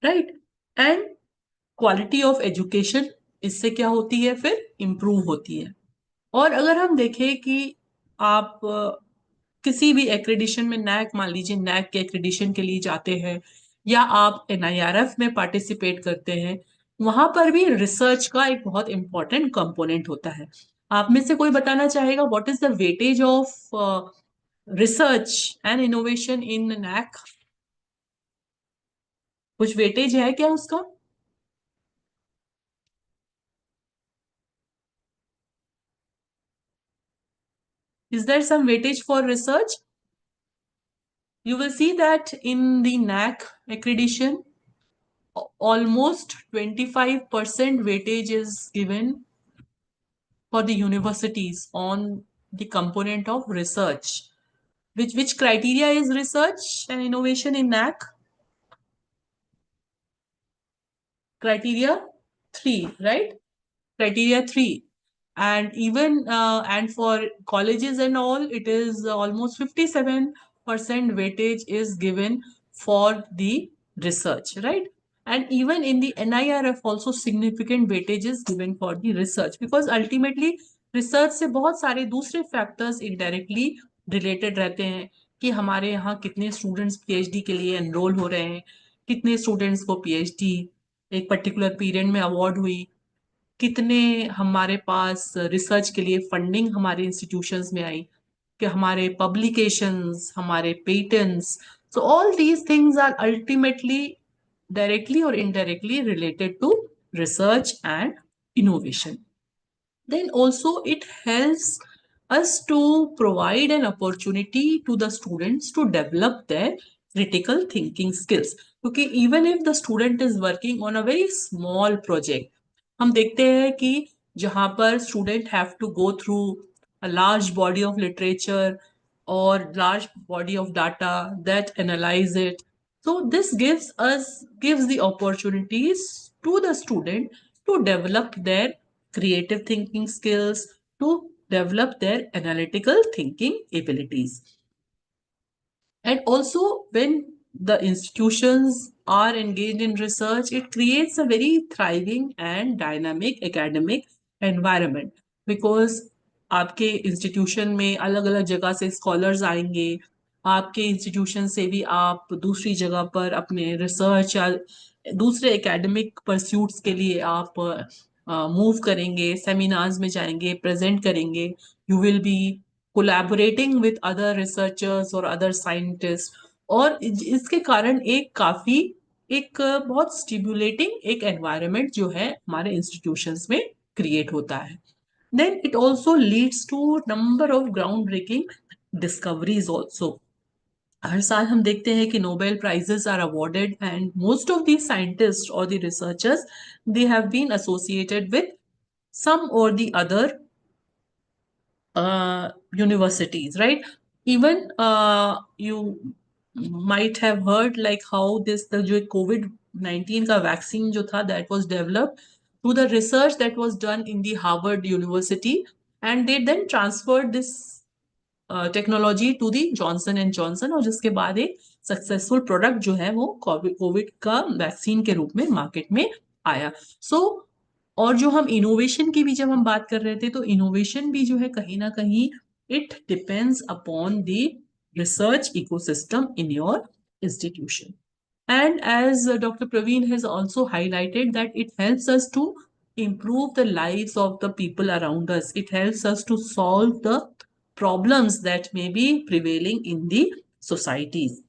Right? And quality of education इससे क्या होती है, फिर improve होती है. और अगर हम देखें कि आप किसी भी एक्रेडिशन में, नैक मान लीजिए, नैक के एक्रेडिशन के लिए जाते हैं या आप एनआईआरएफ में पार्टिसिपेट करते हैं, वहां पर भी रिसर्च का एक बहुत इंपॉर्टेंट कंपोनेंट होता है. आप में से कोई बताना चाहेगा what is the weightage of research and innovation in NAAC? कुछ वेटेज है क्या उसका? Is there some weightage for research? You will see that in the NAC accreditation, almost 25% weightage is given for the universities on the component of research. Which criteria is research and innovation in NAC? Criteria 3, right? Criteria 3. And even and for colleges and all, it is almost 57% weightage is given for the research, right? And even in the NIRF also significant weightage is given for the research, because ultimately research से बहुत सारे दूसरे factors indirectly related रहते हैं कि हमारे यहाँ कितने students PhD के लिए enroll हो रहे हैं, कितने students को PhD एक particular period में award हुई, कितने हमारे पास रिसर्च के लिए फंडिंग हमारे इंस्टीट्यूशंस में आई, कि हमारे पब्लिकेशंस, हमारे patents. So all these things are ultimately directly और indirectly related to research and innovation. Then also it helps us to provide an opportunity to the students to develop their critical thinking skills. क्योंकि even if the student is working on a very small project, हम देखते हैं कि जहाँ पर student have to go through a large body of literature और large body of data that analyse it, so this gives the opportunities to the student to develop their creative thinking skills, to develop their analytical thinking abilities. And also, when the institutions are engaged in research, it creates a very thriving and dynamic academic environment, because आपके institution में अलग अलग जगह से scholars आएंगे, आपके institution से भी आप दूसरी जगह पर अपने रिसर्च या दूसरे एकेडमिक परस्यूट्स के लिए आप मूव करेंगे, सेमिनार्स में जाएंगे, प्रेजेंट करेंगे. You will be collaborating with other researchers or other scientists, और इसके कारण एक बहुत स्टिमुलेटिंग एक एनवायरनमेंट जो है हमारे इंस्टीट्यूशंस में क्रिएट होता है. Then it also leads to number of ground breaking discoveries also. हर साल हम देखते हैं कि Nobel prizes are awarded, and most of the scientist और the researchers, they have been associated with some or the other universities, right? Even you might have heard like how this the जो COVID-19 का vaccine जो था that was developed through the research that was done in the Harvard University, and they then transferred this technology to the Johnson and Johnson, और जिसके बाद एक successful product जो है वो कोविड का वैक्सीन के रूप में मार्केट में आया। सो और जो हम इनोवेशन की भी जब हम बात कर रहे थे, तो इनोवेशन भी जो है कहीं ना कहीं it depends upon the research ecosystem in your institution. And as Dr. Praveen has also highlighted, that it helps us to improve the lives of the people around us. It helps us to solve the problems that may be prevailing in the societies.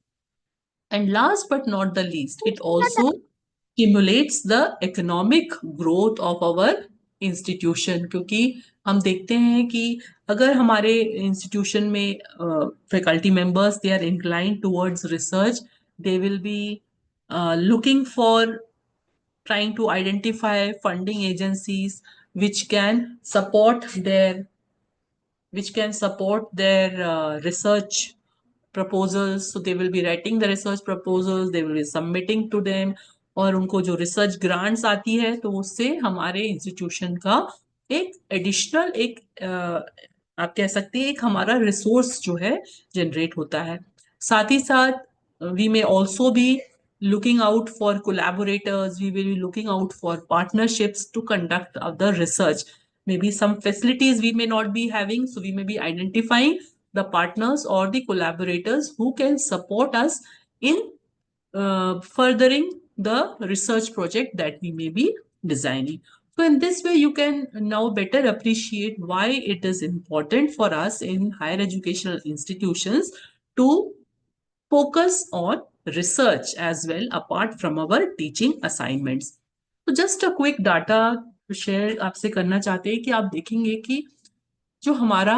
And last but not the least, it also stimulates the economic growth of our institution. क्योंकि हम देखते हैं कि अगर हमारे institution में faculty members they are inclined towards research, they will be looking for trying to identify funding agencies which can support their research proposals. So they will be writing the research proposals, they will be submitting to them, और उनको जो research grants आती है तो उससे हमारे institution का एक एडिशनल एक आप कह सकते हैं एक हमारा रिसोर्स जो है जनरेट होता है। साथ ही साथ we may also be looking out for collaborators, we will be looking out for partnerships to conduct the research. Maybe some facilities we may not be having, so we may be identifying the partners or the collaborators who can support us in furthering the research project that we may be designing. So in this way, you can now better appreciate why it is important for us in higher educational institutions to focus on research as well apart from our teaching assignments. So just a quick data share आपसे करना चाहते हैं कि आप देखेंगे कि जो हमारा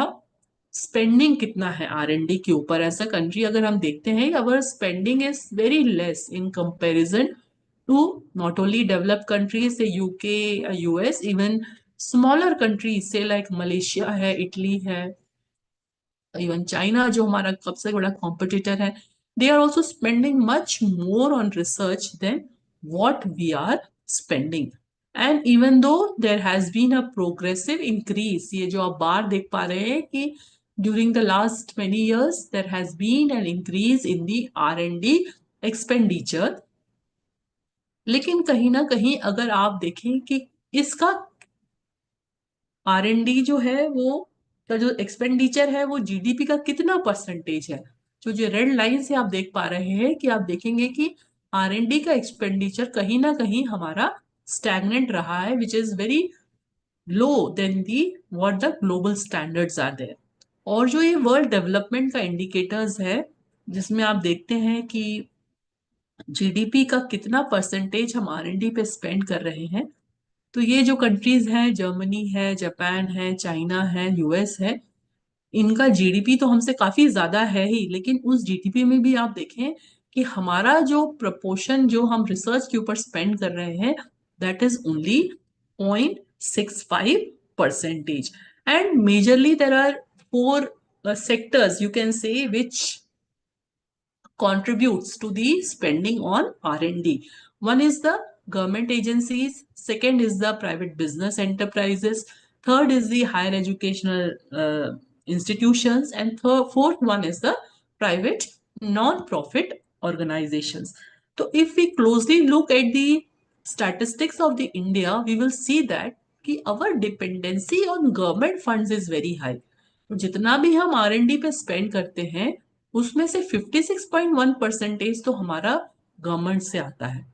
स्पेंडिंग कितना है R&D के ऊपर एज अ कंट्री, अगर हम देखते हैं our spending is very less in comparison to not only developed countries से UK, US, even smaller countries से लाइक मलेशिया है, इटली है, इवन चाइना जो हमारा सबसे बड़ा कॉम्पिटिटर है, they are also spending much more on research than what we are spending. And even though there has been a progressive increase, ये जो आप बार देख पा रहे हैं कि during the last many years there has been an increase in the R&D expenditure, लेकिन कहीं ना कहीं अगर आप देखें कि इसका R&D जो है वो का जो एक्सपेंडिचर है वो जीडीपी का कितना परसेंटेज है, जो रेड लाइन से आप देख पा रहे हैं कि आप देखेंगे कि R&D का एक्सपेंडिचर कहीं ना कहीं हमारा स्टैग्नेंट रहा है, which is very low then the what the global standards are there. और जो ये वर्ल्ड डेवलपमेंट का इंडिकेटर्स है जिसमें आप देखते हैं कि जीडीपी का कितना परसेंटेज हम R&D पे स्पेंड कर रहे हैं, तो ये जो कंट्रीज हैं, जर्मनी है, जापान है, चाइना है, यूएस है, इनका जीडीपी तो हमसे काफी ज्यादा है ही, लेकिन उस जीडीपी में भी आप देखें कि हमारा जो प्रपोर्शन जो हम रिसर्च के ऊपर स्पेंड कर रहे हैं that is only 0.65%. And majorly there are 4 sectors you can say which contributes to the spending on R&D. One is the government agencies, second is the private business enterprises, third is the higher educational institutions, and fourth one is the private non-profit organizations. So if we closely look at the statistics of the India, we will see that कि our dependency on government funds is very high. तो जितना भी हम R&D पे spend करते हैं उसमें से 56.1% तो हमारा गवर्नमेंट से आता है,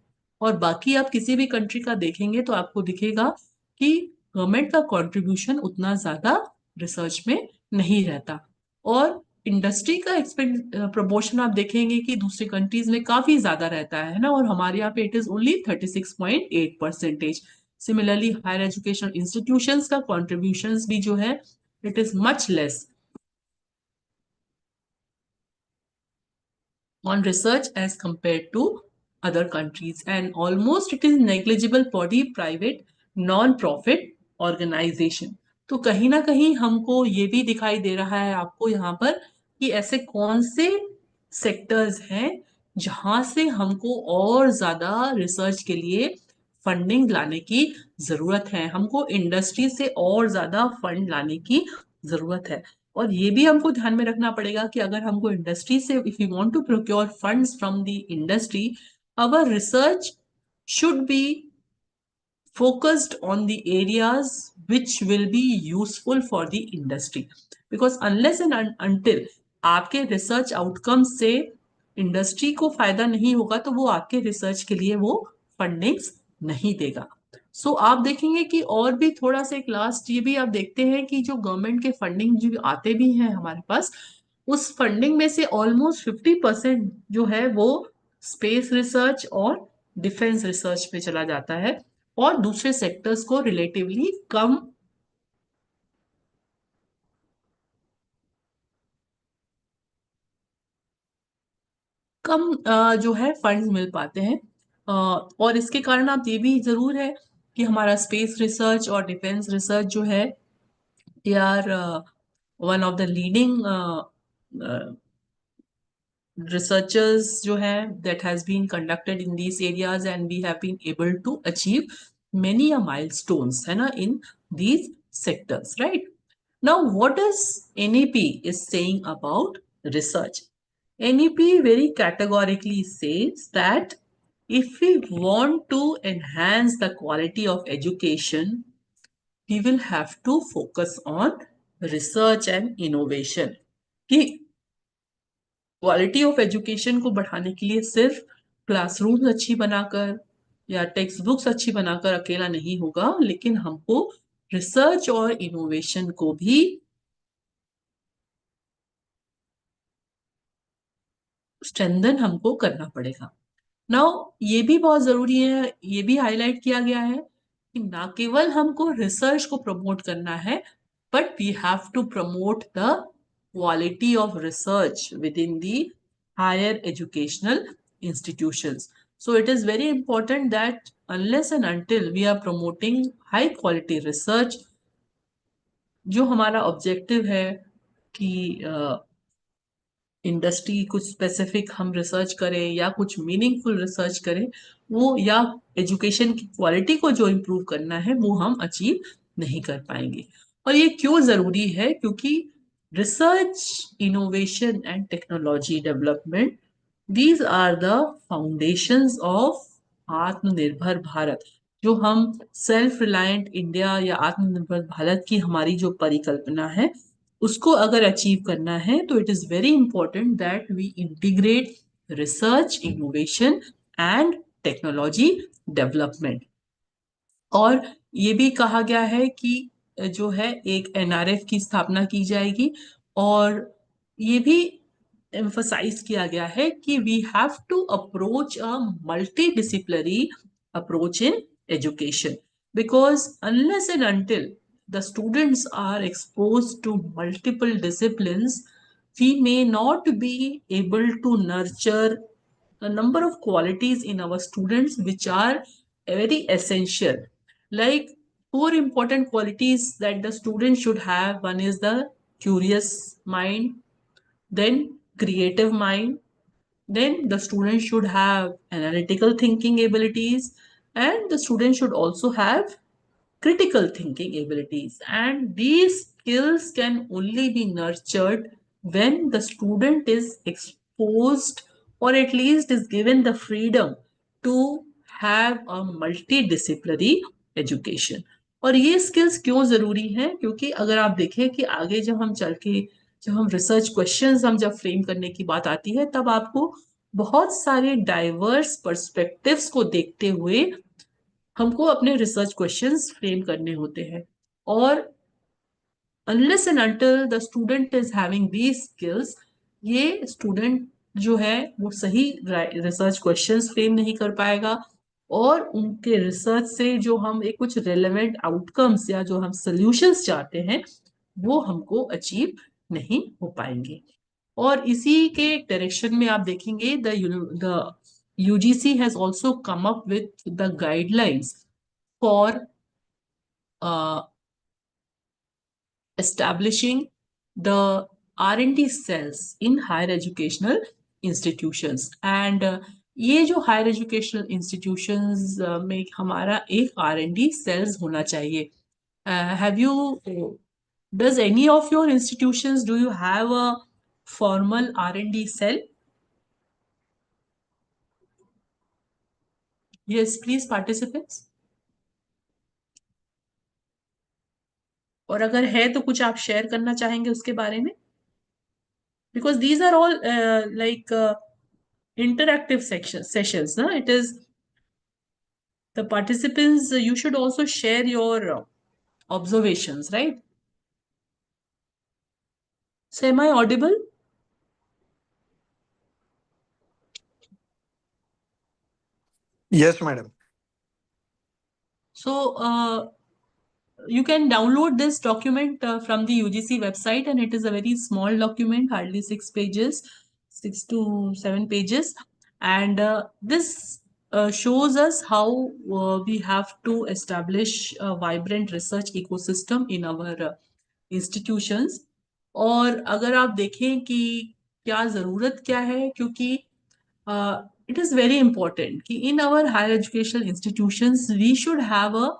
और बाकी आप किसी भी कंट्री का देखेंगे तो आपको दिखेगा कि गवर्नमेंट का कंट्रीब्यूशन उतना ज्यादा रिसर्च में नहीं रहता, और इंडस्ट्री का प्रपोर्शन आप देखेंगे कि दूसरी कंट्रीज में काफी ज्यादा रहता है ना, और हमारे यहाँ पे it is only 36.8%. Similarly higher educational institutions का कॉन्ट्रीब्यूशंस भी जो है it is much less on research as compared to other countries, and almost it is negligible for the private non-profit organisation. तो कहीं ना कहीं हमको ये भी दिखाई दे रहा है आपको यहाँ पर कि ऐसे कौन से सेक्टर्स हैं जहां से हमको और ज्यादा रिसर्च के लिए फंडिंग लाने की जरूरत है, हमको इंडस्ट्री से और ज्यादा फंड लाने की जरूरत है। और ये भी हमको ध्यान में रखना पड़ेगा कि अगर हमको इंडस्ट्री से, if you want to procure funds from the industry, our research should be focused on the areas which will be useful for the industry, because unless and until आपके रिसर्च आउटकम से industry को फायदा नहीं होगा तो वो आपके research के लिए वो फंडिंग्स नहीं देगा। सो आप देखेंगे कि और भी थोड़ा सा एक लास्ट ये भी आप देखते हैं कि जो गवर्नमेंट के फंडिंग जो आते भी हैं हमारे पास, उस फंडिंग में से ऑलमोस्ट 50% जो है वो स्पेस रिसर्च और डिफेंस रिसर्च पे चला जाता है, और दूसरे सेक्टर्स को रिलेटिवली कम जो है फंड्स मिल पाते हैं। और इसके कारण आप ये भी जरूर है कि हमारा स्पेस रिसर्च और डिफेंस रिसर्च जो है, they are one of the leading researchers जो है that has been conducted in these areas, and we have been able to achieve many a milestones है ना in these sectors, right? Now what does NEP is saying about research? NEP very categorically says that if we want to enhance the quality of education, we will have to focus on research and innovation। कि quality of education को बढ़ाने के लिए सिर्फ classrooms अच्छी बनाकर या text books अच्छी बनाकर अकेला नहीं होगा, लेकिन हमको रिसर्च और इनोवेशन को भी स्ट्रेंथन हमको करना पड़ेगा। नाउ ये भी बहुत जरूरी है, ये भी हाईलाइट किया गया है कि ना केवल हमको रिसर्च को प्रमोट करना है, but we have to promote the quality of research within the higher educational institutions. So it is very important that unless and until we are promoting high quality research, जो हमारा objective है कि industry कुछ specific हम research करें या कुछ meaningful research करें, वो या एजुकेशन की क्वालिटी को जो इम्प्रूव करना है वो हम अचीव नहीं कर पाएंगे। और ये क्यों जरूरी है? क्योंकि research, innovation and technology development, these are the foundations of Atmanirbhar Bharat. जो हम सेल्फ रिलायंट इंडिया या आत्मनिर्भर भारत की हमारी जो परिकल्पना है, उसको अगर अचीव करना है तो it is very important that we integrate research, innovation and technology development. और ये भी कहा गया है कि जो है एक NRF की स्थापना की जाएगी, और ये भी एम्फसाइज किया गया है कि we have to approach a multidisciplinary approach in education, because unless and until the students are exposed to multiple disciplines, we may not be able to nurture a number of qualities in our students which are very essential. Like 4 important qualities that the student should have: one is the curious mind, then creative mind, then the student should have analytical thinking abilities, and the student should also have critical thinking abilities. And these skills can only be nurtured when the student is exposed, or at least is given the freedom to have a multidisciplinary education. और ये skills क्यों जरूरी हैं? क्योंकि अगर आप देखें कि आगे जब हम चल के, जब हम रिसर्च क्वेश्चंस हम जब फ्रेम करने की बात आती है, तब आपको बहुत सारे डाइवर्स पर्सपेक्टिव्स को देखते हुए हमको अपने रिसर्च क्वेश्चंस फ्रेम करने होते हैं। और unless and until the student is having these skills, ये स्टूडेंट जो है वो सही रिसर्च क्वेश्चंस फ्रेम नहीं कर पाएगा, और उनके रिसर्च से जो हम एक कुछ रेलेवेंट आउटकम्स या जो हम सॉल्यूशंस चाहते हैं वो हमको अचीव नहीं हो पाएंगे। और इसी के डायरेक्शन में आप देखेंगे the UGC has also come up with the guidelines for establishing the R&D cells in higher educational institutions. And ये जो higher educational institutions में हमारा एक R&D cells होना चाहिए. Have you, does any of your institutions, do you have a formal R&D cell? Yes, please, participants. और अगर है तो कुछ आप शेयर करना चाहेंगे उसके बारे में? Because these are all like interactive sessions, no? It is the participants, you should also share your observations, right? So am I audible? Yes, madam. So you can download this document from the UGC website, and it is a very small document, hardly 6 pages, 6 to 7 pages. And this shows us how we have to establish a vibrant research ecosystem in our institutions. और अगर आप देखें कि क्या ज़रूरत क्या है, क्योंकि it is very important कि in our higher educational institutions we should have a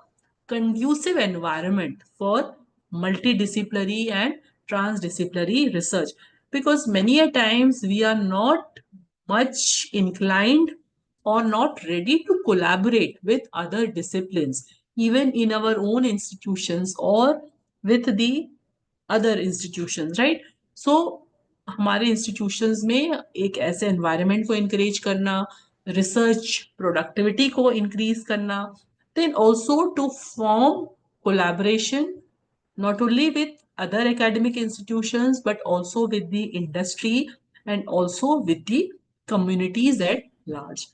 conducive environment for multidisciplinary and transdisciplinary research, because many a times we are not much inclined or not ready to collaborate with other disciplines, even in our own institutions or with the other institutions, right? So हमारे institutions में एक ऐसे environment को encourage करना, research productivity को increase करना, then also to form collaboration not only with other academic institutions but also with the industry and also with the communities at large.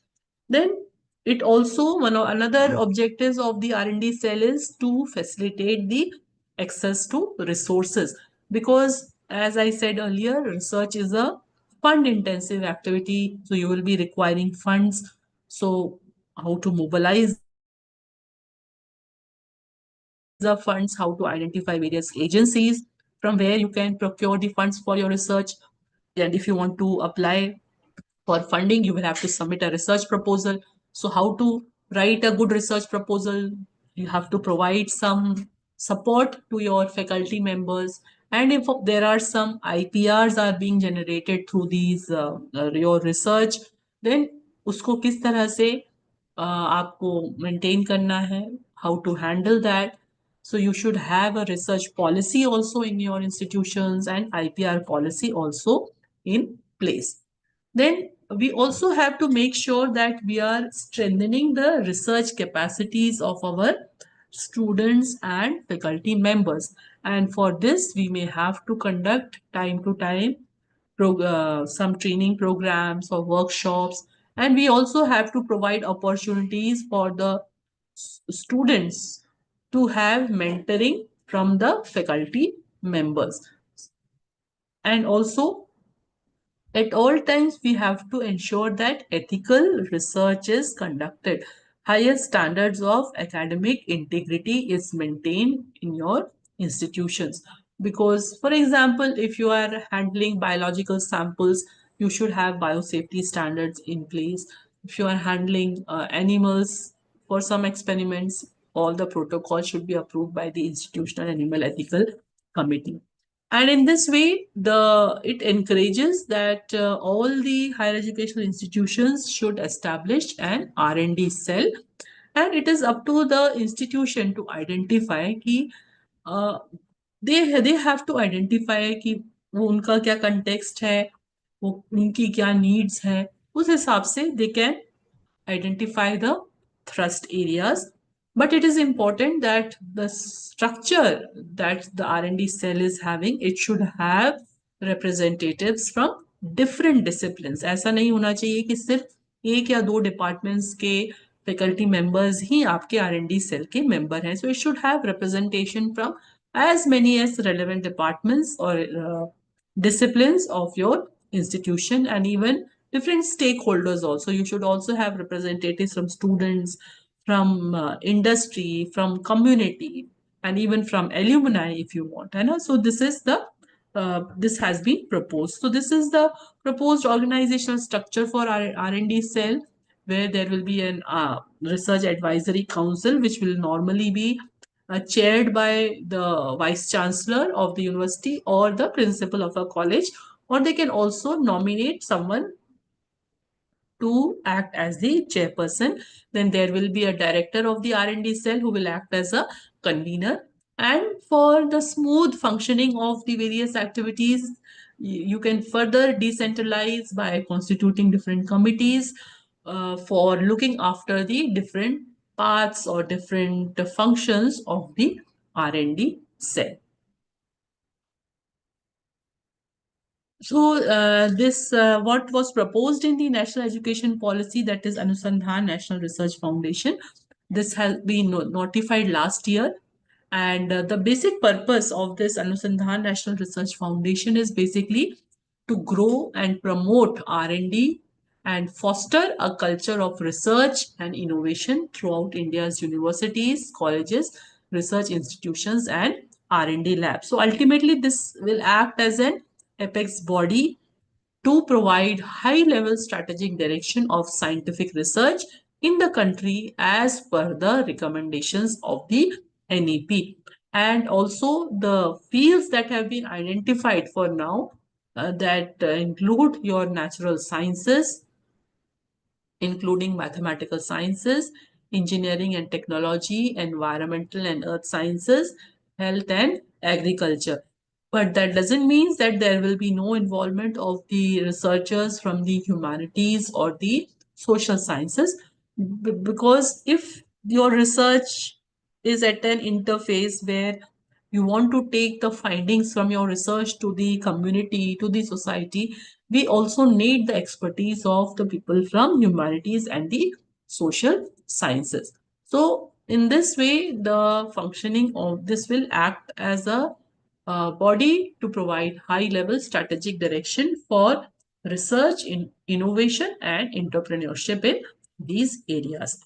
Then it also, another objectives of the R&D cell is to facilitate the access to resources, because as I said earlier, research is a fund intensive activity, so you will be requiring funds. So how to mobilize the funds, how to identify various agencies from where you can procure the funds for your research. And if you want to apply for funding, you will have to submit a research proposal. So how to write a good research proposal? You have to provide some support to your faculty members. And if there are some IPRs are being generated through these your research, then उसको किस तरह से आपको maintain करना है, how to handle that. So you should have a research policy also in your institutions and IPR policy also in place. Then we also have to make sure that we are strengthening the research capacities of our students and faculty members. And for this, we may have to conduct time to time some training programs or workshops. And we also have to provide opportunities for the students to have mentoring from the faculty members. And also, at all times, we have to ensure that ethical research is conducted. Higher standards of academic integrity is maintained in your institutions. Because, for example, if you are handling biological samples, you should have biosafety standards in place. If you are handling animals for some experiments, all the protocols should be approved by the Institutional Animal Ethical Committee. And in this way, it encourages that all the higher educational institutions should establish an R&D cell, and it is up to the institution to identify कि they have to identify कि वो उनका क्या context है, वो उनकी क्या needs है, उस हिसाब से they can identify the thrust areas. But it is important that the structure that the R&D cell is having, it should have representatives from different disciplines. ऐसा नहीं होना चाहिए कि सिर्फ एक या दो departments के faculty members ही आपके R&D cell के member हैं. So it should have representation from as many as relevant departments or disciplines of your institution, and even different stakeholders also. You should also have representatives from students, from industry, from community, and even from alumni if you want. And so this is the this has been proposed. So this is the proposed organizational structure for our R&D cell, where there will be an research advisory council, which will normally be chaired by the vice chancellor of the university or the principal of a college, or they can also nominate someone to act as the chairperson. Then there will be a director of the R&D cell who will act as a convener. And for the smooth functioning of the various activities, you can further decentralize by constituting different committees for looking after the different parts or different functions of the R&D cell. So this what was proposed in the National Education Policy, that is Anusandhan National Research Foundation. This has been notified last year, and the basic purpose of this Anusandhan National Research Foundation is basically to grow and promote R&D and foster a culture of research and innovation throughout India's universities, colleges, research institutions, and R&D labs. So ultimately, this will act as an apex body to provide high level strategic direction of scientific research in the country as per the recommendations of the NEP. And also the fields that have been identified for now that include your natural sciences, including mathematical sciences, engineering and technology, environmental and earth sciences, health and agriculture. But that doesn't mean that there will be no involvement of the researchers from the humanities or the social sciences, because if your research is at an interface where you want to take the findings from your research to the community, to the society, we also need the expertise of the people from humanities and the social sciences. So in this way, the functioning of this will act as a body to provide high level strategic direction for research in innovation and entrepreneurship in these areas.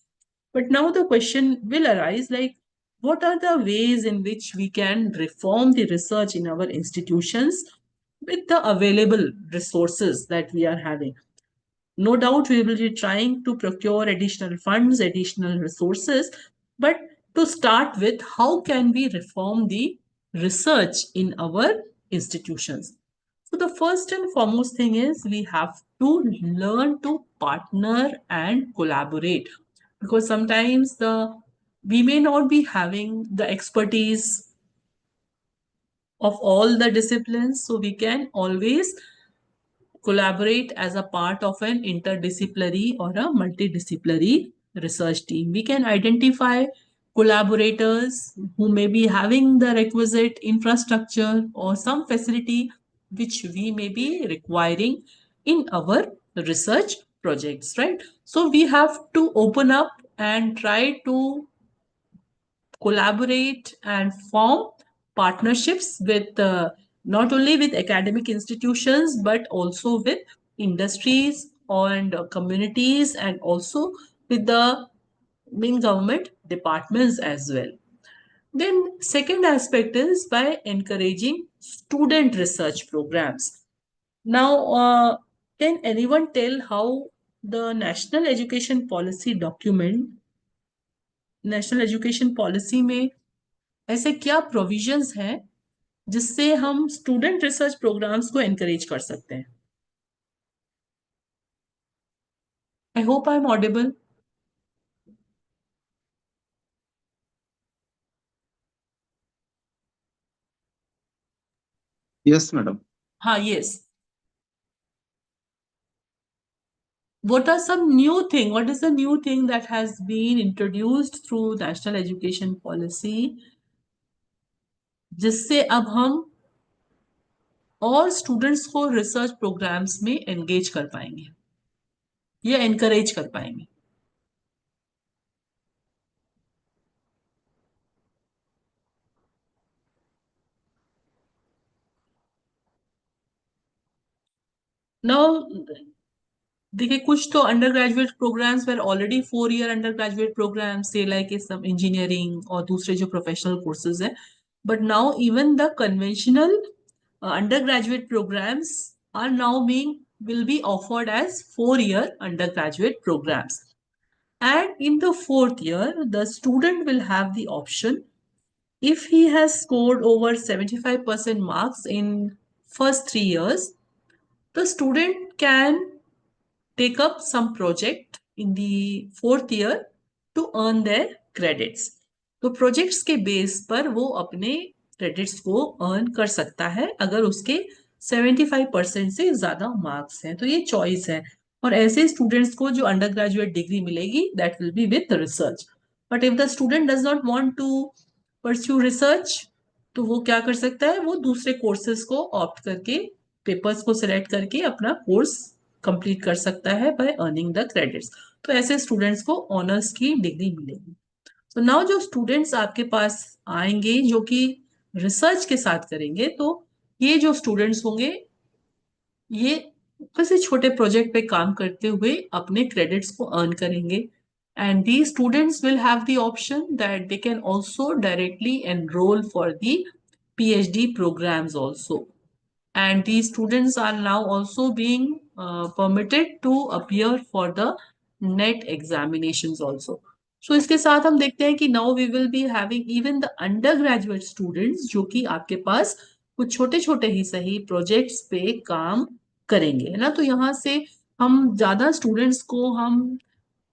But now the question will arise, like, what are the ways in which we can reform the research in our institutions with the available resources that we are having? No doubt we will be trying to procure additional funds, additional resources, but to start with, how can we reform the research in our institutions? So the first and foremost thing is we have to learn to partner and collaborate, because sometimes we may not be having the expertise of all the disciplines, so we can always collaborate as a part of an interdisciplinary or a multidisciplinary research team. We can identify collaborators who may be having the requisite infrastructure or some facility which we may be requiring in our research projects, right? So we have to open up and try to collaborate and form partnerships with not only with academic institutions but also with industries and communities, and also with the main government departments as well. Then second aspect is by encouraging student research programs. Now can anyone tell how the national education policy में ऐसे क्या provisions हैं जिससे हम student research programmes को encourage कर सकते हैं? I hope I am audible. Yes, madam. हाँ, yes. What are some new thing? What is the new thing that has been introduced through national education policy जिससे अब हम और स्टूडेंट्स को रिसर्च प्रोग्राम्स में एंगेज कर पाएंगे या एनकरेज कर पाएंगे? Now देखिए कुछ तो undergraduate programmes were already 4 year undergraduate programme से लाइक सम इंजीनियरिंग और दूसरे जो प्रोफेशनल कोर्सेज है, but now even the conventional undergraduate programmes are now being will be offered as 4 year undergraduate programs. And in the 4th year, the student will have the option, if he has scored over 75% marks in first 3 years, the student can take up some project in the 4th year to earn their credits. तो projects के base पर वो अपने credits को earn कर सकता है अगर उसके 75% से ज्यादा मार्क्स हैं, तो ये चॉइस है। और ऐसे स्टूडेंट्स को जो अंडर ग्रेजुएट डिग्री मिलेगी that will be with research. But if the student does not want to pursue research, तो वो क्या कर सकता है, वो दूसरे कोर्सेज को ऑप्ट करके, पेपर्स को सिलेक्ट करके अपना कोर्स कंप्लीट कर सकता है बाय अर्निंग द क्रेडिट्स। तो ऐसे स्टूडेंट्स को ऑनर्स की डिग्री मिलेगी। तो नाउ जो स्टूडेंट्स आपके पास आएंगे जो कि रिसर्च के साथ करेंगे, तो ये जो स्टूडेंट्स होंगे ये किसी छोटे प्रोजेक्ट पे काम करते हुए अपने क्रेडिट्स को अर्न करेंगे। And the students will have the option that they can also directly enrol for the PhD programs also. And these students are now also being permitted to appear for the NET examinations also. So इसके साथ हम देखते हैं कि now we will be having even the undergraduate students जो कि आपके पास कुछ छोटे छोटे ही सही प्रोजेक्ट्स पे काम करेंगे, है ना। तो यहाँ से हम ज्यादा स्टूडेंट्स को हम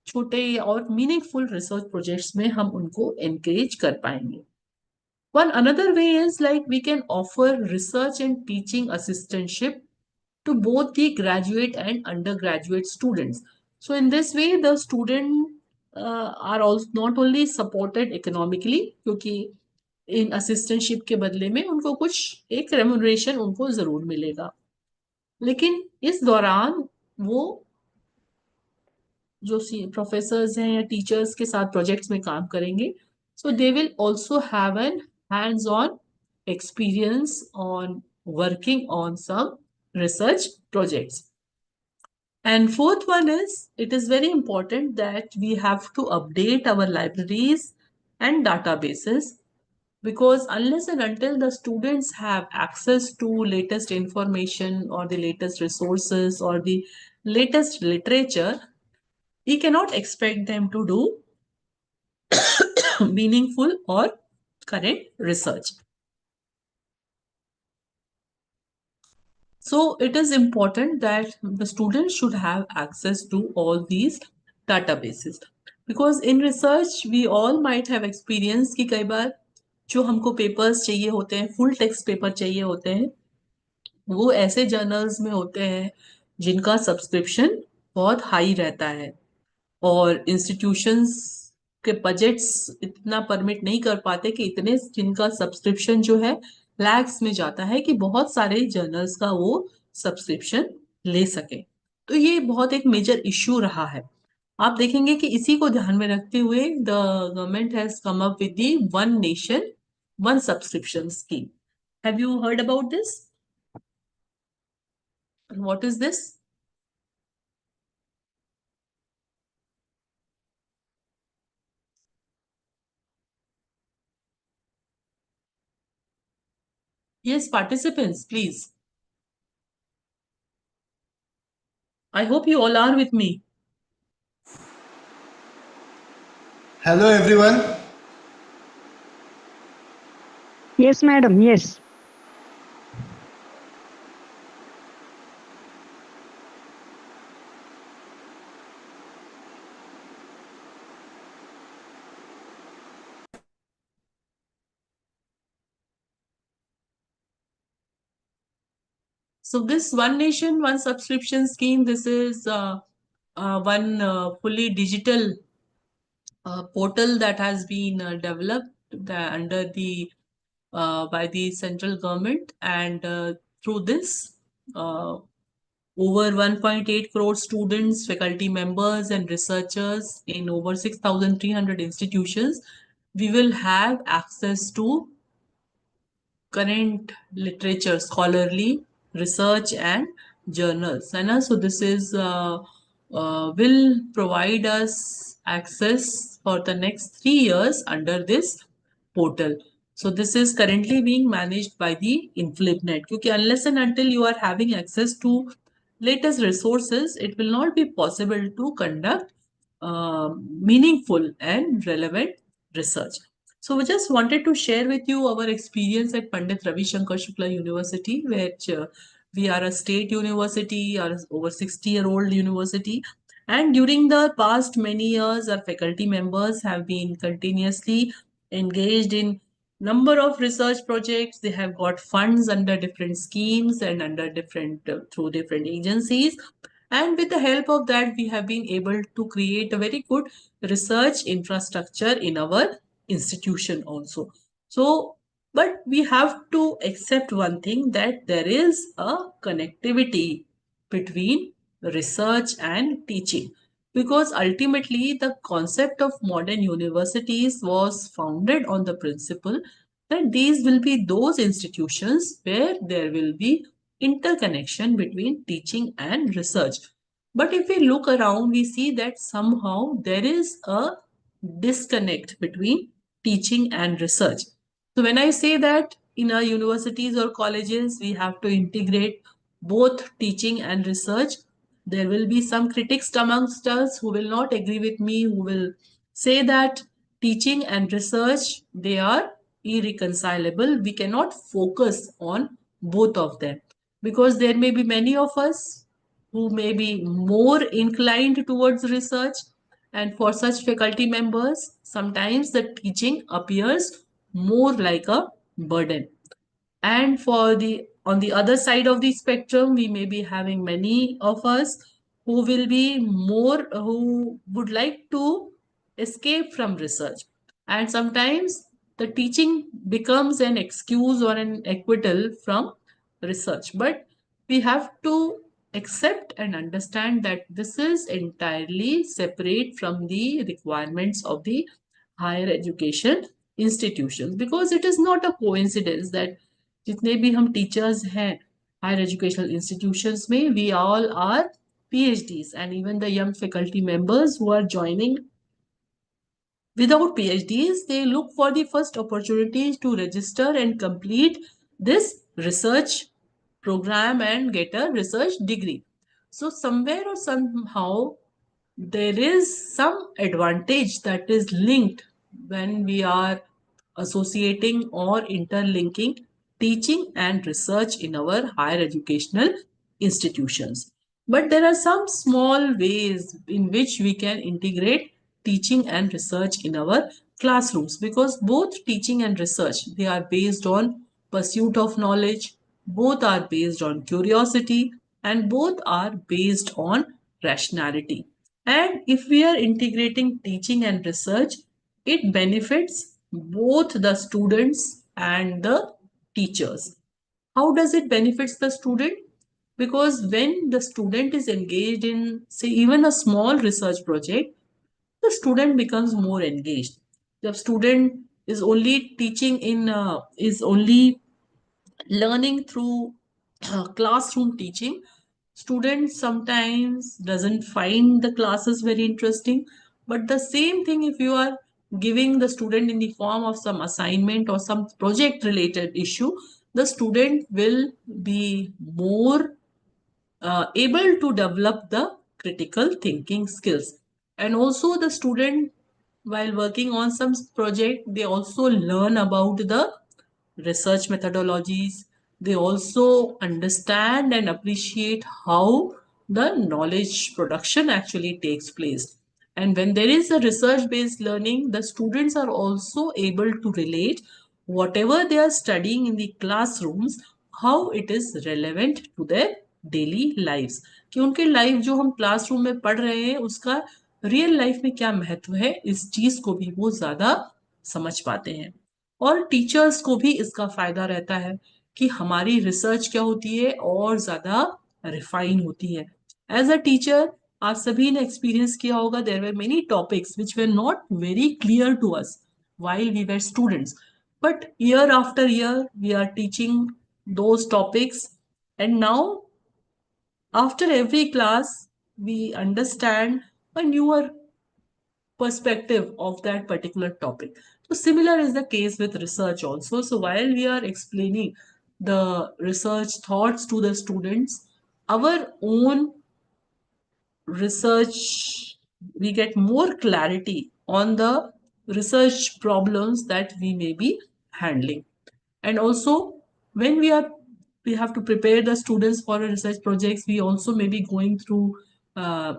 छोटे और मीनिंगफुल रिसर्च प्रोजेक्ट्स में हम उनको एनकरेज कर पाएंगे। One another way is like we can offer research and teaching assistantship to both the graduate and undergraduate students. So in this way, the student are also not only supported economically, क्योंकि इन assistantship के बदले में उनको कुछ एक remuneration उनको जरूर मिलेगा, लेकिन इस दौरान वो जो प्रोफेसर्स हैं या टीचर्स के साथ प्रोजेक्ट्स में काम करेंगे, so they will also have an hands on experience on working on some research projects. And fourth one is, it is very important that we have to update our libraries and databases, because unless and until the students have access to latest information or the latest resources or the latest literature, we cannot expect them to do meaningful or current research. So it is important that the students should have access to all these databases, because in research we all might have experienced कि कई बार जो हमको papers चाहिए होते हैं, full text paper चाहिए होते हैं, वो ऐसे जर्नल्स में होते हैं जिनका सब्सक्रिप्शन बहुत हाई रहता है और इंस्टीट्यूशंस के बजट्स इतना परमिट नहीं कर पाते कि इतने जिनका सब्सक्रिप्शन जो है लैक्स में जाता है कि बहुत सारे जर्नल्स का वो सब्सक्रिप्शन ले सके। तो ये बहुत एक मेजर इश्यू रहा है। आप देखेंगे कि इसी को ध्यान में रखते हुए the government has come up with the one nation one subscription scheme. Have you heard about this? What is this? Yes, participants, please. I hope you all are with me. Hello everyone. Yes, madam. Yes. So this One Nation, One Subscription scheme, this is one fully digital portal that has been developed under the by the central government, and through this over 1.8 crore students, faculty members and researchers in over 6,300 institutions, we will have access to current literature, scholarly research and journals, है ना। So this is will provide us access for the next 3 years under this portal. So this is currently being managed by the InflipNet. Because unless and until you are having access to latest resources, it will not be possible to conduct meaningful and relevant research. So we just wanted to share with you our experience at Pandit Ravi Shankar Shukla University, which we are a state university, or over 60-year-old university. And during the past many years, our faculty members have been continuously engaged in number of research projects. They have got funds under different schemes and under different through different agencies, and with the help of that we have been able to create a very good research infrastructure in our institution also. So but we have to accept one thing, that there is a connectivity between research and teaching, because ultimately the concept of modern universities was founded on the principle that these will be those institutions where there will be interconnection between teaching and research. But if we look around, we see that somehow there is a disconnect between teaching and research. So when I say that in our universities or colleges, we have to integrate both teaching and research, there will be some critics amongst us who will not agree with me, who will say that teaching and research, they are irreconcilable. We cannot focus on both of them, because there may be many of us who may be more inclined towards research, and for such faculty members, sometimes the teaching appears more like a burden. And for the on the other side of the spectrum, we may be having many of us who will be more, who would like to escape from research. And sometimes the teaching becomes an excuse or an acquittal from research. But we have to accept and understand that this is entirely separate from the requirements of the higher education institutions, because it is not a coincidence that जितने भी हम teachers हैं higher educational institutions में, we all are PhDs, and even the young faculty members who are joining without PhDs, they look for the first opportunity to register and complete this research program and get a research degree. So somewhere or somehow there is some advantage that is linked when we are associating or interlinking teaching and research in our higher educational institutions. But there are some small ways in which we can integrate teaching and research in our classrooms, because both teaching and research, they are based on pursuit of knowledge, both are based on curiosity, and both are based on rationality. And if we are integrating teaching and research, it benefits both the students and the teachers. How does it benefits the student? Because when the student is engaged in, say, even a small research project, the student becomes more engaged. The student is only teaching in, is only learning through classroom teaching. Students sometimes doesn't find the classes very interesting, but the same thing if you are giving the student in the form of some assignment or some project related issue, the student will be more able to develop the critical thinking skills. And also the student, while working on some project, they also learn about the research methodologies. They also understand and appreciate how the knowledge production actually takes place. And when there is a research based learning, the students are also able to relate whatever they are studying in the classrooms, how it is relevant to their daily lives, कि उनके life जो हम classroom में पढ़ रहे हैं उसका real life में क्या महत्व है, इस चीज को भी वो ज्यादा समझ पाते हैं. और टीचर्स को भी इसका फायदा रहता है कि हमारी रिसर्च क्या होती है और ज्यादा रिफाइन होती है. एज अ टीचर आप सभी ने एक्सपीरियंस किया होगा, there were many topics which were not very clear to us while we were students, but year after year we are teaching those topics, and now after every class we understand a newer perspective of that particular topic. So similar is the case with research also. So while we are explaining the research thoughts to the students, our own research, we get more clarity on the research problems that we may be handling. And also when we have to prepare the students for a research projects, we also may be going through uh,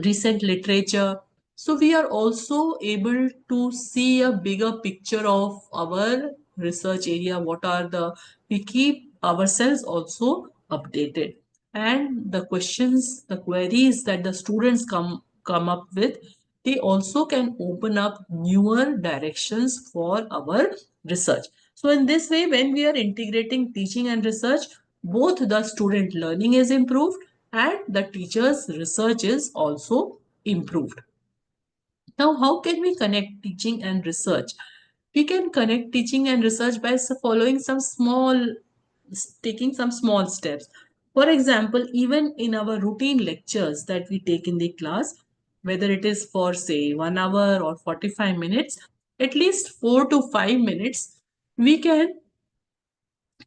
recent literature. So we are also able to see a bigger picture of our research area. What are we keep ourselves also updated. And the questions, the queries that the students come up with, they also can open up newer directions for our research. So in this way, when we are integrating teaching and research, both the student learning is improved and the teacher's research is also improved. Now, how can we connect teaching and research? We can connect teaching and research by following taking some small steps. For example, even in our routine lectures that we take in the class, whether it is for say 1 hour or 45 minutes, at least 4 to 5 minutes, we can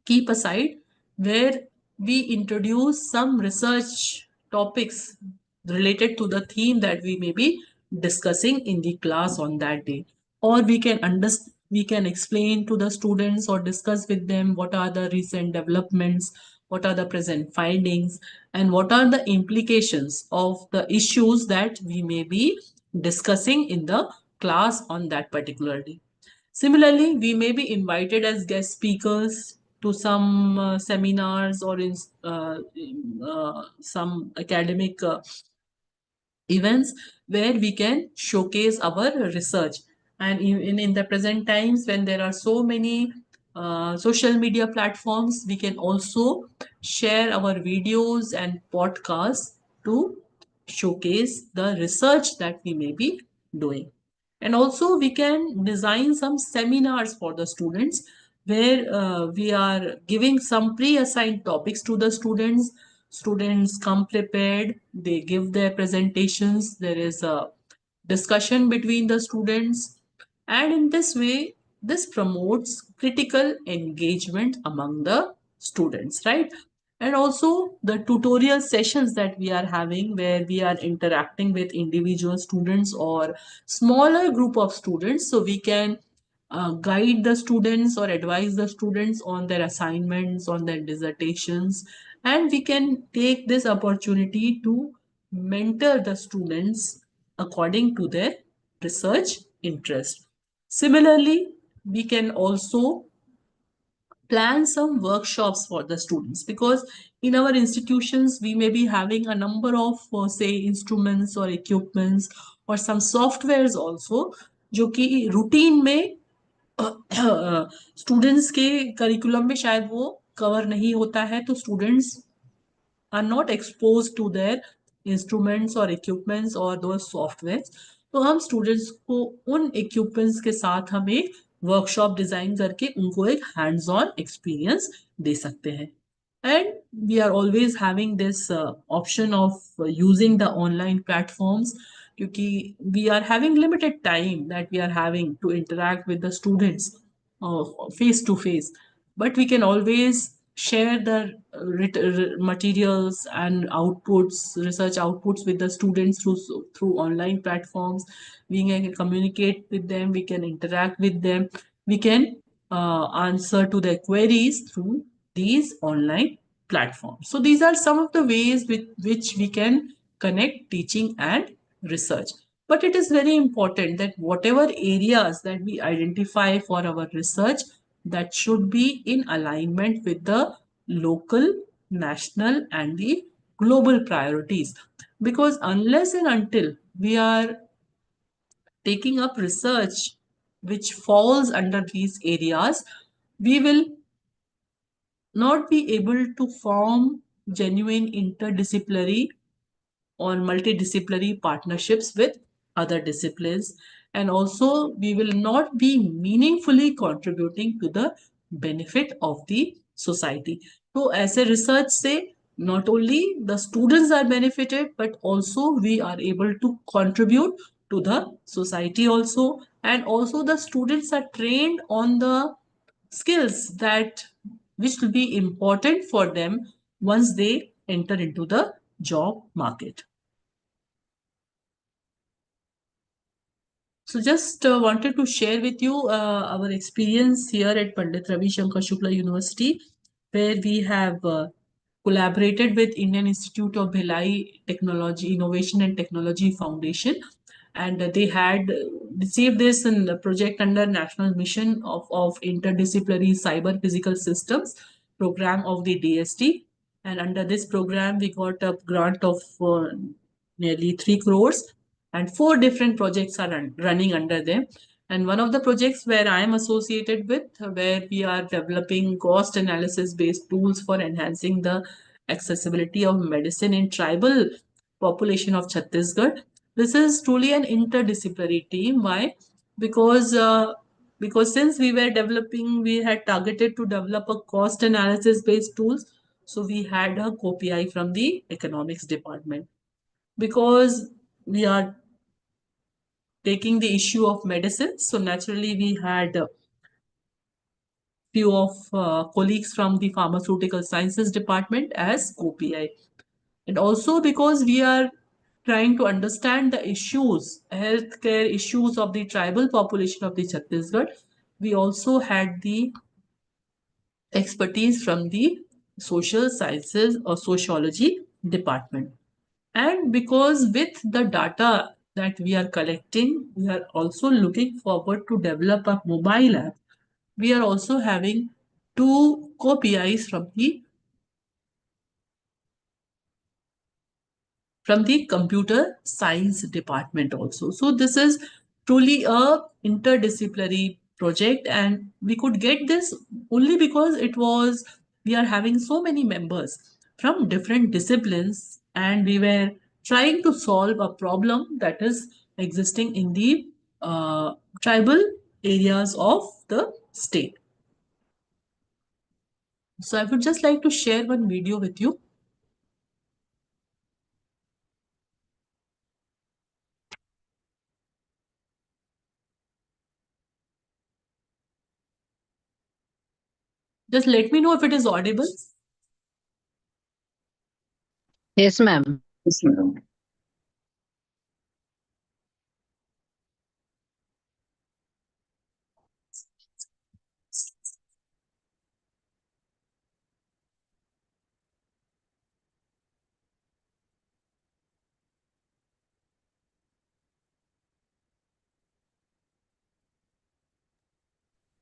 keep aside where we introduce some research topics related to the theme that we may be discussing in the class on that day. Or we can explain to the students or discuss with them what are the recent developments, what are the present findings, and what are the implications of the issues that we may be discussing in the class on that particular day. Similarly, we may be invited as guest speakers to some seminars or some academic events where we can showcase our research. And in the present times, when there are so many social media platforms, we can also share our videos and podcasts to showcase the research that we may be doing. And also we can design some seminars for the students where we are giving some pre-assigned topics to the students. Students come prepared, they give their presentations, there is a discussion between the students, and in this way this promotes critical engagement among the students, right? And also the tutorial sessions that we are having where we are interacting with individual students or smaller group of students, so we can guide the students or advise the students on their assignments, on their dissertations, and we can take this opportunity to mentor the students according to their research interest. Similarly, we can also plan some workshops for the students, because in our institutions we may be having a number of say instruments or equipments or some softwares also जो कि routine में students के curriculum में शायद वो cover नहीं होता है, तो students are not exposed to their instruments or equipments or those softwares. तो हम स्टूडेंट्स को उन इक्विपमेंट्स के साथ हम एक वर्कशॉप डिजाइन करके उनको एक हैंड्स ऑन एक्सपीरियंस दे सकते हैं. And we are always having this option of using the online platforms, क्योंकि we are having limited time that we are having to interact with the students face to face, but we can always share the materials and outputs, research outputs with the students through online platforms. We can communicate with them, we can interact with them, we can answer to their queries through these online platforms. So these are some of the ways with which we can connect teaching and research. But it is very important that whatever areas that we identify for our research, that should be in alignment with the local, national, and the global priorities. Because unless and until we are taking up research which falls under these areas, we will not be able to form genuine interdisciplinary or multidisciplinary partnerships with other disciplines, and also we will not be meaningfully contributing to the benefit of the society. तो ऐसे research से not only the students are benefited, but also we are able to contribute to the society also, and also the students are trained on the skills that which will be important for them once they enter into the job market. So just wanted to share with you our experience here at Pandit Ravi Shankar Shukla University, where we have collaborated with Indian Institute of Bhilai Technology Innovation and Technology Foundation, and they had received this in the project under National Mission of Interdisciplinary Cyber Physical Systems program of the DST. And under this program, we got a grant of nearly 3 crores, and 4 different projects are running under them. And one of the projects where I am associated with, where we are developing cost analysis based tools for enhancing the accessibility of medicine in tribal population of Chhattisgarh. This is truly an interdisciplinary team. Why? Because because since we were developing, we had targeted to develop a cost analysis based tools. So we had a co-PI from the economics department. Because we are taking the issue of medicine, so naturally we had a few of colleagues from the pharmaceutical sciences department as co-PI. And also because we are trying to understand the issues, healthcare issues of the tribal population of the Chhattisgarh, we also had the expertise from the social sciences or sociology department. And because with the data that we are collecting, we are also looking forward to develop a mobile app. We are also having 2 co-PIs from the computer science department also. So this is truly a interdisciplinary project, and we could get this only because it was we are having so many members from different disciplines, and we were trying to solve a problem that is existing in the tribal areas of the state. So I would just like to share one video with you. Just let me know if it is audible. Yes, ma'am. Yes, madam.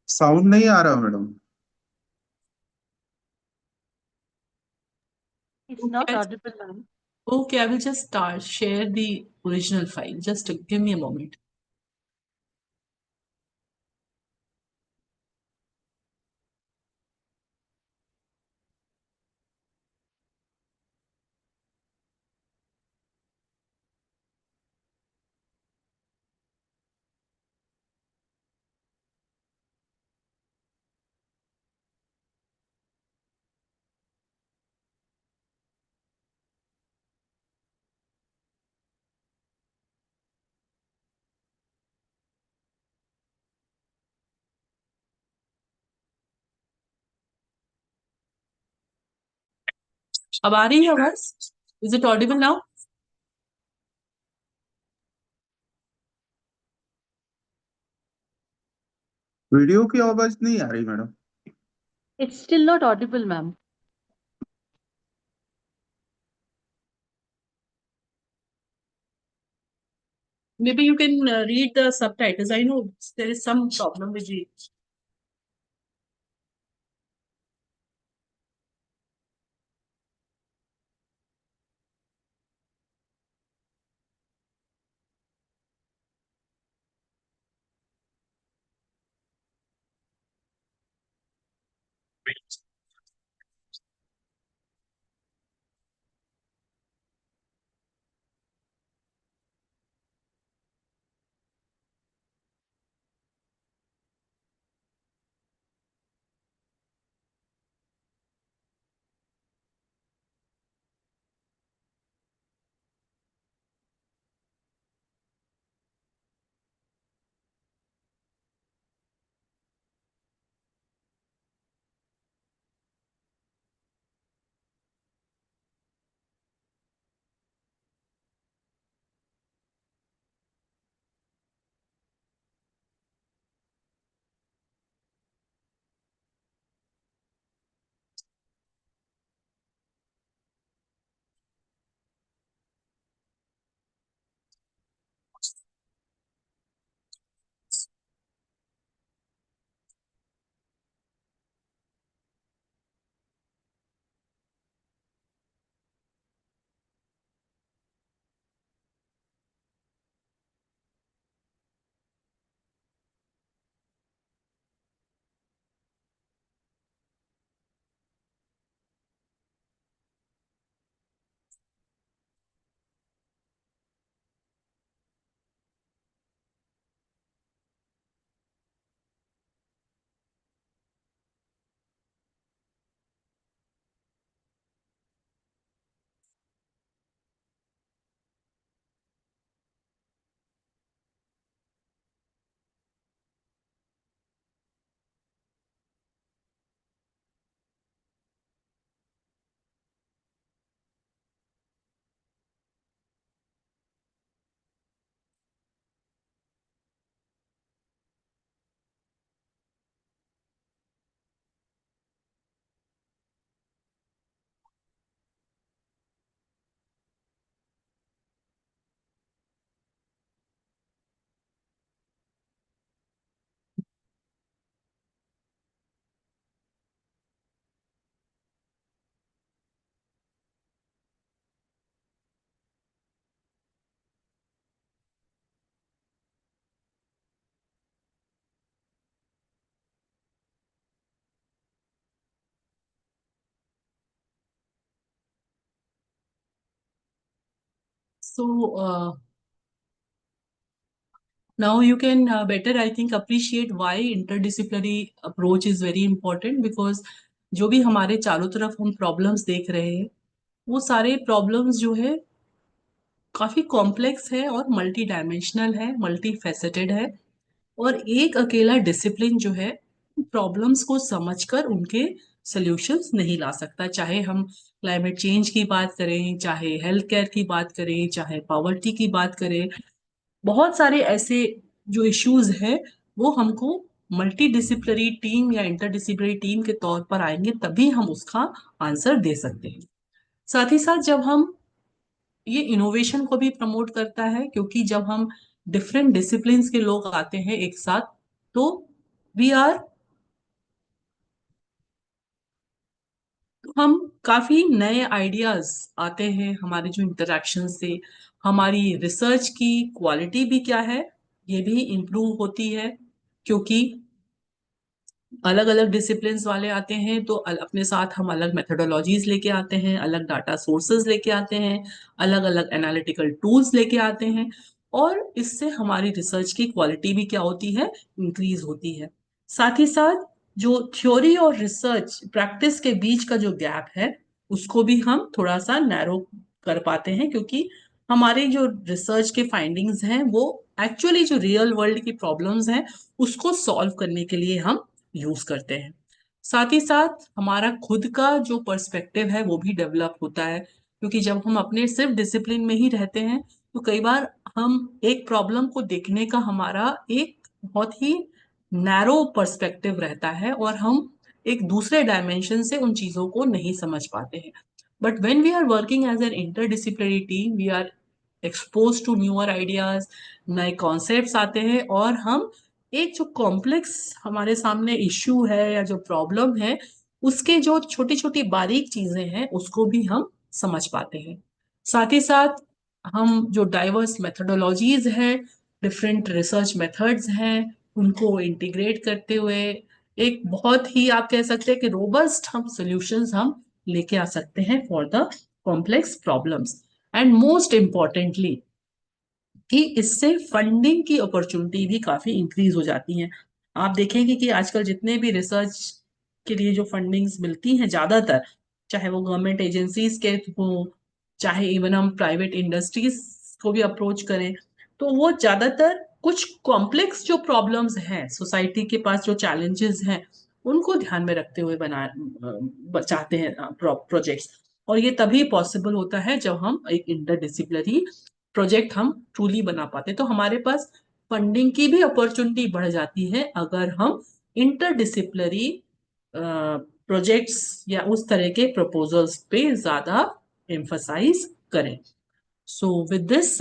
Sound नहीं आ रहा madam. It's not Okay, audible, ma'am. okay, I will just share the original file. Just give me a moment. अब आ रही है आवाज? Is it audible now? Video की आवाज नहीं आ रही madam. It's still not audible, ma'am. Maybe you can read the subtitles. I know there is some problem with the. So now you can better, I think, appreciate why interdisciplinary approach is very important, because जो भी हमारे चारों तरफ हम problems देख रहे हैं, वो सारे प्रॉब्लम्स जो है काफी कॉम्प्लेक्स है और मल्टी डायमेंशनल है, मल्टी फेसेटेड है, और एक अकेला डिसिप्लिन जो है प्रॉब्लम्स को समझकर उनके सॉल्यूशंस नहीं ला सकता। चाहे हम क्लाइमेट चेंज की बात करें, चाहे हेल्थ केयर की बात करें, चाहे पॉवर्टी की बात करें, बहुत सारे ऐसे जो इश्यूज हैं वो हमको मल्टी डिसिप्लिनरी टीम या इंटरडिसिप्लिनरी टीम के तौर पर आएंगे, तभी हम उसका आंसर दे सकते हैं। साथ ही साथ जब हम ये इनोवेशन को भी प्रमोट करता है, क्योंकि जब हम डिफरेंट डिसिप्लिन्स के लोग आते हैं एक साथ, तो वी आर हम काफी नए आइडियाज आते हैं हमारे जो इंटरेक्शन से। हमारी रिसर्च की क्वालिटी भी क्या है, ये भी इम्प्रूव होती है, क्योंकि अलग अलग डिसिप्लिन्स वाले आते हैं तो अपने साथ हम अलग मेथोडोलॉजीज लेके आते हैं, अलग डाटा सोर्सेज लेके आते हैं, अलग अलग एनालिटिकल टूल्स लेके आते हैं, और इससे हमारी रिसर्च की क्वालिटी भी क्या होती है, इंक्रीज होती है। साथ ही साथ जो थ्योरी और रिसर्च प्रैक्टिस के बीच का जो गैप है, उसको भी हम थोड़ा सा नैरो कर पाते हैं, क्योंकि हमारे जो रिसर्च के फाइंडिंग्स हैं वो एक्चुअली जो रियल वर्ल्ड की प्रॉब्लम्स हैं उसको सॉल्व करने के लिए हम यूज करते हैं। साथ ही साथ हमारा खुद का जो पर्सपेक्टिव है वो भी डेवलप होता है, क्योंकि जब हम अपने सिर्फ डिसिप्लिन में ही रहते हैं तो कई बार हम एक प्रॉब्लम को देखने का हमारा एक बहुत ही नैरो पर्सपेक्टिव रहता है और हम एक दूसरे डायमेंशन से उन चीजों को नहीं समझ पाते हैं। But when we are working as an interdisciplinary team, we are expose to newer ideas, नए कॉन्सेप्ट्स आते हैं, और हम एक जो कॉम्प्लेक्स हमारे सामने इश्यू है या जो प्रॉब्लम है, उसके जो छोटी छोटी बारीक चीजें हैं उसको भी हम समझ पाते हैं। साथ ही साथ हम जो डाइवर्स मेथोडोलॉजीज हैं, डिफरेंट रिसर्च मेथड्स हैं, उनको इंटीग्रेट करते हुए एक बहुत ही, आप कह सकते हैं कि रोबस्ट हम सॉल्यूशंस हम लेके आ सकते हैं for the complex problems. And most importantly कि इससे फंडिंग की अपॉर्चुनिटी भी काफी इंक्रीज हो जाती है। आप देखेंगे कि आजकल जितने भी रिसर्च के लिए जो फंडिंग्स मिलती हैं, ज्यादातर चाहे वो गवर्नमेंट एजेंसीज के हो, चाहे इवन हम प्राइवेट इंडस्ट्रीज को भी अप्रोच करें, तो वो ज्यादातर कुछ कॉम्प्लेक्स जो प्रॉब्लम्स हैं, सोसाइटी के पास जो चैलेंजेस हैं, उनको ध्यान में रखते हुए चाहते हैं प्रोजेक्ट्स। और ये तभी पॉसिबल होता है जब हम एक इंटरडिसिप्लिनरी प्रोजेक्ट हम ट्रूली बना पाते, तो हमारे पास फंडिंग की भी अपॉर्चुनिटी बढ़ जाती है अगर हम इंटरडिसिप्लिनरी प्रोजेक्ट्स या उस तरह के प्रपोजल्स पे ज्यादा एम्फसाइज करें। So with this,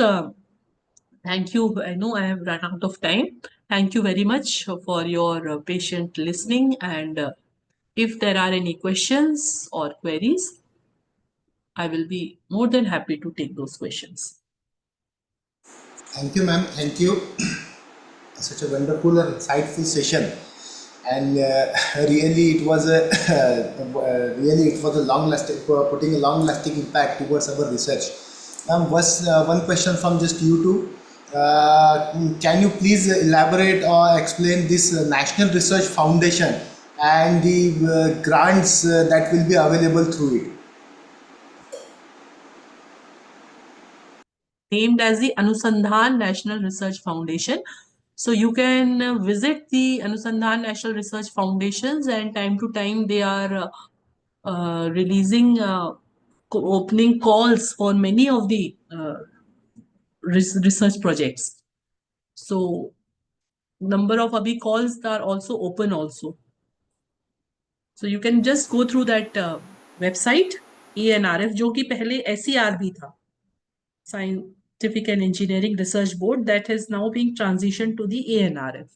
thank you. I know I have run out of time. Thank you very much for your patient listening. And if there are any questions or queries, I will be more than happy to take those questions. Thank you, ma'am. Thank you. Such a wonderful and insightful session. And really, it was a long-lasting, putting a long-lasting impact towards our research. Was one question from just you two. Can you please elaborate or explain this National Research Foundation and the grants that will be available through it? Named as the Anusandhan National Research Foundation. So you can visit the Anusandhan National Research Foundations, and time to time they are releasing opening calls for many of the research projects. So number of abhi calls are also open also. So you can just go through that website, ANRF, जो कि पहले SER भी था, Scientific and Engineering Research Board, that is now being transitioned to the ANRF.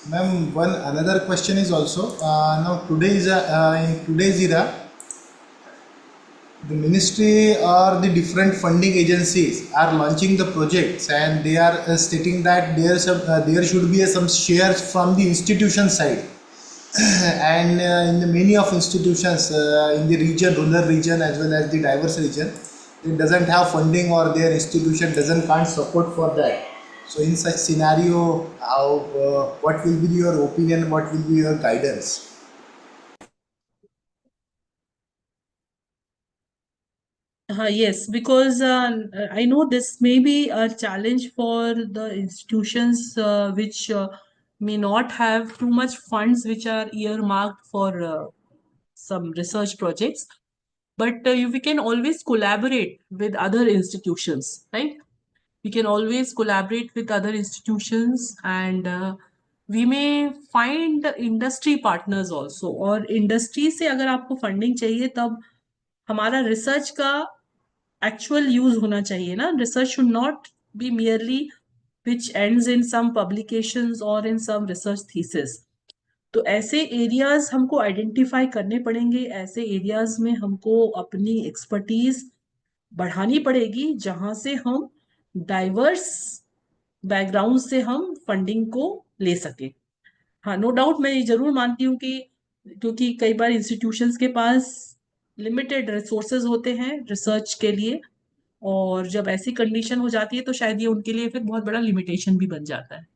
Ma'am, another question is also now today's in today's era, the ministry or the different funding agencies are launching the projects, and they are stating that there should be some shares from the institution side. and in the many of institutions in the region, rural region as well as the diverse region, it doesn't have funding or their institution can't support for that. So in such scenario, how what will be your opinion? What will be your guidance? Yes, because I know this may be a challenge for the institutions which may not have too much funds which are earmarked for some research projects. But we can always collaborate with other institutions, right? We can always collaborate with other institutions, and we may find industry partners also. और industry से अगर आपको funding चाहिए तब हमारा research का actual use होना चाहिए ना. Research should not be merely which ends in some publications or in some research thesis. तो ऐसे एरियाज हमको आइडेंटिफाई करने पड़ेंगे, ऐसे एरियाज में हमको अपनी एक्सपर्टीज बढ़ानी पड़ेगी जहां से हम डाइवर्स बैकग्राउंड से हम फंडिंग को ले सके. हाँ, नो डाउट मैं ये जरूर मानती हूँ कि क्योंकि कई बार इंस्टीट्यूशंस के पास लिमिटेड रिसोर्सेज होते हैं रिसर्च के लिए, और जब ऐसी कंडीशन हो जाती है तो शायद ये उनके लिए फिर बहुत बड़ा लिमिटेशन भी बन जाता है.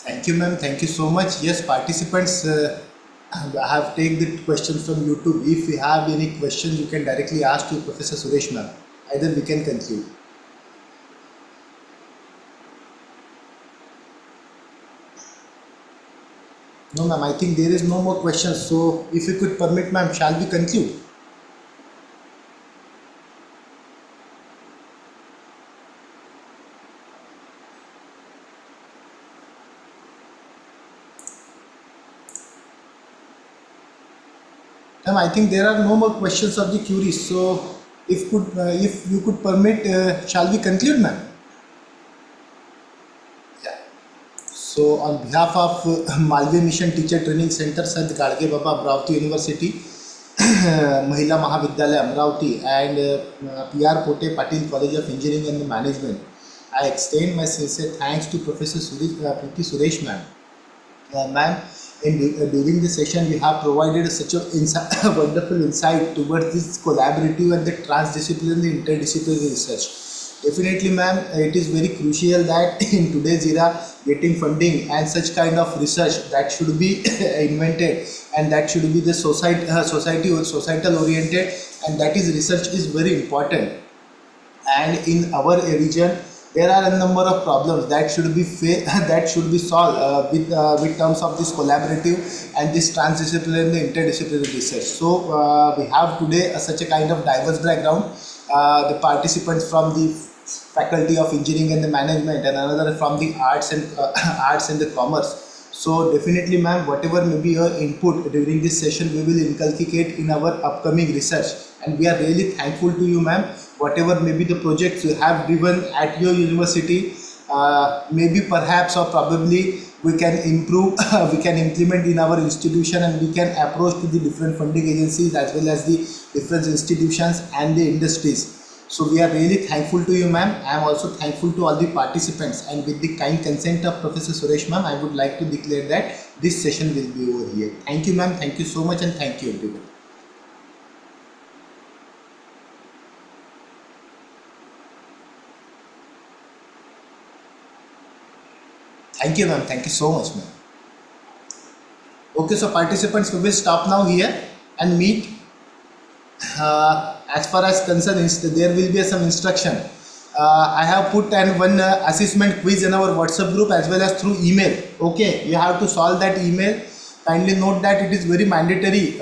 Thank you, ma'am. Thank you so much. Yes, participants, I have taken the questions from YouTube. If you have any questions, you can directly ask to Professor Suresh, ma'am. Either we can conclude. No, ma'am. I think there is no more questions. So, if you could permit, ma'am, shall we conclude? Ma'am, I think there are no more questions of the queries. So, if you could permit, shall we conclude, ma'am? Yeah. So, on behalf of Malviya Mission Teacher Training Center, Sant Gadge Baba, Amravati University, Mahila Mahavidyalaya, Amravati, and P.R. Pote Patil College of Engineering and Management, I extend my sincere thanks to Professor Preeti Suresh, ma'am. Ma'am, during the session, you have provided such a wonderful insight towards this collaborative and the transdisciplinary interdisciplinary research. Definitely, ma'am, it is very crucial that in today's era, getting funding and such kind of research that should be invented, and that should be the societal oriented, and that is research is very important. And in our region, there are a number of problems that should be that should be solved with terms of this collaborative and this transdisciplinary interdisciplinary research. So we have today such a kind of diverse background. The participants from the faculty of engineering and the management, and another from the arts and arts and the commerce. So definitely, ma'am, whatever may be your input during this session, we will inculcate in our upcoming research, and we are really thankful to you, ma'am. Whatever may be the projects you have driven at your university, maybe perhaps or probably we can improve, we can implement in our institution, and we can approach to the different funding agencies as well as the different institutions and the industries. So we are really thankful to you, ma'am. I am also thankful to all the participants, and with the kind consent of Professor Suresh, ma'am, I would like to declare that this session will be over here. Thank you, ma'am. Thank you so much, and thank you everyone. Thank you, ma'am. Thank you so much, ma'am. Okay, so participants, we will stop now here and meet. As far as concerned, there will be some instruction. I have put one assessment quiz in our WhatsApp group as well as through email. Okay, you have to solve that email. Kindly note that it is very mandatory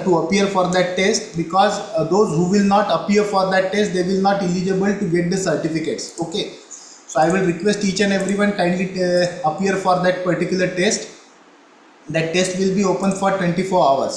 to appear for that test, because those who will not appear for that test, they will not eligible to get the certificates. Okay, so I will request each and everyone kindly appear for that particular test. That test will be open for 24 hours.